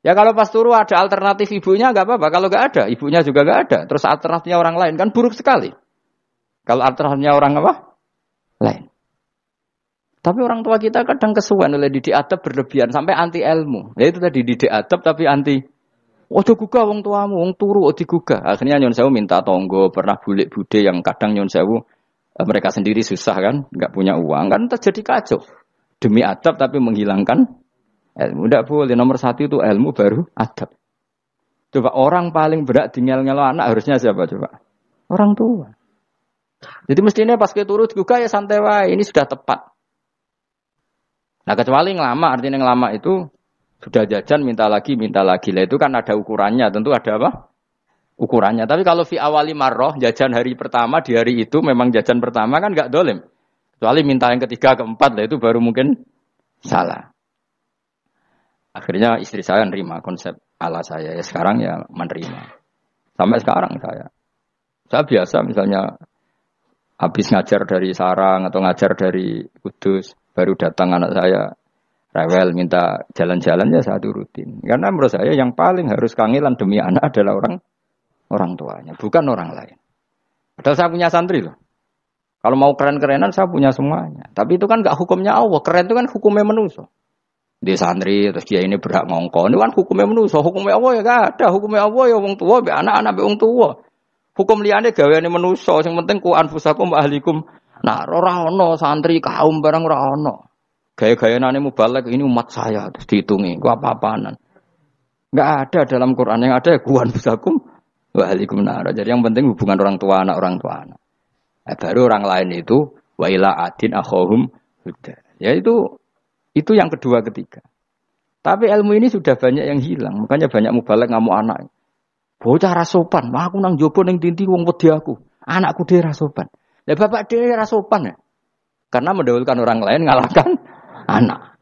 Ya kalau pas turu ada alternatif ibunya nggak apa-apa. Kalau nggak ada, ibunya juga nggak ada. Terus alternatifnya orang lain kan buruk sekali. Kalau alternatifnya orang apa? Lain. Tapi orang tua kita kadang kesuwen oleh didik adab berlebihan sampai anti ilmu. Ya itu tadi didik adab tapi anti. Ojo gugah wong tuamu, wong turu ojo digugah. Akhirnya nyon sewu minta tonggo, pernah bulik bude yang kadang nyon sewu mereka sendiri susah kan, nggak punya uang kan terjadi kacau. Demi adab tapi menghilangkan ilmu. Tidak boleh. Nomor satu itu ilmu baru adab. Coba orang paling berat di ngel-ngelo anak harusnya siapa coba? Orang tua. Jadi mestinya pas ke turu digugah ya santai wae. Ini sudah tepat. Nah kecuali ngelama, artinya ngelama itu sudah jajan minta lagi. Lah itu kan ada ukurannya, tentu ada apa? Ukurannya. Tapi kalau fi awali marroh, jajan hari pertama di hari itu memang jajan pertama kan enggak dolim. Kecuali minta yang ketiga, keempat lah itu baru mungkin salah. Akhirnya istri saya nerima konsep ala saya. Ya sekarang ya menerima. Sampai sekarang saya biasa misalnya habis ngajar dari Sarang atau ngajar dari Kudus, baru datang anak saya rewel minta jalan-jalan ya saya turutin. Karena menurut saya yang paling harus kangelan demi anak adalah orang tuanya, bukan orang lain. Padahal saya punya santri loh. Kalau mau keren-kerenan saya punya semuanya. Tapi itu kan gak hukumnya Allah. Keren itu kan hukumnya manusia. Di santri terus dia ini berhak ngongkon. Itu kan hukumnya manusia. Hukumnya Allah ya gak ada. Hukumnya Allah ya wong tua, be anak-anak be wong tua. Hukum liyane gaweane manusia. Sing penting ku anfusakum wa ahlikum. Nah, ora ono santri kaum barang ora ono. Gaya-gayaane mubalek ini umat saya terus dihitungi. Ku apa-apaanan. Enggak ada dalam Quran yang ada ku anfusakum wa ahlikum nar. Jadi yang penting hubungan orang tua anak. Baru orang lain itu wa ila adin akhahum huda. Ya itu yang kedua ketiga. Tapi ilmu ini sudah banyak yang hilang. Makanya banyak mubalek ngamuk anak. Bocah rasopan, aku nang jopo ning tinti wong wedi aku. Anakku dhewe rasopan. Lah bapak dhewe rasopan ya. Karena mendahulukan orang lain ngalahkan anak.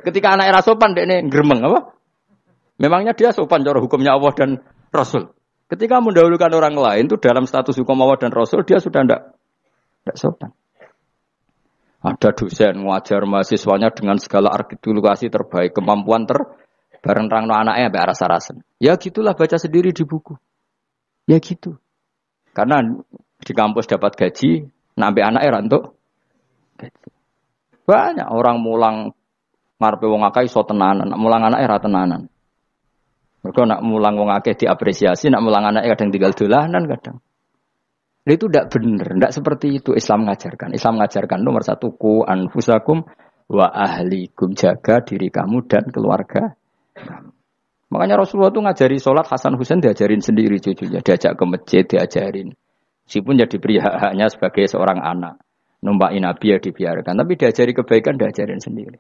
Ketika anak rasopan dekne gremeng apa? Memangnya dia sopan cara hukumnya Allah dan Rasul. Ketika mendahulukan orang lain itu dalam status hukum Allah dan Rasul dia sudah tidak sopan. Ada dosen ngajar mahasiswanya dengan segala artikulasi terbaik, kemampuan bareng terangno anaknya sampai rasa-rasen. Ya gitulah baca sendiri di buku. Ya gitu. Karena di kampus dapat gaji, nambe anaknya untuk gaji. Banyak orang mulang ngarepe wong akeh iso tenanan, mulang anaknya ra tenanan. Mereka nak mulang wong akeh diapresiasi, nak mulang anaknya kadang tinggal dolanan kadang. Itu tidak benar, tidak seperti itu Islam mengajarkan. Islam mengajarkan nomor satu ku anfusakum wa ahlikum, jaga diri kamu dan keluarga. Makanya Rasulullah itu ngajari sholat Hasan Husain diajarin sendiri cucunya, diajak ke masjid diajarin. Meskipun jadi beri hak-haknya sebagai seorang anak, numpakin Nabi ya dibiarkan, tapi diajari kebaikan diajarin sendiri.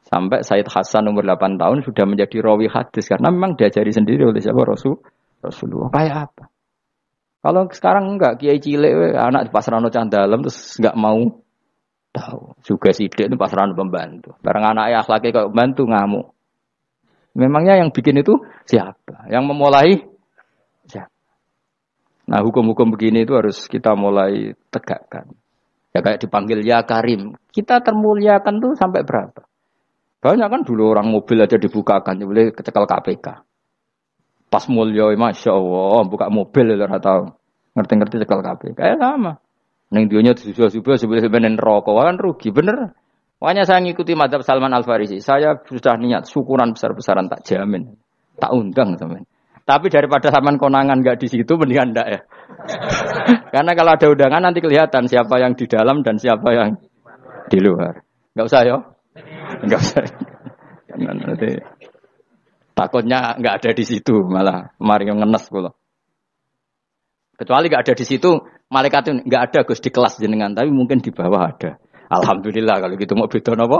Sampai Sayyid Hasan umur 8 tahun sudah menjadi rawi hadis karena memang diajari sendiri oleh siapa Rasulullah. Kayak apa? Kalau sekarang enggak, kiai cilik anak di pasrano cah dalem terus enggak mau tahu. Juga sidik itu pasrano pembantu. Barang anaknya akhlaknya kayak pembantu ngamuk. Memangnya yang bikin itu siapa? Yang memulai siapa? Nah, hukum-hukum begini itu harus kita mulai tegakkan. Ya kayak dipanggil ya Karim. Kita termuliakan tuh sampai berapa? Banyak kan dulu orang mobil aja dibukakan, boleh kecekal KPK. Pas mulia, masya Allah, buka mobil ya tahu. Ngerti-ngerti cekal KPK. Kayak sama. Neng dionya disusul-susul sebenarnya rokok kan rugi bener. Makanya saya ngikuti mazhab Salman Al Farisi. Saya sudah niat syukuran besar-besaran tak jamin, tak undang teman. Tapi daripada Salman konangan nggak di situ, mendingan enggak ya. Karena kalau ada undangan nanti kelihatan siapa yang di dalam dan siapa yang di luar. Nggak usah ya. Nggak usah. Nanti takutnya nggak ada di situ, malah mari ngenes pula. Kecuali nggak ada di situ, malaikat itu nggak ada Gus di kelas jenengan, tapi mungkin di bawah ada. Alhamdulillah kalau gitu mau beda apa?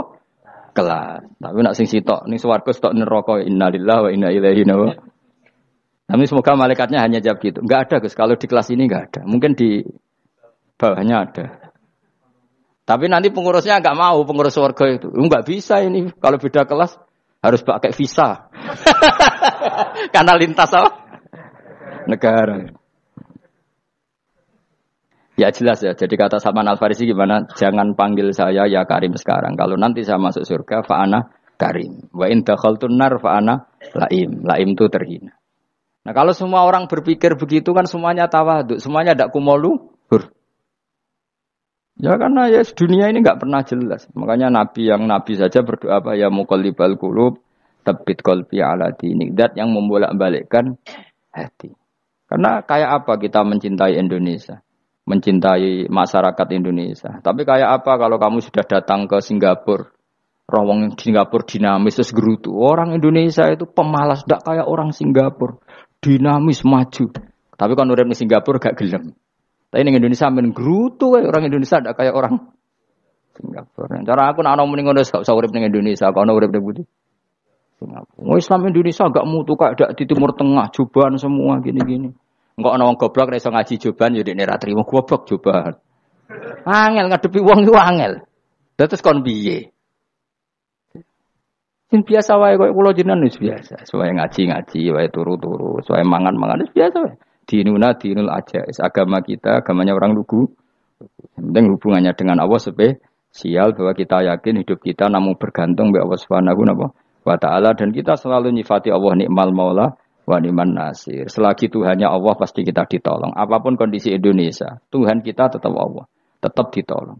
Kelas. Tapi nak sing sitok ning swarga stok neraka innalillahi wa inna ilaihi raji'un. Tapi semoga malaikatnya hanya jawab gitu. Nggak ada Gus, kalau di kelas ini nggak ada. Mungkin di bawahnya ada. Tapi nanti pengurusnya nggak mau, pengurus warga itu. Nggak bisa ini, kalau beda kelas harus pakai visa. Karena lintas apa? Negara. Ya jelas ya, jadi kata Salman Al-Farisi gimana? Jangan panggil saya ya Karim sekarang. Kalau nanti saya masuk surga, fa'ana Karim. Wa in dakhaltun nar fa'ana Laim. Laim itu terhina. Nah kalau semua orang berpikir begitu kan semuanya tawaduk, semuanya tidak kumoluhur. Ya karena ya dunia ini nggak pernah jelas. Makanya Nabi saja berdoa apa ya muqallibal qulub, tsabbit qalbi ala dinik. Dat yang membolak-balikkan hati. Karena kayak apa kita mencintai Indonesia? Mencintai masyarakat Indonesia. Tapi kayak apa kalau kamu sudah datang ke Singapura, rawang Singapura dinamis terus gerutu. Orang Indonesia itu pemalas, tidak kayak orang Singapura, dinamis maju. Tapi kalau urip di Singapura gak gelem. Tapi di Indonesia men gerutu, orang Indonesia tidak kayak orang Singapura. Cara aku nak ngomong ngono gak usah urip di Indonesia, kalau urip di Budi. Singapura. Islam Indonesia gak mutu kayak di Timur Tengah, jubahan semua gini-gini. Enggak ana wong goblok nek iso ngaji joban ya dekne ra trimo goblok joban. Angel ngadepi wong iku angel. Terus kon piye? Sing biasa wae koyo kula jenengan wis biasa. Wae ngaji-ngaji, wae turu-turu, wae mangan-mangan wis biasa wae. Dinul aja. Agama kita, agamanya orang lugu. Penting hubungannya dengan Allah spesial bahwa kita yakin hidup kita namun bergantung be Allah Subhanahu wa taala dan kita selalu nyifati Allah nikmal maula wa ni'man nasir. Selagi Tuhannya Allah pasti kita ditolong. Apapun kondisi Indonesia, Tuhan kita tetap Allah, tetap ditolong.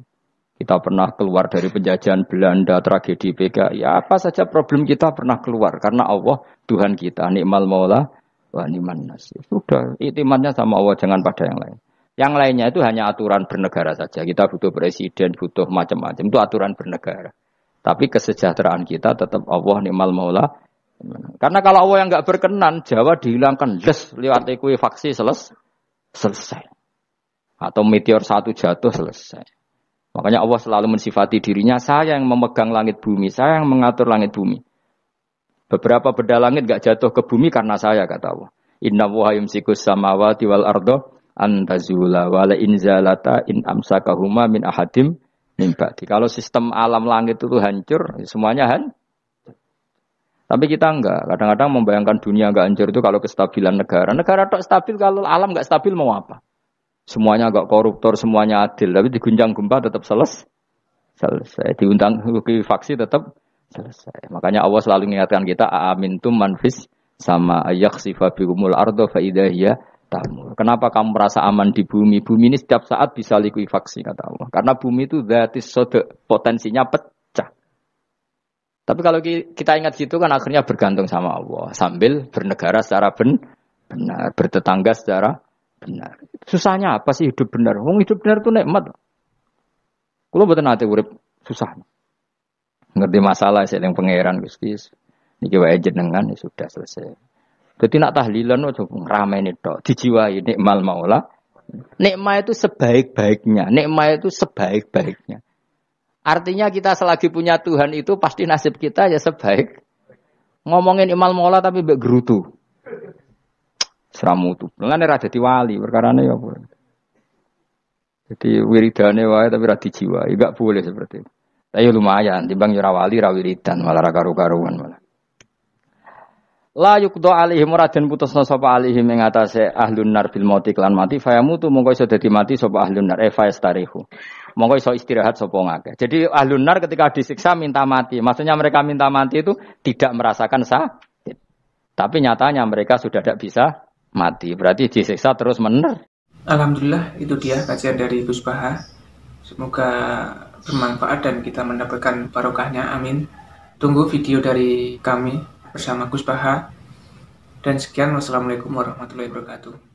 Kita pernah keluar dari penjajahan Belanda, tragedi PKI, apa saja problem kita pernah keluar karena Allah Tuhan kita, nikmal maula wa ni'man nasir. Sudah, iktimatnya sama Allah, jangan pada yang lain. Yang lainnya itu hanya aturan bernegara saja. Kita butuh presiden, butuh macam-macam, itu aturan bernegara. Tapi kesejahteraan kita tetap Allah nikmal maula. Karena kalau Allah yang nggak berkenan, Jawa dihilangkan, lewat ekuifaksi selesai. Atau meteor satu jatuh selesai. Makanya Allah selalu mensifati dirinya, saya yang memegang langit bumi, saya yang mengatur langit bumi. Beberapa benda langit nggak jatuh ke bumi karena saya, kata Allah. Inna Allaha yumsikus samawati wal ardo antazula wala inzalata in amsakahuma min ahadim min ba'di. Kalau sistem alam langit itu hancur, semuanya Tapi kita enggak. Kadang-kadang membayangkan dunia enggak hancur itu kalau kestabilan negara. Negara tak stabil, kalau alam enggak stabil mau apa? Semuanya enggak koruptor, semuanya adil. Tapi diguncang gempa tetap selesai. Diundang faksi tetap selesai. Makanya Allah selalu mengingatkan kita, aamintum manfis sama yakhsifa bikumul ardo faidahiyah tamur. Kenapa kamu merasa aman di bumi? Bumi ini setiap saat bisa likuifaksi, kata Allah. Karena bumi itu dzatis sodok, potensinya pecah. Tapi kalau kita ingat gitu kan akhirnya bergantung sama Allah. Sambil bernegara secara benar, bertetangga secara benar. Susahnya apa sih hidup benar? Hidup benar itu nikmat. Kalau betul nanti urip susah. Ngerti masalah saya yang pangeran Gusti. Niki wae jenengan ya sudah selesai. Jadi nak tahlilan ojo ngrameni tok, dijiwai nikmal maula. Nikmat itu sebaik-baiknya, nikmat itu sebaik-baiknya. Artinya kita selagi punya Tuhan itu pasti nasib kita ya sebaik. Ngomongin imal maula tapi mbek gerutu. Seramutu. Lan ora dadi wali, perkarane ya apa. Jadi wiridane wae tapi ra dijiwai, enggak boleh seperti itu. Tapi lumayan, timbang ora wali ra wiridan malah ra karu-karuan malah. La yuqdo alaihim raden putusna sapa alaihim ing atase ahlun nar bil mauti lan mati fayamutu mongko iso dadi mati sapa ahlun nar fayastarihu. Monggo iso istirahat sapa ngakeh. Jadi ahlun nar ketika disiksa minta mati. Maksudnya mereka minta mati itu tidak merasakan sakit. Tapi nyatanya mereka sudah tidak bisa mati. Berarti disiksa terus mener. Alhamdulillah itu dia kajian dari Gus Baha. Semoga bermanfaat dan kita mendapatkan barokahnya. Amin. Tunggu video dari kami bersama Gus Baha. Dan sekian, wassalamualaikum warahmatullahi wabarakatuh.